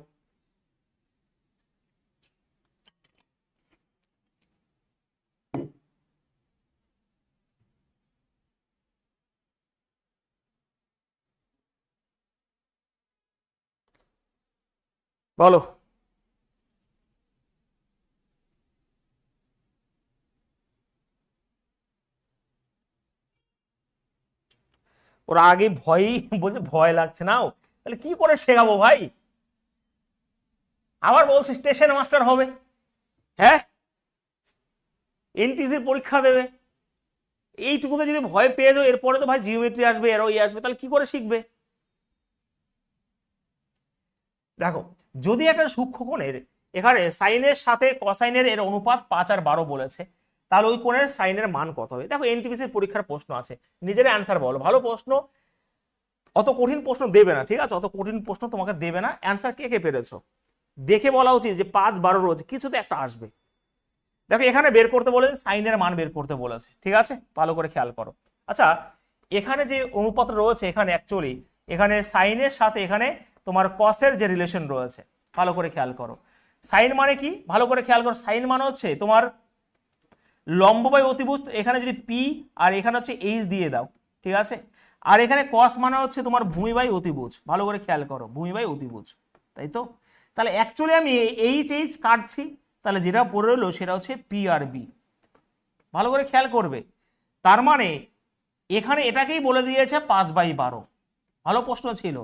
বলো। ওরা আগে ভয়ই বলছে ভয় লাগছে নাও, তাহলে কি করে শেখাবো ভাই? আবার বলছি স্টেশন মাস্টার হবে, হ্যাঁ এনটিসির পরীক্ষা দেবে, এইটুকুতে যদি ভয় পেয়ে যাও এরপরে তো ভাই জিওমেট্রি আসবে, এরো আসবে, তাহলে কি করে শিখবে? দেখো যদি একটা সূক্ষ্মকোণের এখানে সাইনের সাথে কসাইনের এর অনুপাত 5 আর 12 বলেছে, তাহলে ওই কোণের সাইনের মান কত হবে? দেখো এনটিপিসির পরীক্ষার প্রশ্ন আছে, নিজের অ্যান্সার বলো, ভালো প্রশ্ন, অত কঠিন প্রশ্ন দেবে না, ঠিক আছে? অত কঠিন প্রশ্ন তোমাকে দেবে না, অ্যান্সার কে কে পেরেছো দেখে বলা উচিত যে 5 12 রোজ কিছুতে একটা আসবে। দেখো এখানে বের করতে বলেছে, সাইনের মান বের করতে বলেছে, ঠিক আছে? ভালো করে খেয়াল করো। আচ্ছা এখানে যে অনুপাত রয়েছে, এখানে অ্যাকচুয়ালি এখানে সাইনের সাথে এখানে তোমার কসের যে রিলেশন রয়েছে, ভালো করে খেয়াল করো। সাইন মানে কি ভালো করে খেয়াল করো, সাইন মানে হচ্ছে তোমার লম্ব বাই অতিভুজ, এখানে যদি পি আর এখানে হচ্ছে এইচ দিয়ে দাও, ঠিক আছে? আর এখানে কস মানে হচ্ছে তোমার ভূমি বাই অতিভুজ, ভালো করে খেয়াল করো, ভূমি বাই অতিভুজ, তাই তো? তাহলে অ্যাকচুয়ালি আমি এইচ এইচ কাটছি, তাহলে যেটা পড়ে রইলো সেটা হচ্ছে পি আর বি, ভালো করে খেয়াল করবে। তার মানে এখানে এটাকেই বলে দিয়েছে 5/12, ভালো প্রশ্ন ছিল।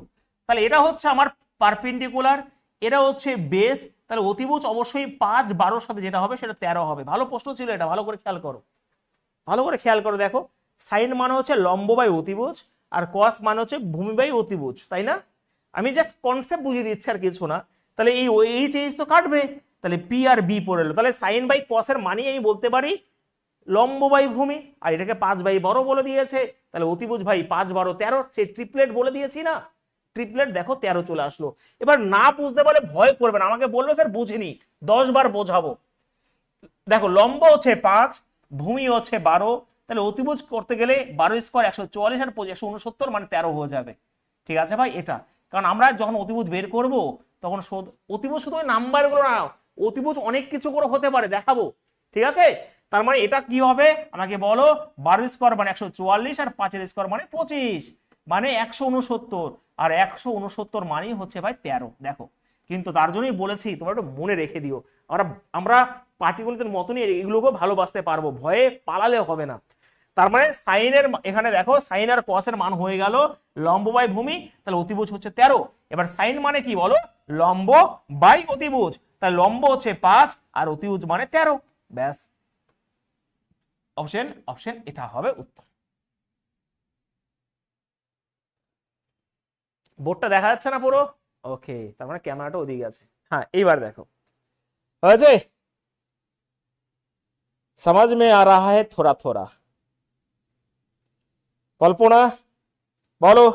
তাহলে এটা হচ্ছে আমার পারপেন্ডিকুলার, এটা হচ্ছে বেস, তাহলে অতিভুজ অবশ্যই 5 12 সাথে যেটা হবে সেটা 13 হবে, ভালো প্রশ্ন ছিল এটা, ভালো করে খেয়াল করো, ভালো করে খেয়াল করো। দেখো সাইন মানে হচ্ছে লম্ব বাই অতিভুজ, আর কস মানে হচ্ছে ভূমি বাই অতিভুজ, তাই না? আমি জাস্ট কনসেপ্ট বুঝিয়ে দিচ্ছি আর কিছু না। তাহলে এই এইচ এইচ তো কাটবে, তাহলে পি আর বি পড়ে এলো, তাহলে সাইন বাই কসের মানেই আমি বলতে পারি লম্ব বাই ভূমি, আর এটাকে 5/12 বলে দিয়েছে, তাহলে অতিভুজ ভাই 5 12 13, সেই ট্রিপলেট বলে দিয়েছি না, ট্রিপলেট দেখো 13 চলে আসলো। এবার না বুঝতে পারলে ভয় করবে না, আমাকে বলবে স্যার বুঝিনি, 10 বার বোঝাবো। দেখো লম্ব হচ্ছে 5, ভূমি হচ্ছে 12, তাহলে অতিভুজ করতে গেলে 12 স্কোয়ার 144 আর 169 মানে 13 হয়ে যাবে, ঠিক আছে ভাই? এটা কারণ আমরা যখন অতিভুজ বের করব তখন অতিভুজ শুধু ওই নাম্বারগুলো না, অতিভুজ অনেক কিছু করে হতে পারে, দেখাবো, ঠিক আছে? তার মানে এটা কি হবে আমাকে বলো, 12 স্কোয়ার মানে 144 আর 5 স্কোয়ার মানে 25, মানে 169, আর 169 মানেই হচ্ছে ভাই 13, দেখো। কিন্তু তার জন্যই বলেছি তোমরা একটু মনে রেখে দিও, আমরা আমরা পাটিগণিতের মতনই এগুলোকে ভালোবাসতে পারবো, ভয়ে পালালে হবে না। তার মানে সাইনের এখানে দেখো সাইন আর কসের মান হয়ে গেল লম্ব বাই ভূমি, তাহলে অতিভুজ হচ্ছে 13। এবার সাইন মানে কি বলো, লম্ব বাই অতিভুজ, তাহলে লম্ব হচ্ছে 5 আর অতিভুজ মানে 13, ব্যাস। অপশন অপশন এটা হবে উত্তর। বোর্ডটা দেখা যাচ্ছে না পুরো? ওকে, তার মানে ক্যামেরাটা ওদিকে আছে। হ্যাঁ এইবার দেখো হয়েছে, समझ में आ रहा है थोड़ा थोड़ा? কল্পনা বলো।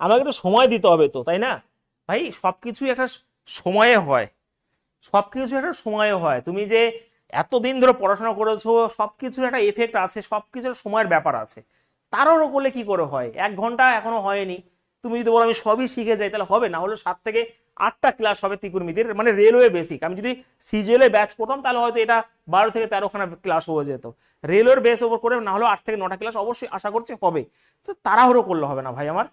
আমাকে একটু সময় দিতে হবে তো, তাই না ভাই? সবকিছুই একটা সময়ে হয়, সবকিছু একটা সময়ে হয়। তুমি যে এতদিন ধরে পড়াশোনা করেছো, সবকিছুর একটা এফেক্ট আছে, সবকিছুর সময়ের ব্যাপার আছে। তারও করলে কি করে হয়? 1 ঘন্টা এখনো হয়নি, তুমি যদি বলো আমি সবই শিখে যাই তাহলে হবে না, হলে 7 থেকে 8টা ক্লাস হবে ত্রিকোণমিতির, মানে রেলওয়ে বেসিক। আমি যদি সিজিএল এ ব্যাচ করতাম তাহলে হয়তো এটা 12 থেকে 13খানা ক্লাস হয়ে যেত, রেলওয়ের বেস ওপর করে না হলে 8 থেকে 9টা ক্লাস অবশ্যই আশা করছি হবে। তো তাড়াহুড়ো করলে হবে না ভাই আমার।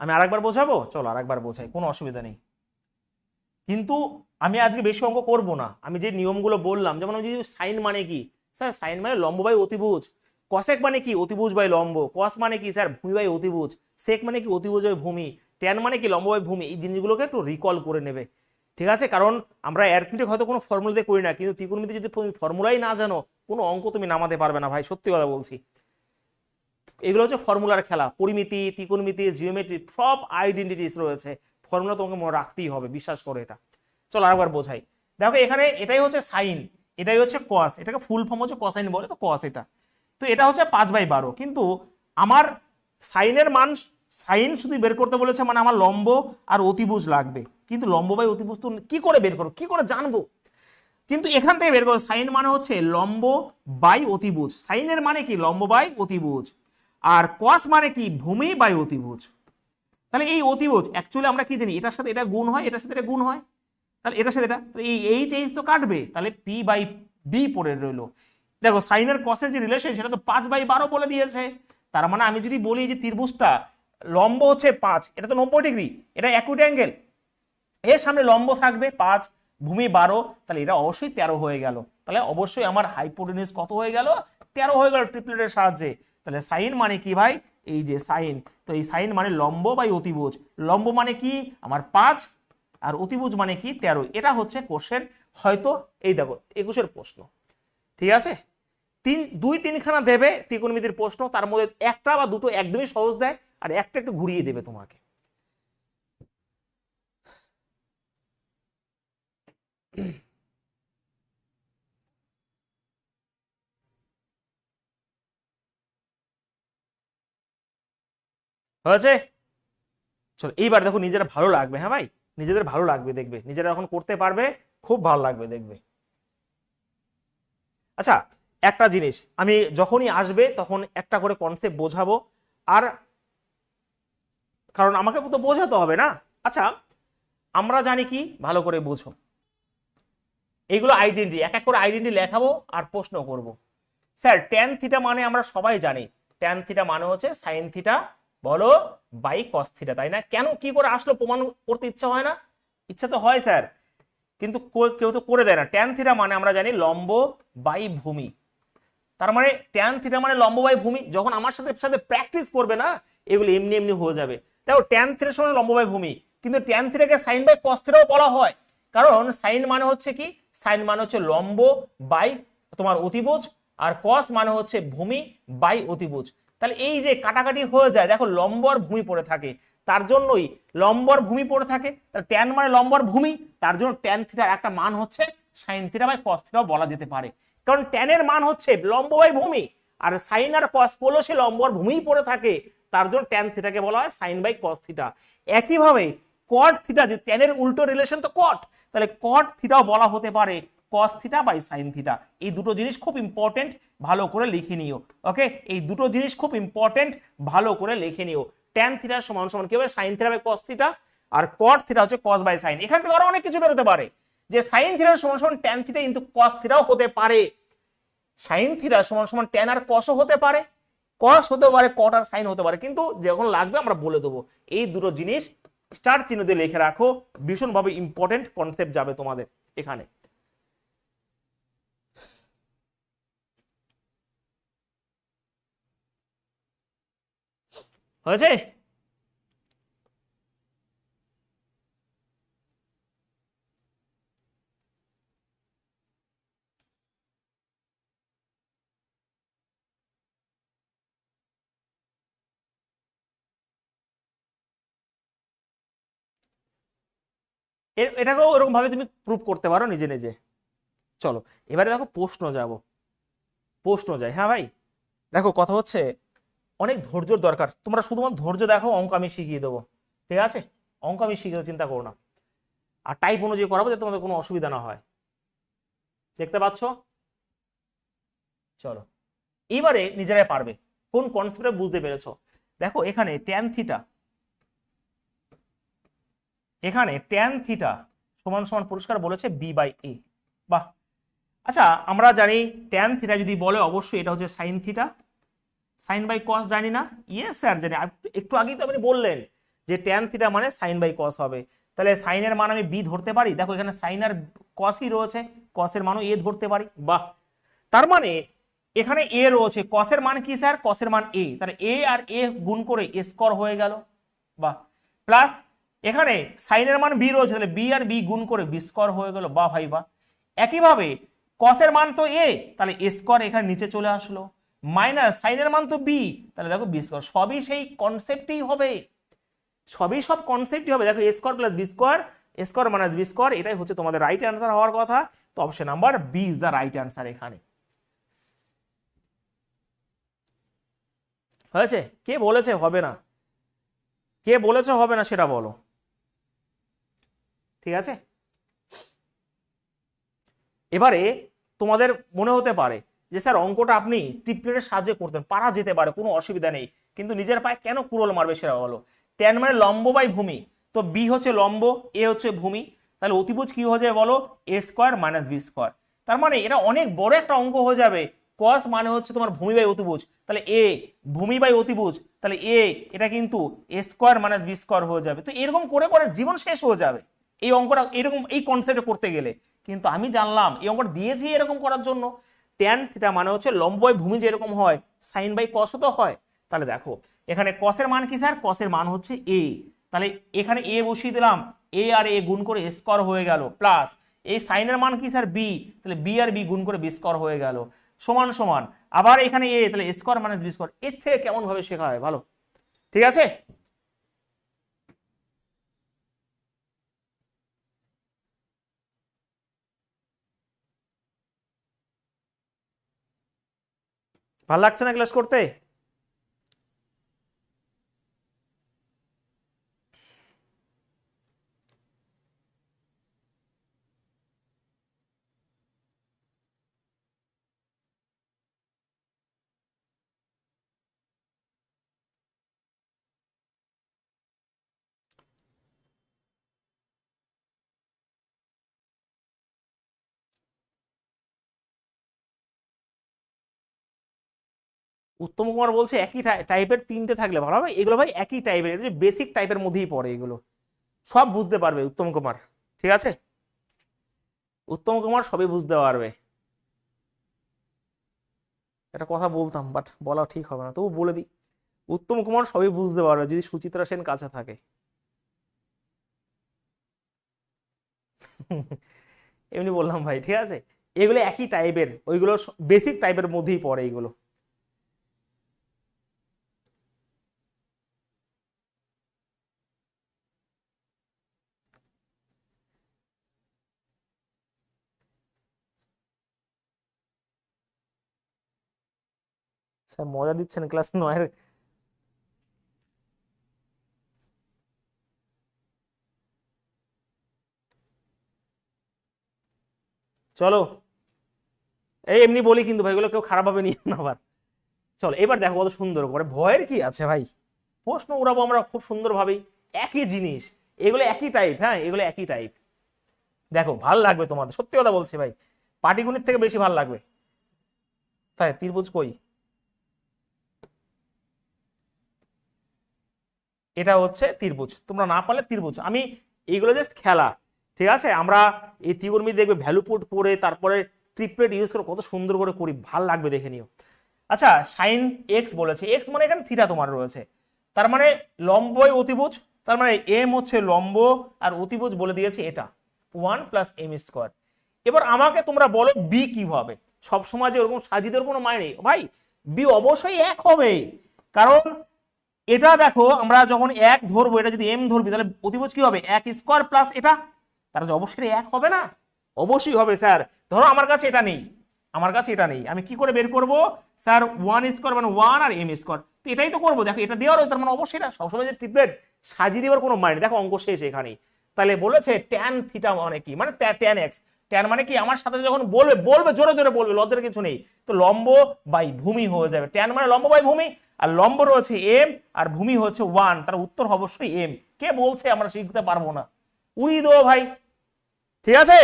আমি আরেকবার বোঝাবো, চলো আরেকবার বোঝাই, কোনো অসুবিধা নেই। কিন্তু আমি আজকে বেশি অঙ্ক করব না, আমি যে নিয়মগুলো বললাম, যেমন আমি যদি সাইন মানে কি স্যার, সাইন মানে লম্ব বাই অতিভুজ, কসেক মানে কি অতিভুজ বাই লম্ব, কস মানে কি স্যার ভূমি বাই অতিভুজ, সেক মানে কি অতিভুজ বাই ভূমি, ট্যান মানে কি লম্ব বাই ভূমি, এই জিনিসগুলোকে একটু রিকল করে নেবে, ঠিক আছে? কারণ আমরা অ্যারিথমেটিক হয়তো কোনো ফর্মুলা দিয়ে করি না, কিন্তু ত্রিকোণমিতি যদি ফর্মুলাই না জানো, কোনো অঙ্ক তুমি নামাতে পারবে না ভাই, সত্যি কথা বলছি। এগুলো হচ্ছে ফর্মুলার খেলা, পরিমিতি, ত্রিকোণমিতি, জিওমেট্রি, সব আইডেন্টিটিস রয়েছে, ফর্মুলা তোমাকে মনে রাখতেই হবে, বিশ্বাস করো এটা। চলো আরেকবার বোঝাই। দেখো এখানে এটাই হচ্ছে সাইন, এটাই হচ্ছে কস, এটাকে ফুল ফর্ম হচ্ছে কসাইন বলে, তো কস এটা, তো এটা হচ্ছে 5/12, কিন্তু আমার সাইনের মান, সাইন শুধু বের করতে বলেছে, মানে আমার লম্ব আর অতিভুজ লাগবে, কিন্তু লম্ব বাই অতিভুজ তো কি করে বের করো, কি করে জানবো? কিন্তু এখান থেকে বের করো, সাইন মানে হচ্ছে লম্ব বাই অতিভুজ, সাইনের মানে কি লম্ব বাই অতিভুজ, আর কস মানে কি ভূমি বাই অতিভুজ। তাহলে এই অতিভুজ অ্যাকচুয়ালি আমরা কি জানি, এটার সাথে এটা গুণ হয়, এটার সাথে এটা গুণ হয়, তাহলে এটার সাথে এটা, এই এইচ এইচ তো কাটবে, তাহলে পি বাই বি পড়ে রইলো। দেখো সাইনের কসের যে রিলেশন সেটা তো 5/12 বলে দিয়েছে, তার মানে আমি যদি বলি যে ত্রিভুজটা লম্ব হচ্ছে 5, এটা তো 90°, এটা অ্যাকুইট অ্যাঙ্গেল, এর সামনে লম্ব থাকবে 5, ভূমি 12, তাহলে এটা অবশ্যই 13 হয়ে গেল, তাহলে অবশ্যই আমার হাইপোটেনিউজ কত হয়ে গেল, 13 হয়ে গেল ট্রিপলেটের সাহায্যে। তাহলে সাইন মানে কি ভাই, এই যে সাইন, তো এই সাইন মানে লম্ব বাই অতিভুজ, লম্ব মানে কি আমার 5 আর অতিভুজ মানে কি 13, এটা হচ্ছে কোশ্চেন, হয়তো এই দেখো 21-এর প্রশ্ন, ঠিক আছে? 2-3খানা দেবে ত্রিকোণমিতির প্রশ্ন, তার মধ্যে একটা বা দুটো একদমই সহজ দেয়, আর একটা একটু ঘুরিয়ে দেবে তোমাকে। হয়েছে? চলো এইবার দেখো নিজেরা ভালো লাগবে, হ্যাঁ ভাই, নিজেদের ভালো লাগবে, দেখবে নিজেরা এখন করতে পারবে, খুব ভালো লাগবে দেখবে। আচ্ছা, একটা জিনিস আমি যখনই আসবে তখন একটা করে কনসেপ্ট বোঝাবো, আর কারণ আমাকে তো বোঝাতে হবে না। আচ্ছা, আমরা জানি কি, ভালো করে বুঝো, এইগুলো আইডেন্টি, এক এক করে আইডেন্টি লেখাবো আর প্রশ্ন করব। স্যার ট্যান থিটা মানে আমরা সবাই জানি, ট্যান থিটা মানে হচ্ছে সাইন থিটা বলো বাই কস থিটা, তাই না? কেন কি করে আসলো প্রমাণ করতে ইচ্ছা হয় না? ইচ্ছা তো হয় স্যার, কিন্তু কেউ তো করে দেয় না। ট্যান থিটা মানে আমরা জানি লম্ব বাই ভূমি, তার মানে ট্যান থিটা মানে লম্ব বাই ভূমি, যখন আমার সাথে সাথে প্র্যাকটিস করবে না, এগুলো এমনি এমনি হয়ে যাবে। দেখো ট্যান থিটার সমান লম্ব বাই ভূমি, কিন্তু ট্যান থিটাকে সাইন বাই কস থিটাও বলা হয়, কারণ সাইন মানে হচ্ছে কি, সাইন মানে হচ্ছে লম্ব বাই তোমার অতিভুজ, আর কস মানে হচ্ছে ভূমি বাই অতিভুজ। তাহলে এই যে কাটাকাটি হয়ে যায়, দেখো লম্ব আর ভূমি পড়ে থাকে, তার জন্যই লম্ব আর ভূমি পড়ে থাকে, তাহলে ট্যান মানে লম্ব আর ভূমি, তার জন্য ট্যান থিটার একটা মান হচ্ছে সাইন থিটা বাই কস থিটাও বলা যেতে পারে, কারণ ট্যানের মান হচ্ছে লম্ব বাই ভূমি, আর সাইন আর কস পড়লেও সে লম্ব আর ভূমিই পড়ে থাকে, তার জন্য ট্যান থিটাকে বলা হয় সাইন বাই কস থিটা। একইভাবে কট থিটা, যে ট্যানের উল্টো রিলেশন তো কট, তাহলে কট থিটাও বলা হতে পারে cos theta by sine theta. এই দুটো জিনিস খুব ইম্পর্টেন্ট, ভালো করে লিখে নিও, ওকে? এই দুটো জিনিস খুব ইম্পর্টেন্ট, ভালো করে লিখে নিও। ট্যান থিটার সমান সমান কি হবে, sine theta by cos theta, আর কট থিটা হচ্ছে কস বাই সাইন। এখান থেকে আরো অনেক কিছু বেরোতে পারে, যে সাইন থিটার সমান সমান ট্যান থিটা কিন্তু কস থিটাও হতে পারে, সাইন থিটা সমান সমান ট্যান আর কসও হতে পারে, কস হতে পারে, কট আর সাইন হতে পারে, কিন্তু যখন লাগবে আমরা বলে দেবো। এই দুটো জিনিস স্টার চিহ্ন দিয়ে লিখে রাখো, ভীষণভাবে ইম্পর্টেন্ট কনসেপ্ট যাবে তোমাদের এখানে। হয়েছে? এটাকেও এরকম ভাবে তুমি প্রুভ করতে পারো নিজে নিজে। চলো এবারে দেখো প্রশ্ন যাব, প্রশ্ন যাই, হ্যাঁ ভাই। দেখো কথা হচ্ছে অনেক ধৈর্যর দরকার, তোমরা শুধুমাত্র ধৈর্য দেখো, অঙ্ক আমি শিখিয়ে দেবো, ঠিক আছে? অঙ্ক আমি শিখিয়ে দেবো, চিন্তা করো না, আর টাইপ অনুযায়ী করাবো যাতে তোমাদের কোনো অসুবিধা না হয়। দেখতে পাচ্ছ? চলো এবারে নিজেরাই পারবে, কোন কনসেপ্টে বুঝতে পেরেছো। দেখো এখানে ট্যান থিটা, এখানে ট্যান থিটা সমান সমান পরিষ্কার বলেছে বি বাই এ। বাহ, আচ্ছা আমরা জানি ট্যান থিটা যদি বলে অবশ্যই এটা হচ্ছে sine theta, sine by cos জানি না? ইয়েস স্যার জানি, একটু আগেই তো আপনি বললেন যে ট্যান থিটা মানে সাইন বাই কস হবে, তাহলে সাইনের মান আমি বি ধরতে পারি, দেখো এখানে সাইন আর কসই রয়েছে, কসের মানও এ ধরতে পারি। বাহ, তার মানে এখানে এ রয়েছে, কসের মান কি স্যার, কসের মান এ, তাহলে এ আর এ গুণ করে এ স্কোয়ার হয়ে গেল। বাহ, প্লাস এখানে সাইনের মান বি রয়েছে, তাহলে বি আর বি গুণ করে বি স্কোয়ার হয়ে গেল। বাহ ভাই বাহ। একইভাবে কসের মান তো এ, তাহলে এ স্কোয়ার এখানে নিচে চলে আসলো, মাইনাস সাইনের মান তো বি, তাহলে দেখো বি স্কোয়ার, সবই সেই কনসেপ্টেই হবে, সবই সব কনসেপ্টই হবে। দেখো A square plus B square, A square minus B square, এটাই হচ্ছে তোমাদের রাইট অ্যান্সার হওয়ার কথা। তো option number B is the right answer এখানে। হয়েছে? কে বলেছে হবে না, কে বলেছে হবে না সেটা বলো, ঠিক আছে? এবারে তোমাদের মনে হতে পারে যে স্যার অঙ্কটা আপনি ট্রিপলেটের সাহায্যে করতেন, পারা যেতে পারে, কোনো অসুবিধা নেই, কিন্তু নিজের পায়ে কেন কুড়োল মারবে সেটা বলো। ট্যান মানে লম্ব বাই ভূমি, তো বি হচ্ছে লম্ব, এ হচ্ছে ভূমি, তাহলে অতিভুজ কি হয়ে যাবে বলো, এ স্কোয়ার মাইনাস বি স্কোয়ার। তার মানে এটা অনেক বড় একটা অঙ্ক হয়ে যাবে। কস মানে হচ্ছে তোমার ভূমি বাই অতিভুজ, তাহলে এ ভূমি বাই অতিভুজ, তাহলে এ এটা কিন্তু এ স্কোয়ার মাইনাস বি স্কোয়ার হয়ে যাবে। তো এরকম করে করে জীবন শেষ হয়ে যাবে এই অঙ্কটা এরকম এই কনসেপ্টে করতে গেলে। কিন্তু আমি জানলাম এই অঙ্কটা দিয়েছি এরকম করার জন্য। ট্যান থিটা মানে হচ্ছে লম্ব বাই ভূমি যেরকম হয়, সাইন বাই কসও তো হয়। তাহলে দেখো এখানে কসের মান কি স্যার, কসের মান হচ্ছে এ, তাহলে এখানে এ বসিয়ে দিলাম, এ আর এ গুণ করে স্কোয়ার হয়ে গেল, প্লাস এই সাইনের মান কি স্যার বি, তাহলে বি আর বি গুণ করে বি স্কোয়ার হয়ে গেল, সমান সমান আবার এখানে এ, তাহলে স্কোয়ার মাইনাস বি স্কোয়ার। এর থেকে কেমন ভাবে শেখা হয় ভালো, ঠিক আছে? ভাল লাগছে না ক্লাস করতে? উত্তম কুমার বলছে একই টাইপের তিনটে থাকলে ভালো হবে, এগুলো ভাই একই টাইপের, বেসিক টাইপের মধ্যেই পড়ে এগুলো, সব বুঝতে পারবে উত্তম কুমার, ঠিক আছে? উত্তম কুমার সবই বুঝতে পারবে। একটা কথা বলতাম বাট বলা ঠিক হবে না, তবু বলে দিই, উত্তম কুমার সবই বুঝতে পারবে যদি সুচিত্রা সেন কাছে থাকে। এমনি বললাম ভাই, ঠিক আছে? এগুলো একই টাইপের, ওইগুলো বেসিক টাইপের মধ্যেই পড়ে এগুলো। স্যার মজা দিচ্ছেন ক্লাস 9-এর? চলো, এই এমনি বলি কিন্তু ভাই, এগুলো কেউ খারাপ ভাবে নিয়ে না আবার। চলো এবার দেখো কত সুন্দর করে, ভয়ের কি আছে ভাই, প্রশ্ন উড়াবো আমরা খুব সুন্দর ভাবেই, একই জিনিস, এগুলো একই টাইপ, হ্যাঁ এগুলো একই টাইপ। দেখো ভাল লাগবে তোমাদের, সত্যি কথা বলছি ভাই, পাটিগণিত থেকে বেশি ভাল লাগবে। তাই ত্রিভুজ কই, এটা হচ্ছে ত্রিভুজ, তোমরা না পারলে ত্রিভুজ, আমি এইগুলো জাস্ট খেলা, ঠিক আছে? আমরা এই ত্রিকোণমিতি দেখবে ভ্যালু পুট করে তারপরে ট্রিপলেট ইউজ করে কত সুন্দর করে করি, ভাল লাগবে দেখে নিও। আচ্ছা সাইন এক্স বলেছে, এক্স মানে এখানে থিটা তোমার রয়েছে, তার মানে লম্বই অতিভুজ, তার মানে এম হচ্ছে লম্ব আর অতিভুজ বলে দিয়েছে এটা 1 + m²। এবার আমাকে তোমরা বলো বি কি হবে, সবসময় যে ওরকম সাজিয়ে দেওয়ার কোনো মানে নেই ভাই, বি অবশ্যই এক হবে, কারণ এটা দেখো আমরা যখন এক ধরবো, এটা যদি এম ধরবি তাহলে অতিভুজ কি হবে, 1² প্লাস এটা, তারা যে অবশ্যই এক হবে না, অবশ্যই হবে স্যার। ধরো আমার কাছে এটা নেই, আমার কাছে এটা নেই, আমি কি করে বের করব স্যার, 1² মানে 1 আর m², তো এটাই তো করবো, দেখো এটা দেওয়ার তার মানে অবশ্যই এটা, সবসময় যে ট্রিপলেট সাজিয়ে দেওয়ার কোনো মানে, দেখো অঙ্ক শেষ এখানেই। তাহলে বলেছে ট্যান থিটা মানে কি, মানে ট্যান এক্স, ট্যান মানে কি, আমার সাথে যখন বলবে বলবে জোরে জোরে বলবে, লজ্জার কিছু নেই, তো লম্ব বাই ভূমি হয়ে যাবে, ট্যান মানে লম্ব বাই ভূমি, আর লম্ব রয়েছে এম আর ভূমি হচ্ছে 1, তার উত্তর অবশ্যই এম। কে বলছে আমরা শিখতে পারবো না, উড়িয়ে দেবো ভাই, ঠিক আছে?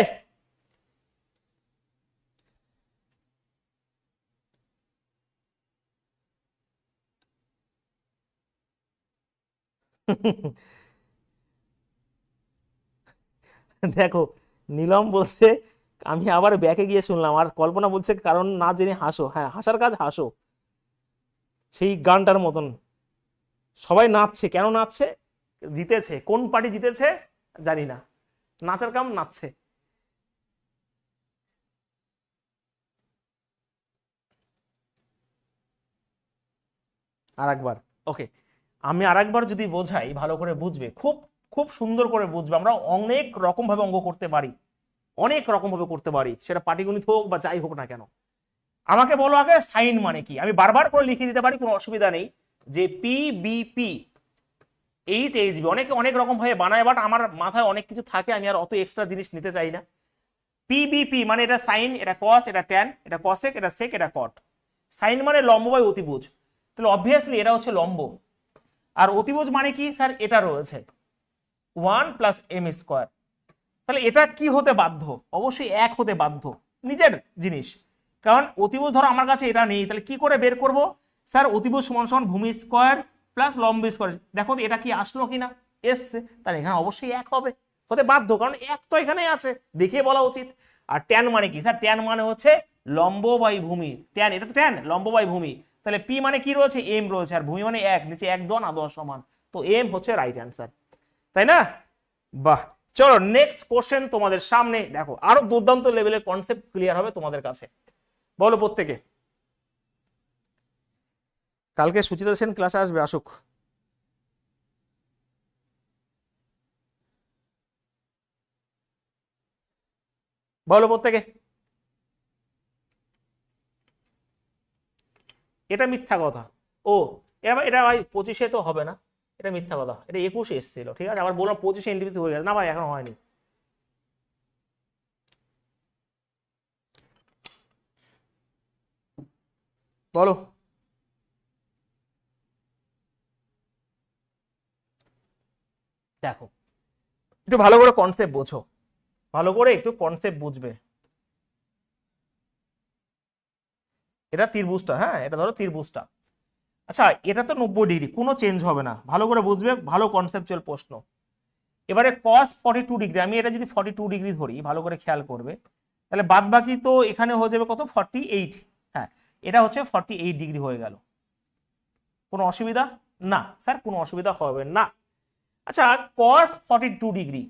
দেখো নীলম বলছে, আমি আবার ব্যাকে গিয়ে শুনলাম, আর কল্পনা বলছে কারণ না জেনে হাসো। হ্যাঁ, হাসার কাজ হাসো, সেই গানটার মতন সবাই নাচছে। কেন নাচছে? জিতেছে। কোন পার্টি জিতেছে জানি না, নাচার কাম নাচছে। আরেকবার, ওকে, আমি আরেকবার যদি বোঝাই ভালো করে বুঝবে, খুব খুব সুন্দর করে বুঝবে। আমরা অনেক রকম ভাবে অঙ্ক করতে পারি, অনেক রকম ভাবে করতে পারি, সেটা পাটিগণিত হোক বা যাই হোক না কেন। আমাকে বলো আগে সাইন মানে কি, আমি বারবার করে লিখে দিতে পারি, কোনো অসুবিধা নেই। যে P B P H H B, অনেকে অনেক রকম ভাবে বানায়, বাট আমার মাথায় অনেক কিছু থাকে, আমি আর অত এক্সট্রা জিনিস নিতে চাই না। পি বি পি মানে এটা সাইন, এটা কস, এটা ট্যান, এটা কসেক, এটা সেক, এটা কট। সাইন মানে লম্ব বাই অতিভুজ, তাহলে অবভিয়াসলি এটা হচ্ছে লম্ব। আর অতিভুজ মানে কি স্যার, এটা রয়েছে 1 প্লাস এম স্কোয়ার। তাহলে এটা কি হতে বাধ্য? অবশ্যই এক হতে বাধ্য, নিজের জিনিস। কারণ অতিভুজ ধরো আমার কাছে এটা নেই, তাহলে কি করে বের করব? স্যার অতিভুজ সমান সমান ভূমি স্কোয়ার প্লাস লম্ব স্কোয়ার। দেখো এটা কি আসলো কিনা, এসছে, তাহলে এখানে অবশ্যই এক হবে, হতে বাধ্য, কারণ এক তো এখানে আছে, দেখে বলা উচিত। আর ট্যান মানে কি স্যার? ট্যান মানে হচ্ছে লম্ব বাই ভূমি। ট্যান, এটা তো ট্যান, লম্ব বাই ভূমি। তাহলে পি মানে কি রয়েছে? এম রয়েছে, আর ভূমি মানে এক, নিচে এক দোয়া না দোয়া সমান, তো এম হচ্ছে রাইট অ্যান্সার, তাই না? বাহ, চলো নেক্সট কোশ্চেন তোমাদের সামনে। দেখো আরো দুর্দান্ত লেভেলের কনসেপ্ট ক্লিয়ার হবে তোমাদের কাছে। বলো প্রত্যেকে। কালকে সুচিতা সেন ক্লাসে আসবে, আসুক। বলো প্রত্যেকে। এটা মিথ্যা কথা। ও, এটা এটা ভাই 25-এ তো হবে না, এটা মিথ্যা কথা, এটা 21-এ এসেছিল, ঠিক আছে? আবার বললাম 25-এ এনটিপিসি হয়ে গেছে, না ভাই এখন হয়নি। বলো। দেখো একটু ভালো করে কনসেপ্ট বোঝো, ভালো করে একটু কনসেপ্ট বুঝবে। এটা ত্রিভুজটা, হ্যাঁ এটা ধরো ত্রিভুজটা। আচ্ছা এটা তো 90 ডিগ্রি, কোনো চেঞ্জ হবে না, ভালো করে বুঝবে, ভালো কনসেপচুয়াল প্রশ্ন। এবারে cos 42 ডিগ্রি, আমি এটা যদি 42 ডিগ্রি ধরি, ভালো করে খেয়াল করবে, তাহলে বাদ বাকি তো এখানে হয়ে যাবে কত? 48। হ্যাঁ, এটা হচ্ছে 48 ডিগ্রি হয়ে গেল। কোনো অসুবিধা? না স্যার, কোনো অসুবিধা হবে না। আচ্ছা cos 42 ডিগ্রি,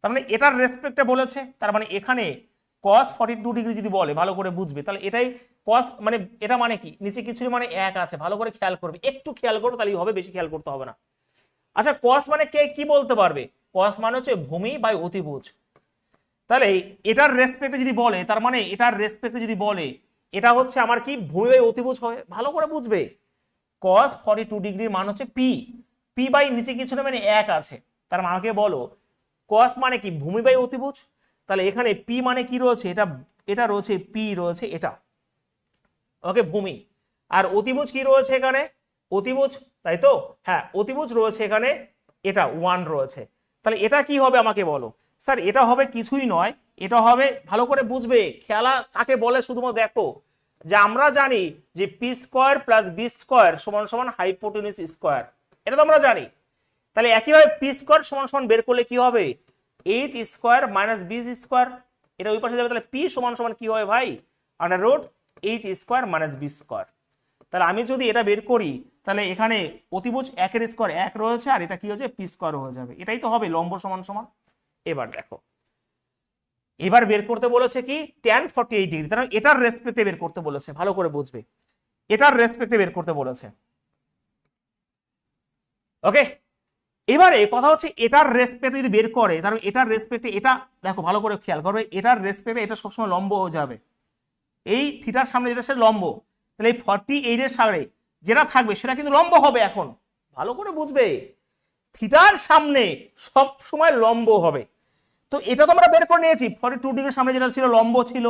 তার মানে এটার রেসপেক্টে বলেছে, তার মানে এখানে cos 42 ডিগ্রি যদি বলে, ভালো করে বুঝবে, তাহলে এটাই cos মানে, এটা মানে কি নিচে কিছু মানে এক আছে, ভালো করে খেয়াল করবে, একটু খেয়াল করবে তাহলেই হবে, বেশি খেয়াল করতে হবে না। আচ্ছা cos মানে কে কি বলতে পারবে? cos মানে হচ্ছে ভূমি বাই অতিভুজ। তাহলে এটার রেসপেক্টে যদি বলে, তার মানে এটার রেসপেক্টে যদি বলে, এটা হচ্ছে আমার কি ভূমি বাই অতিভুজ হবে, ভালো করে বুঝবে। cos 42 ডিগ্রির মান হচ্ছে পি, পি বাই নিচে কিছু না মানে এক আছে, তার মানে আমাকে বলো cos মানে কি ভূমি বাই অতিভুজ। তাহলে এখানে পি মানে কি রয়েছে? এটা, এটা রয়েছে পি রয়েছে, এটা ওকে ভূমি। আর অতিভুজ কি রয়েছে এখানে? অতিভুজ, তাই তো? হ্যাঁ অতিভুজ রয়েছে এখানে, এটা 1 রয়েছে। তাহলে এটা কি হবে আমাকে বলো। স্যার এটা হবে কিছুই নয়, এটা হবে, ভালো করে বুঝবে, খেলা কাকে বলে শুধুমাত্র দেখো, যে আমরা জানি যে P square plus B square সমান সমান হাইপোটেনিউস স্কোয়ার, এটা তো আমরা জানি। তাহলে একইভাবে পি স্কোয়ার সমান সমান বের করলে কি হবে? H square minus B square, এটা ওই পাশে যাবে, তাহলে পি সমান সমান কি হবে ভাই? Under root H square minus B square. তাহলে আমি যদি এটা বের করি, তাহলে এখানে অতিভুজ একের স্কোয়ার এক রয়েছে, আর এটা কি হচ্ছে পি স্কোয়ার হয়ে যাবে, এটাই তো হবে লম্ব সমান সমান। এবার দেখো, এবার বের করতে বলেছে কি tan 48 ডিগ্রি, তাহলে এটার রেসপেক্টে বের করতে বলেছে, ভালো করে বুঝবে, এটার রেসপেক্টে বের করতে বলেছে। ওকে, এবারে কথা হচ্ছে এটার রেসপেক্টে যদি বের করে, তাহলে এটার রেসপেক্টে এটা, দেখো ভালো করে খেয়াল করবে, এটার রেসপেক্টে এটা সবসময় লম্ব হয়ে যাবে, এই থিটার সামনে যেটা সেটা লম্ব, তাহলে এই 48 এর সামনে যেটা থাকবে সেটা কিন্তু লম্ব হবে। এখন ভালো করে বুঝবে, থিটার সামনে সব সময় লম্ব হবে। তো এটা তো আমরা বের করে নিয়েছি, 42 ডিগ্রির সামনে যেটা ছিল লম্ব ছিল,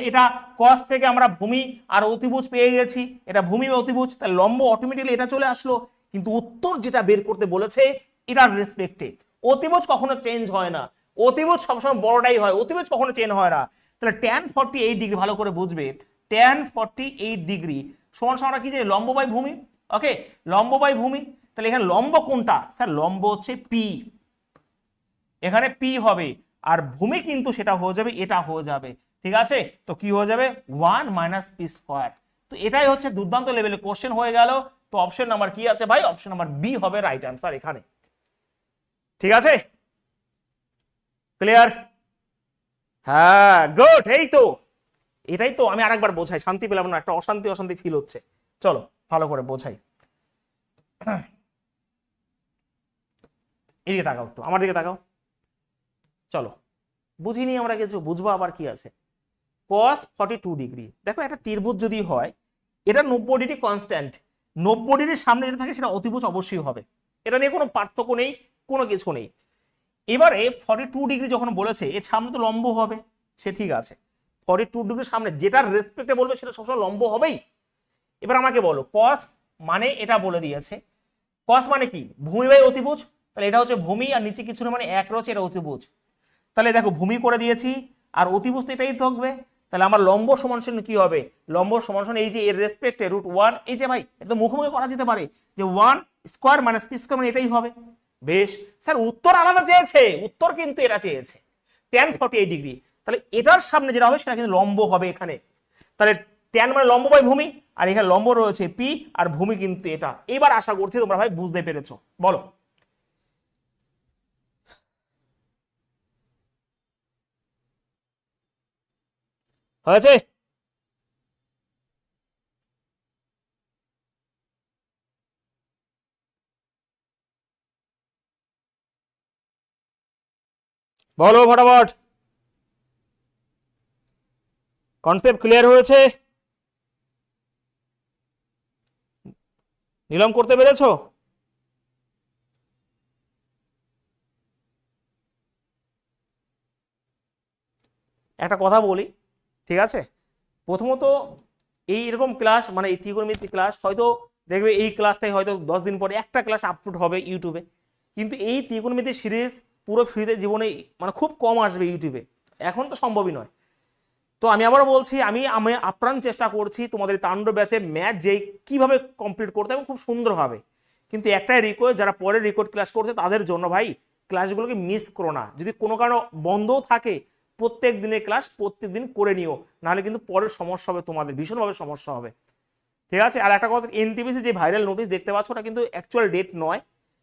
এটা কস থেকে আমরা ভূমি আর অতিভুজ পেয়ে গেছি, এটা ভূমি বা অতিভুজ, তাহলে লম্ব অটোমেটিক্যালি এটা চলে আসলো। কিন্তু উত্তর যেটা বের করতে বলেছে এটার রেসপেক্টে, অতিভুজ কখনো চেঞ্জ হয় না, অতিভুজ সবসময় বড়টাই হয়, অতিভুজ কখনো চেঞ্জ হয় না। তাহলে tan 48 ডিগ্রি, ভালো করে বুঝবে, tan 48 ডিগ্রি সমান সমান কি, যে লম্ব বাই ভূমি। ওকে, লম্ব বাই ভূমি, তাহলে এখানে লম্ব কোনটা? স্যার লম্ব হচ্ছে পি, এখানে পি হবে। আর ভূমি কিন্তু সেটা হয়ে যাবে, এটা হয়ে যাবে। ঠিক আছে, তো কি হয়ে যাবে 1 মাইনাস পি স্কোয়ার। তো এটাই হচ্ছে দুর্দান্ত লেভেলের কোশ্চেন হয়ে গেল। তো অপশন নাম্বার কি আছে ভাই? অপশন নাম্বার বি হবে রাইট অ্যান্সার এখানে। ঠিক আছে, ক্লিয়ার? হ্যাঁ গুড, এই তো এটাই তো আমি আরেকবার বোঝাই, শান্তি পেলাম না, একটা অশান্তি অশান্তি ফিল হচ্ছে। চলো ভালো করে বোঝাই। এদিকে তাকাও, একটু আমার দিকে তাকাও। চলো বুঝিনি আমরা কিছু, বুঝবো আবার কি আছে। cos 42 ডিগ্রি, দেখো একটা ত্রিভুজ যদি হয়, এটা 90 ডিগ্রি কনস্ট্যান্ট, 90 ডিগ্রির সামনে যেটা থাকে সেটা অতিভুজ অবশ্যই হবে, এটা নিয়ে কোনো পার্থক্য নেই, কোনো কিছু নেই। এবারে 42 ডিগ্রি যখন বলেছে এর সামনে তো লম্ব হবে, সে ঠিক আছে, 42 ডিগ্রির সামনে যেটার রেসপেক্টে বলবে সেটা সবসময় লম্ব হবেই। এবার আমাকে বলো cos মানে এটা বলে দিয়েছে, cos মানে কি ভূমি বাই অতিভুজ, তাহলে এটা হচ্ছে ভূমি আর নিচে কিছু না মানে এক রয়েছে, এটা অতিভুজ। তাহলে দেখো ভূমি করে দিয়েছি আর অতিভুজ তো এটাই থাকবে, তাহলে আমার লম্ব সমান সমান কি হবে? লম্ব সমান সমান এই যে এর রেসপেক্টে √1, এই যে ভাই এটা তো মুখোমুখি করা যেতে পারে, যে 1 স্কয়ার মাইনাস পি স্কয়ার মানে এটাই হবে। বেশ স্যার, উত্তর আলাদা চেয়েছে, উত্তর কিন্তু এটা চেয়েছে tan 48 ডিগ্রি, তাহলে এটার সামনে যেটা হবে সেটা কিন্তু লম্ব হবে এখানে। তাহলে tan মানে লম্ব বাই ভূমি, আর এখানে লম্ব রয়েছে পি, আর ভূমি কিন্তু এটা। এবার আশা করছি তোমরা ভাই বুঝতে পেরেছো, বলো। হয়েছে? বলো ফটাফট, কনসেপ্ট ক্লিয়ার হয়েছে? নিলাম করতে পেরেছো? একটা কথা বলি, ঠিক আছে, প্রথমত এই এরকম ক্লাস মানে এই ত্রিকোণমিতি ক্লাস হয়তো দেখবে এই ক্লাসটাই হয়তো 10 দিন পরে একটা ক্লাস আপলোড হবে ইউটিউবে, কিন্তু এই ত্রিকোণমিতি সিরিজ পুরো ফ্রিতে জীবনে মানে খুব কম আসবে ইউটিউবে, এখন তো সম্ভবই নয়। তো আমি আবারও বলছি, আমি আমি আপ্রাণ চেষ্টা করছি তোমাদের তাণ্ডব ব্যাচে ম্যাথ যেই কিভাবে কমপ্লিট করতে হবে খুব সুন্দরভাবে, কিন্তু একটাই রিকোয়েস্ট, যারা পরে রেকর্ড ক্লাস করছে তাদের জন্য ভাই ক্লাসগুলোকে মিস করো না, যদি কোনো কারণে বন্ধও থাকে প্রত্যেক দিনের ক্লাস প্রত্যেক দিন করে নিও, নাহলে কিন্তু পরের সমস্যা হবে, তোমাদের ভীষণভাবে সমস্যা হবে। ঠিক আছে, আর একটা কথা, এনটিপিসি যে ভাইরাল নোটিশ দেখতে পাচ্ছ ওটা কিন্তু অ্যাকচুয়াল ডেট নয়,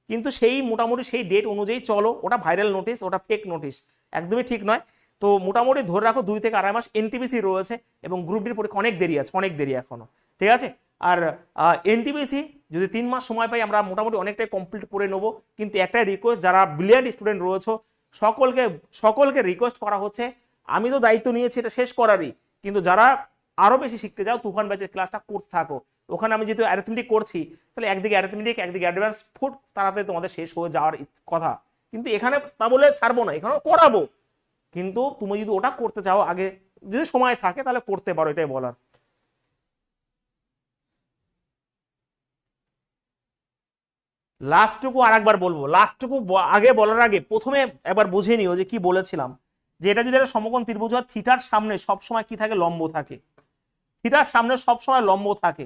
কিন্তু সেই মোটামুটি সেই ডেট অনুযায়ী চলো, ওটা ভাইরাল নোটিশ, ওটা ফেক নোটিশ, একদমই ঠিক নয়। তো মোটামুটি ধরে রাখো 2 থেকে আড়াই মাস এনটিপিসি রয়েছে, এবং গ্রুপ ডির পরীক্ষা অনেক দেরি আছে, অনেক দেরি এখনো। ঠিক আছে, আর এনটিপিসি যদি 3 মাস সময় পাই আমরা মোটামুটি অনেকটাই কমপ্লিট করে নেবো, কিন্তু একটাই রিকোয়েস্ট, যারা ব্রিলিয়ান্ট স্টুডেন্ট রয়েছে সকলকে সকলকে রিকোয়েস্ট করা হচ্ছে, আমি তো দায়িত্ব নিয়েছি এটা শেষ করারই, কিন্তু যারা আরো বেশি শিখতে যাও তুফান ব্যাচের ক্লাসটা করতে থাকো, ওখানে আমি যেহেতু অ্যারিথমেটিক করছি, তাহলে একদিকে অ্যারিথমেটিক একদিকে অ্যাডভান্স ফুড তাড়াতাড়ি তোমাদের শেষ হয়ে যাওয়ার কথা, কিন্তু এখানে তা বলে ছাড়বো না, এখানেও করাবো, কিন্তু তুমি যদি ওটা করতে চাও আগে যদি সময় থাকে তাহলে করতে পারো, এটাই বলার। লাস্টটুকু আর একবার বলবো, লাস্টটুকু আগে বলার আগে প্রথমে একবার বুঝে নিও যে কি বলেছিলাম, যে এটা যদি একটা সমকোণ ত্রিভুজ হয় থিটার সামনে সবসময় কি থাকে? লম্ব থাকে, থিটার সামনে সবসময় লম্ব থাকে,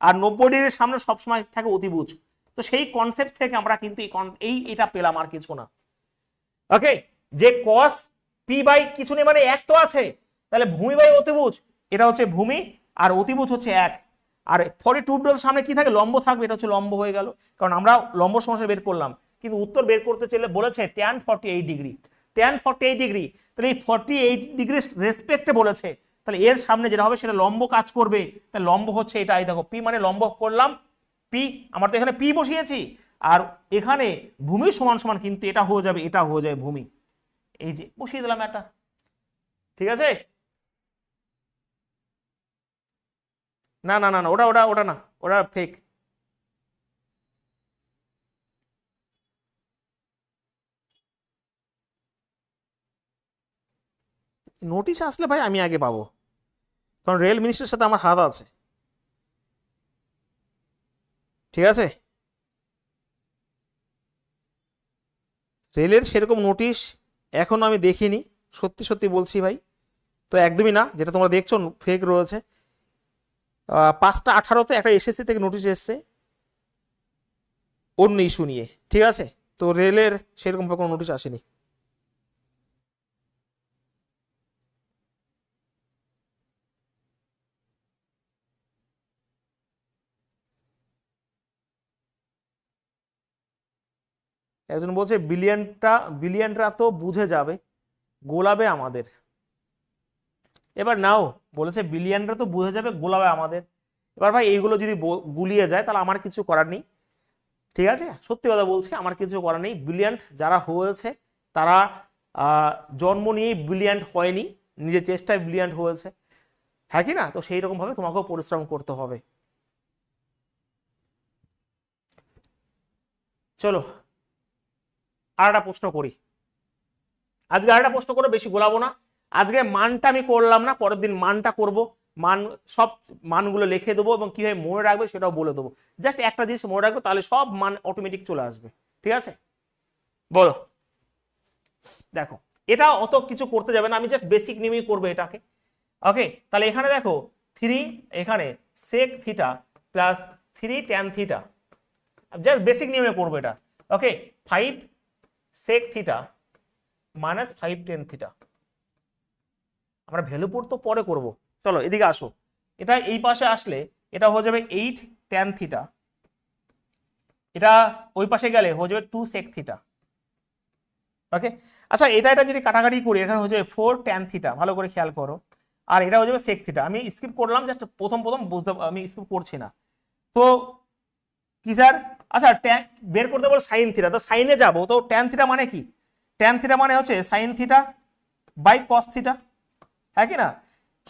আর 90 ডিগ্রির সামনে সবসময় থাকে অতিভুজ। তো সেই কনসেপ্ট থেকে আমরা কিন্তু এটা পেলাম, আর কিছু না। ওকে, যে cos p বাই কিছু নেই মানে এক তো আছে, তাহলে ভূমি বাই অতিভুজ, এটা হচ্ছে ভূমি আর অতিভুজ হচ্ছে এক, আর 42 এর সামনে কি থাকে? লম্ব থাকবে, এটা হচ্ছে লম্ব হয়ে গেল, কারণ আমরা লম্ব সমস্যা বের করলাম, কিন্তু উত্তর বের করতে চাইলে বলেছে tan 48 ডিগ্রি, tan 48 ডিগ্রি, তাহলে এই 48 ডিগ্রি রেসপেক্টে বলেছে, তাহলে এর সামনে যেটা হবে সেটা লম্ব কাজ করবে, তাহলে লম্ব হচ্ছে এটা, এই দেখো পি মানে লম্ব করলাম, পি আমার তো এখানে পি বসিয়েছি, আর এখানে ভূমি সমান সমান কিন্তু এটা হয়ে যাবে, এটা হয়ে যাবে ভূমি, এই যে বসিয়ে দিলাম এটা। ঠিক আছে, না না না না, ওটা ওটা ওটা না, ওটা ফেক। নোটিশ আসলে ভাই আমি আগে পাবো, কারণ রেল মিনিস্টারের সাথে আমার হাত আছে। ঠিক আছে, রেলের সেরকম নোটিশ এখনো আমি দেখিনি, সত্যি সত্যি বলছি ভাই, তো একদমই না, যেটা তোমরা দেখছো ফেক রয়েছে। 5টা 18-তে একটা এসএসসি থেকে নোটিশ এসছে অন্য ইস্যু নিয়ে, ঠিক আছে, তো রেলের সেরকম কোনো নোটিশ আসেনি। একজন বলছে বিলিয়নরা তো বুঝে যাবে, গোলাবে আমাদের। এবার নাও বলেছে বিলিয়নরা তো বুঝে যাবে, গোলাবে আমাদের। এবার ভাই এইগুলো যদি গুলিয়ে যায় তাহলে আমার কিছু করার নেই, ঠিক আছে? সত্যি কথা বলছি, আমার কিছু করার নেই। ব্রিলিয়ান্ট যারা হয়েছে তারা জন্ম নিয়েই ব্রিলিয়ান্ট হয়নি, নিজের চেষ্টায় ব্রিলিয়ান্ট হয়েছে, হ্যাঁ কি না? তো সেই রকম ভাবে তোমাকেও পরিশ্রম করতে হবে। চলো আর একটা প্রশ্ন করি। আজকে আর একটা প্রশ্ন করে বেশি গোলাবো না। আজকে মানটা আমি করলাম না, পরের দিন মানটা করব। মান সব মানগুলো লিখে দেবো এবং কিভাবে মনে রাখবে সেটাও বলে দেবো। জাস্ট একটা জিনিস মনে রাখবে, তাহলে সব মান অটোমেটিক চলে আসবে, ঠিক আছে? বলো। দেখো এটা অত কিছু করতে যাবে না, আমি জাস্ট বেসিক নিয়েই করবো এটাকে। ওকে, তাহলে এখানে দেখো 3 এখানে sec theta plus 3 tan theta, just basic নিয়মে করবো এটা। ওকে, 5 sec theta minus 5 tan theta. আমরা ভ্যালু তো পরে করব। চলো এদিকে আসো, এটা এই পাশে আসলে এটা হয়ে যাবে 8 tan থিটা, এটা ওই পাশে গেলে হয়ে যাবে 2 sec থিটা। ওকে, আচ্ছা এটা যদি কাটাকাটি করি এখানে হয়ে যাবে 4 tan থিটা, ভালো করে খেয়াল করো। আর এটা হয়ে যাবে sec থিটা। আমি স্কিপ করলাম, জাস্ট প্রথম বুঝতে, আমি স্কিপ করছি না। তো কি স্যার, আচ্ছা বের করতে বলো সাইন থিটা, তো সাইনে যাবো, তো tan থিটা মানে কি? tan থিটা মানে হচ্ছে sine theta by cos theta, হ্যাঁ কি না?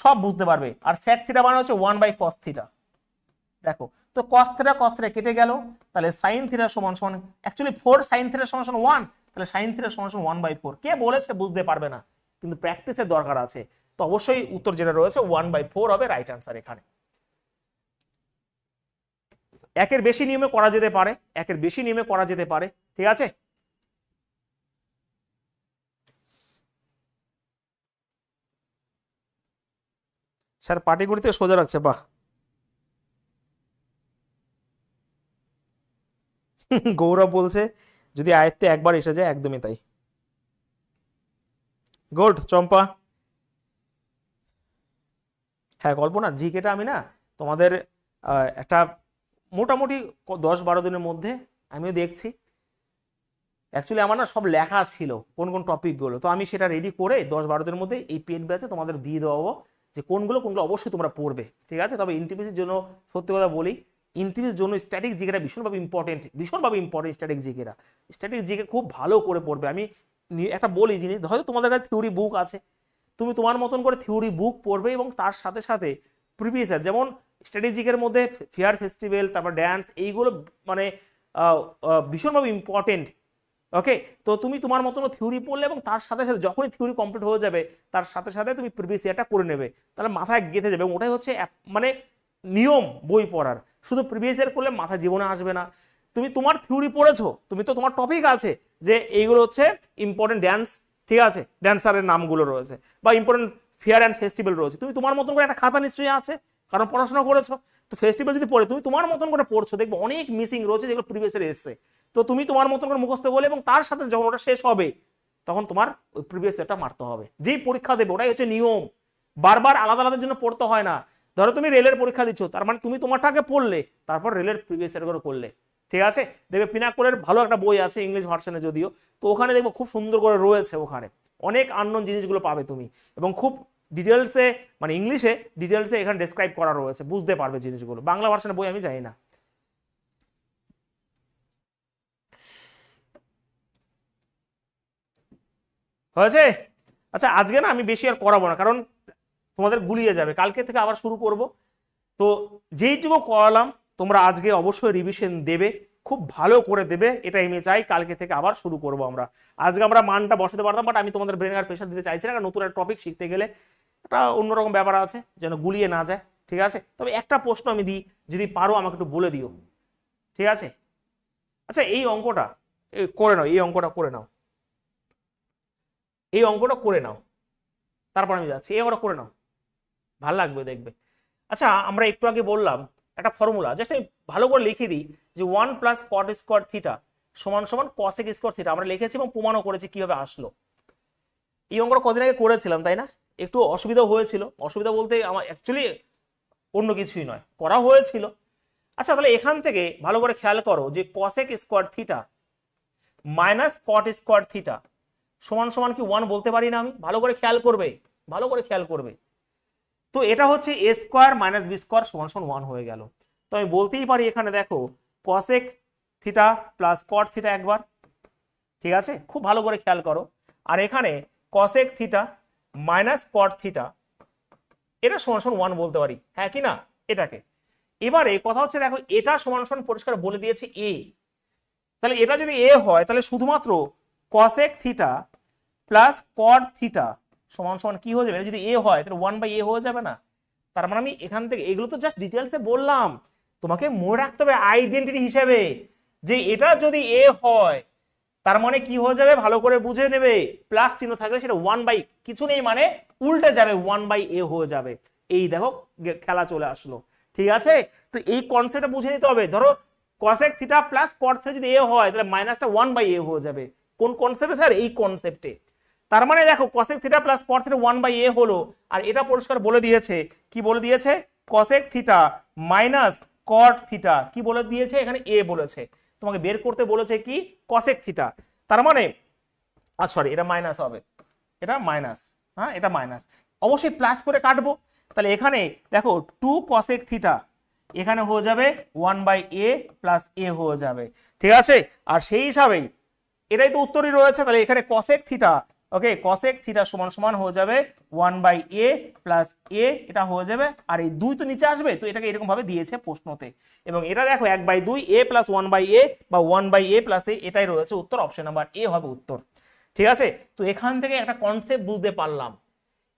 সব বুঝতে পারবে। আর sec থিটা মানে হচ্ছে 1 বাই cos থিটা। দেখো তো cos থিটা কেটে গেল, তাহলে sin থিটা সমান সমান অ্যাকচুয়ালি 4 sin থিটা সমান সমান 1, তাহলে sin থিটা সমান সমান 1/4। কে বলেছে বুঝতে পারবে না, কিন্তু প্র্যাকটিসের দরকার আছে। তো অবশ্যই উত্তর যেটা রয়েছে 1/4 হবে রাইট আনসার এখানে। একের বেশি নিয়মে করা যেতে পারে, একের বেশি নিয়মে করা যেতে পারে, ঠিক আছে? স্যার পাটিগণিত সোজা রাখছে, বাহ। গৌরব বলছে যদি আয়ত্তে একবার এসে যায়, একদমই তাই। গুড চম্পা। হ্যাঁ কল্পনা, জিকেটা আমি না তোমাদের একটা মোটামুটি 10-12 দিনের মধ্যে আমিও দেখছি। অ্যাকচুয়ালি আমার না সব লেখা ছিল কোন কোন টপিকগুলো, তো আমি সেটা রেডি করে 10-12 দিনের মধ্যে এই পেড ব্যাচে তোমাদের দিয়ে দেবো যে কোনগুলো অবশ্যই তোমরা পড়বে, ঠিক আছে? তবে এনটিপিসির জন্য সত্যি কথা বলি, এনটিপিসির জন্য স্ট্যাটিক জিকেটা ভীষণভাবে ইম্পর্টেন্ট স্ট্যাটিক জিকেটা। স্ট্যাটিক জিকে খুব ভালো করে পড়বে। আমি একটা বলি জিনিস, হয়তো তোমাদের কাছে থিওরি বুক আছে, তুমি তোমার মতন করে থিওরি বুক পড়বে এবং তার সাথে সাথে প্রিভিয়াস ইয়ার, যেমন স্ট্র্যাটেজিকের মধ্যে ফেয়ার ফেস্টিভ্যাল, তারপর ড্যান্স, এইগুলো মানে ভীষণভাবে ইম্পর্টেন্ট। ওকে, তো তুমি তোমার মতন থিওরি পড়লে এবং তার সাথে সাথে যখনই থিওরি কমপ্লিট হয়ে যাবে তার সাথে সাথে তুমি প্রিভিয়াস ইয়ারটা করে নেবে, তাহলে মাথায় গেঁথে যাবে। ওটাই হচ্ছে মানে নিয়ম বই পড়ার। শুধু প্রিভিয়াস ইয়ার করলে মাথা জীবনে আসবে না। তুমি তোমার থিওরি পড়েছো, তুমি তো তোমার টপিক আছে যে এইগুলো হচ্ছে ইম্পর্টেন্ট ড্যান্স, ঠিক আছে, ড্যান্সারের নামগুলো রয়েছে, বা ইম্পর্টেন্ট ফেয়ার অ্যান্ড ফেস্টিভ্যাল রয়েছে, তুমি তোমার মতন করে একটা খাতা নিশ্চয়ই আছে, কারণ পড়াশোনা করেছো। তো ফেস্টিভ্যাল যদি পড়ে তুমি তোমার মতন করে পড়ছো, দেখবে অনেক মিসিং রয়েছে যেগুলো প্রিভিয়াস ইয়ারে এসছে। তো তুমি তোমার মতন করে মুখস্থ বলে এবং তার সাথে যখন ওটা শেষ হবে তখন তোমার ওই প্রিভিয়াস ইয়ারটা মারতে হবে। যেই পরীক্ষা দেবে ওটাই হচ্ছে নিয়ম, বারবার আলাদা আলাদার জন্য পড়তে হয় না। ধরো তুমি রেলের পরীক্ষা দিচ্ছ, তার মানে তুমি তোমারটাকে পড়লে তারপর রেলের প্রিভিয়াস ইয়ার করে করলে, ঠিক আছে? দেখবে পিনাকোরের ভালো একটা বই আছে ইংলিশ ভার্সনে যদিও, তো ওখানে দেখবো খুব সুন্দর করে রয়েছে, ওখানে অনেক আননোন জিনিসগুলো পাবে তুমি, এবং খুব ডিটেলসে মানে ইংলিশে ডিটেলসে এখানে ডেসক্রাইব করা রয়েছে, বুঝতে পারবে জিনিসগুলো। বাংলা ভার্সনের বই আমি জানি না। হয়েছে? আচ্ছা আজকে না আমি বেশি আর করাবো না, কারণ তোমাদের গুলিয়ে যাবে, কালকে থেকে আবার শুরু করব। তো যেইটুকু করালাম তোমরা আজকে অবশ্যই রিভিশন দেবে, খুব ভালো করে দেবে, এটা আমি চাই। কালকে থেকে আবার শুরু করব আমরা। আজকে আমরা মানটা বসাতে পারতাম, বাট আমি তোমাদের ব্রেন আর প্রেশার দিতে চাইছি না, কারণ নতুন একটা টপিক শিখতে গেলে একটা অন্যরকম ব্যাপার আছে, যেন গুলিয়ে না যায়, ঠিক আছে? তবে একটা প্রশ্ন আমি দিই, যদি পারো আমাকে একটু বলে দিও, ঠিক আছে? আচ্ছা এই অঙ্কটা করে নাও, এই অঙ্কটা করে নাও, এই অঙ্কটা করে নাও, তারপর আমি যাচ্ছি। এই অঙ্কটা করে নাও, ভালো লাগবে দেখবে। আচ্ছা আমরা একটু আগে বললাম একটা ফর্মুলা, জাস্ট আমি ভালো করে লিখে দিই যে 1 প্লাস কট স্কোয়ার থিটা সমান সমান কসেক স্কোয়ার থিটা। আমরা লিখেছি এবং প্রমাণও করেছি কিভাবে আসলো। এই অঙ্কটা কদিন আগে করেছিলাম তাই না? একটু অসুবিধা হয়েছিল, অসুবিধা বলতে আমার অ্যাকচুয়ালি অন্য কিছুই নয়, করা হয়েছিল। আচ্ছা তাহলে এখান থেকে ভালো করে খেয়াল করো যে cosec square theta, minus cot square theta সমান সমান কি 1 বলতে পারি না আমি? ভালো করে খেয়াল করবে, ভালো করে খেয়াল করবে। তো এটা হচ্ছে এ স্কোয়ার মাইনাস বি স্কোয়ার সমান সমান 1 হয়ে গেল। তো আমি বলতেই পারি এখানে দেখো cosec theta plus cot theta একবার, ঠিক আছে, খুব ভালো করে খেয়াল করো। আর এখানে cosec theta minus cot theta এটা সমান সমান 1 বলতে পারি, হ্যাঁ কি না? এটাকে এবারে কথা হচ্ছে দেখো এটা সমান সমান পরিষ্কার বলে দিয়েছে এ, তাহলে এটা যদি এ হয় তাহলে শুধুমাত্র cosec theta plus cot theta সমান সমান কি হয়ে যাবে? এটা যদি এ হয় তাহলে 1/a হয়ে যাবে না? তার মানে আমি এখান থেকে এগুলো তো জাস্ট ডিটেলসে বললাম, তোমাকে মনে রাখতে হবে আইডেন্টিটি হিসেবে যে এটা যদি এ হয় তার মানে কি হয়ে যাবে ভালো করে বুঝে নেবে, প্লাস চিহ্ন থাকলে সেটা 1 বাই কিছু নেই মানে উল্টে যাবে 1/a হয়ে যাবে। এই দেখো খেলা চলে আসলো, ঠিক আছে? তো এই কনসেপ্টটা বুঝে নিতে হবে। ধরো cosec theta plus cot theta যদি এ হয় তাহলে মাইনাসটা 1/a হয়ে যাবে। কোন কনসেপ্টে স্যার? এই কনসেপ্টে। তার মানে দেখো cosec theta plus cot theta 1/a হলো, আর এটা পরিষ্কার বলে দিয়েছে, কি বলে দিয়েছে? Cosec theta minus cot theta কি বলে দিয়েছে? এখানে এ বলেছে, তোমাকে বের করতে বলেছে কি? Cosec theta. তার মানে সরি এটা মাইনাস হবে, এটা মাইনাস, হ্যাঁ এটা মাইনাস, অবশ্যই প্লাস করে কাটবো। তাহলে এখানে দেখো 2 কসেক থিটা এখানে হয়ে যাবে 1/a প্লাস এ হয়ে যাবে, ঠিক আছে? আর সেই হিসাবেই এটাই তো উত্তরই রয়েছে, তাহলে এখানে কসেক থিটা, ওকে, কসেক থিটা সমান সমান হয়ে যাবে 1/a প্লাস এ, এটা হয়ে যাবে। আর এই 2 তো নিচে আসবে, তো এটাকে এরকম ভাবে দিয়েছে প্রশ্নতে। এবং এটা দেখো 1/2 a প্লাস 1/a বা 1/a প্লাস এ, এটাই রয়েছে উত্তর, অপশন নাম্বার এ হবে উত্তর, ঠিক আছে? তো এখান থেকে একটা কনসেপ্ট বুঝতে পারলাম,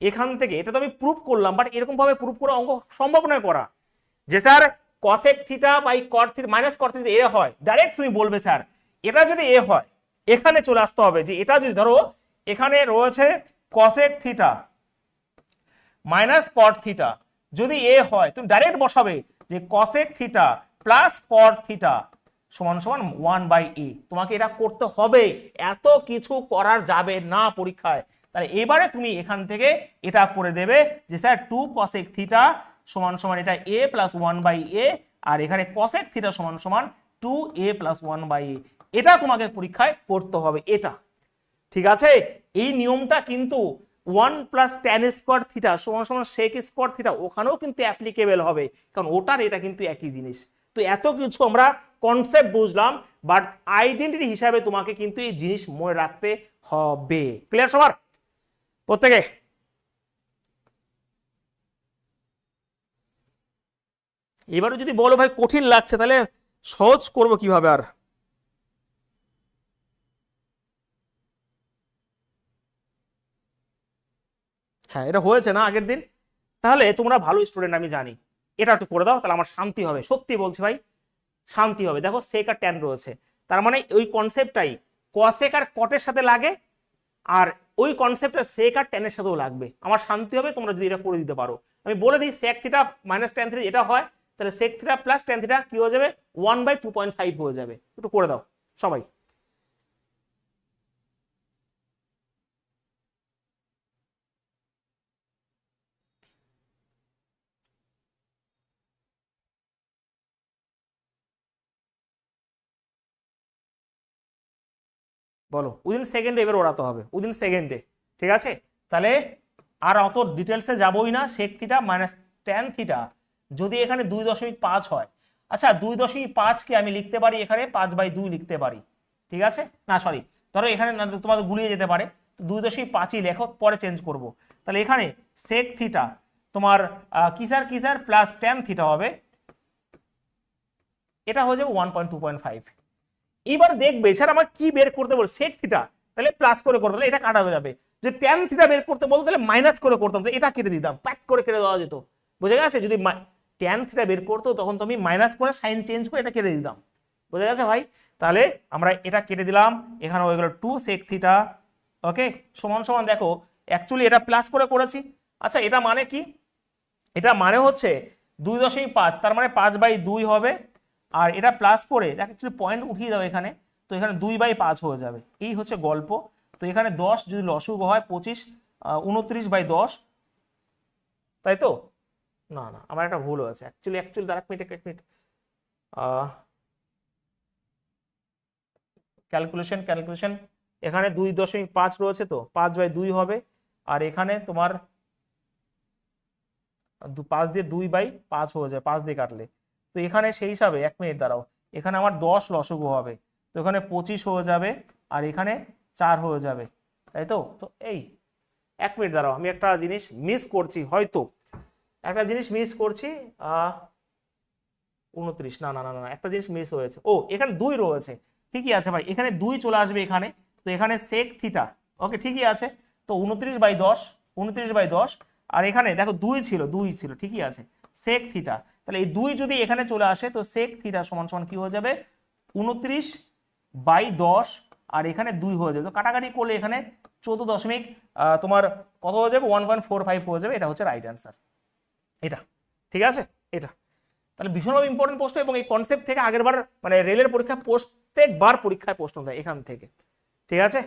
এখান থেকে এটা তো আমি প্রুফ করলাম, বাট এরকম ভাবে প্রুফ করা অঙ্ক সম্ভব নয় করা যে sir cosec theta by cot theta minus cot theta এ হয়, ডাইরেক্ট তুমি বলবে স্যার এটা যদি এ হয় এখানে চলে আসতে হবে যে এটা যদি ধরো এখানে রয়েছে cosec theta minus cot theta, যদি এ হয় তুমি ডাইরেক্ট বসাবে যে cosec theta plus cot theta সমান সমান 1/a। তোমাকে এটা করতে হবে, এত কিছু করার যাবে না পরীক্ষায়। তাহলে এবারে তুমি এখান থেকে এটা করে দেবে যে স্যার 2 কসেক থিটা সমান সমান এটা a প্লাস 1/a, আর এখানে কসেক থিটা সমান সমান 2a প্লাস 1/a। এটা তোমাকে পরীক্ষায় করতে হবে, এটা, ঠিক আছে? এই নিয়মটা কিন্তু 1 প্লাস ট্যান স্কোয়ার থিটা সমান সমান সেক স্কোয়ার থিটা ওখানেও কিন্তু অ্যাপ্লিকেবল হবে, কারণ ওটার এটা কিন্তু একই জিনিস। তো এত কিছু আমরা কনসেপ্ট বুঝলাম, বাট আইডেন্টিটি হিসাবে তোমাকে কিন্তু এই জিনিস মনে রাখতে হবে। ক্লিয়ার সবার প্রত্যেকে? এবারে যদি বলো ভাই কঠিন লাগছে তাহলে সহজ করবো কিভাবে? আর হ্যাঁ এটা হয়েছে না আগের দিন, তাহলে তোমরা ভালো স্টুডেন্ট আমি জানি, এটা একটু করে দাও তাহলে আমার শান্তি হবে, সত্যি বলছি ভাই শান্তি হবে। দেখো সেক আর ট্যান রয়েছে, তার মানে ওই কনসেপ্টটাই কসেক আর কটের সাথে লাগে, আর ওই কনসেপ্টটা সেক আর ট্যানের সাথেও লাগবে। আমার শান্তি হবে তোমরা যদি এটা করে দিতে পারো। আমি বলে দিই sec theta minus tan theta এটা হয়, তাহলে sec theta plus tan theta কি হয়ে যাবে? 1/2.5 হয়ে যাবে। একটু করে দাও সবাই। বলো উইদিন সেকেন্ডে এবার ওড়াতে হবে, উইদিন সেকেন্ডে, ঠিক আছে? তাহলে আর অত ডিটেলসে যাবোই না। Sec theta minus tan theta যদি এখানে 2.5 হয়, আচ্ছা 2.5কে আমি লিখতে পারি এখানে 5/2 লিখতে পারি, ঠিক আছে? না সরি, ধরো এখানে তোমাদের গুলিয়ে যেতে পারে, 2.5ই লেখো, পরে চেঞ্জ করব। তাহলে এখানে সেক থিটা তোমার কিসার কিসার প্লাস ট্যান থিটা হবে, এটা হয়ে যাবে 1.2.5। এবার দেখবে স্যার আমার কি বের করতে বল? সেক থিটা, তাহলে প্লাস করে করতে, তাহলে এটা কাটা হয়ে যাবে। যদি ট্যান থিটা বের করতে বলতো তাহলে মাইনাস করে করতাম, তো এটা কেটে দিতাম, প্যাক করে কেটে দেওয়া যেত, বুঝে গেছে? যদি ট্যান থিটা বের করতো তখন তুমি মাইনাস করে সাইন চেঞ্জ করে এটা কেটে দিতাম, বুঝে গেছে ভাই? তাহলে আমরা এটা কেটে দিলাম, এখানে হয়ে গেল 2 সেক থিটা, ওকে, সমান সমান দেখো অ্যাকচুয়ালি এটা প্লাস করে করেছি। আচ্ছা এটা মানে কি? এটা মানে হচ্ছে 2.5, তার মানে 5/2 হবে, আর এটা প্লাস করে দেখ একচুয়ালি পয়েন্ট উঠিয়ে দাও এখানে, তো এখানে 2/5 হয়ে যাবে, এই হচ্ছে গল্প। তো এখানে 10 যদি লসাগু হয় 25, 29/10, তাই তো? না না আমার একটা ভুল হয়েছে, অ্যাকচুয়ালি তার এক মিনিট, ক্যালকুলেশন, এখানে 2.5 রয়েছে, তো 5/2 হবে, আর এখানে তোমার 5 দিয়ে 2/5 হয়ে যায়, 5 দিয়ে কাটলে। তো এখানে সেই হিসাবে 1 মিনিট দাঁড়াও, এখানে আমার 10 লসগু হবে, তো এখানে 25 হয়ে যাবে, আর এখানে 4 হয়ে যাবে, তাই তো। তো এই 1 মিনিট দাঁড়াও, আমি একটা জিনিস মিস করছি, হয়তো একটা জিনিস মিস করছি। 29, না না না না, একটা জিনিস মিস হয়েছে। ও, এখানে 2 রয়েছে, ঠিকই আছে ভাই, এখানে 2 চলে আসবে এখানে, তো এখানে সেক থিটা, ওকে ঠিকই আছে। তো 29/10, আর এখানে দেখো 2 ছিল, ঠিকই আছে, সেক থিটা। তাহলে এই 2 যদি এখানে চলে আসে, তো সেক থিটা সমান সমান কি হয়ে যাবে, 29/10, আর এখানে 2 হয়ে যাবে। তো কাটাকাটি করলে এখানে 14 দশমিক তোমার কত হয়ে যাবে, 1.45 হয়ে যাবে। এটা হচ্ছে রাইট অ্যান্সার, এটা ঠিক আছে। এটা তাহলে ভীষণভাবে ইম্পর্টেন্ট প্রশ্ন, এবং এই কনসেপ্ট থেকে আগেরবার মানে রেলের পরীক্ষা প্রত্যেকবার পরীক্ষায় প্রশ্ন দেয় এখান থেকে, ঠিক আছে।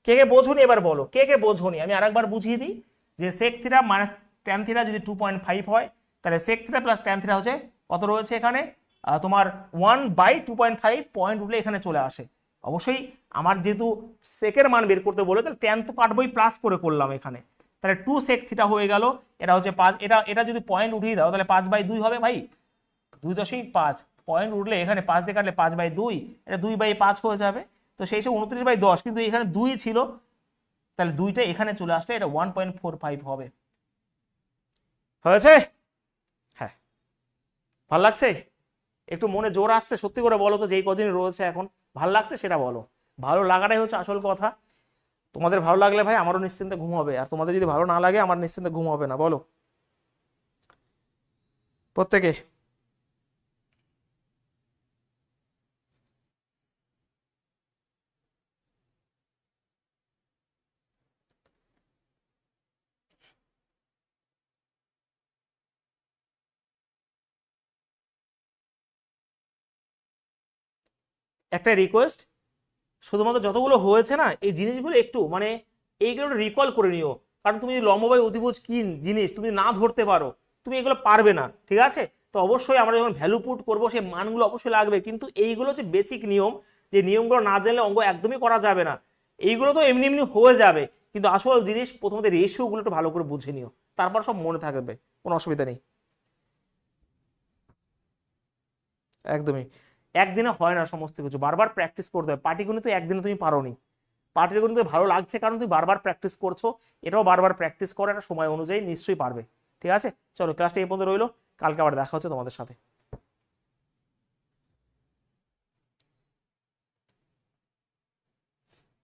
কে কে বোঝুনি এবার বলো, কে কে বোঝুনি। আমি আরেকবার বুঝিয়ে দিই যে sec theta minus tan theta যদি 2.5 হয়, তাহলে sec theta plus tan theta হচ্ছে কত রয়েছে এখানে, তোমার 1/2.5 পয়েন্ট উঠলে এখানে চলে আসে। অবশ্যই আমার যেহেতু সেকের মান বের করতে বলে, তাহলে ট্যান তো কাটবই, প্লাস করে করলাম এখানে, তাহলে 2 সেক থিটা হয়ে গেল। এটা হচ্ছে 5, এটা যদি পয়েন্ট উঠিয়ে দাও তাহলে 5/2 হবে ভাই, 2.5 পয়েন্ট উঠলে এখানে 5 দিয়ে কাটলে 5/2, এটা 2/5 হয়ে যাবে। তো সেই হিসেবে 29/10, কিন্তু এখানে 2 ছিল, তাহলে 2টা এখানে চলে আসলে এটা 1.45 হবে। হয়েছে? হ্যাঁ, ভাল লাগছে? একটু মনে জোর আসছে? সত্যি করে বলো তো, যেই কদিন রয়েছে এখন ভাল লাগছে সেটা বলো। ভালো লাগাটাই হচ্ছে আসল কথা। তোমাদের ভালো লাগলে ভাই আমারও নিশ্চিন্তে ঘুম হবে, আর তোমাদের যদি ভালো না লাগে আমার নিশ্চিন্তে ঘুম হবে না, বলো প্রত্যেকে। একটা রিকোয়েস্ট, শুধুমাত্র যতগুলো হয়েছে না এই জিনিসগুলো একটু মানে এইগুলো রিকল করে নিও, কারণ তুমি লম্ববায়ু অধিভুজ কি জিনিস তুমি না ধরতে পারো, তুমি এগুলো পারবে না, ঠিক আছে। তো অবশ্যই আমরা যখন ভ্যালু পুট করবো সেই মানগুলো অবশ্যই লাগবে, কিন্তু এইগুলো হচ্ছে বেসিক নিয়ম, যে নিয়মগুলো না জানলে অঙ্ক একদমই করা যাবে না। এইগুলো তো এমনি এমনি হয়ে যাবে, কিন্তু আসল জিনিস প্রথমত রেশিওগুলো একটু ভালো করে বুঝে নিও, তারপর সব মনে থাকবে, কোনো অসুবিধা নেই। একদমই, একদিনে হয় না সমস্ত কিছু, বারবার প্র্যাকটিস করতে হয়। পাটিগণিত একদিনে তুমি পারোনি, পাটিগণিত ভালো লাগছে কারণ তুমি বারবার প্র্যাকটিস করছো, এটাও বারবার প্র্যাকটিস করে একটা সময় অনুযায়ী নিশ্চয়ই পারবে, ঠিক আছে। চলো ক্লাসটা এই পর্যন্ত রইলো, কালকে আবার দেখা হচ্ছে তোমাদের সাথে।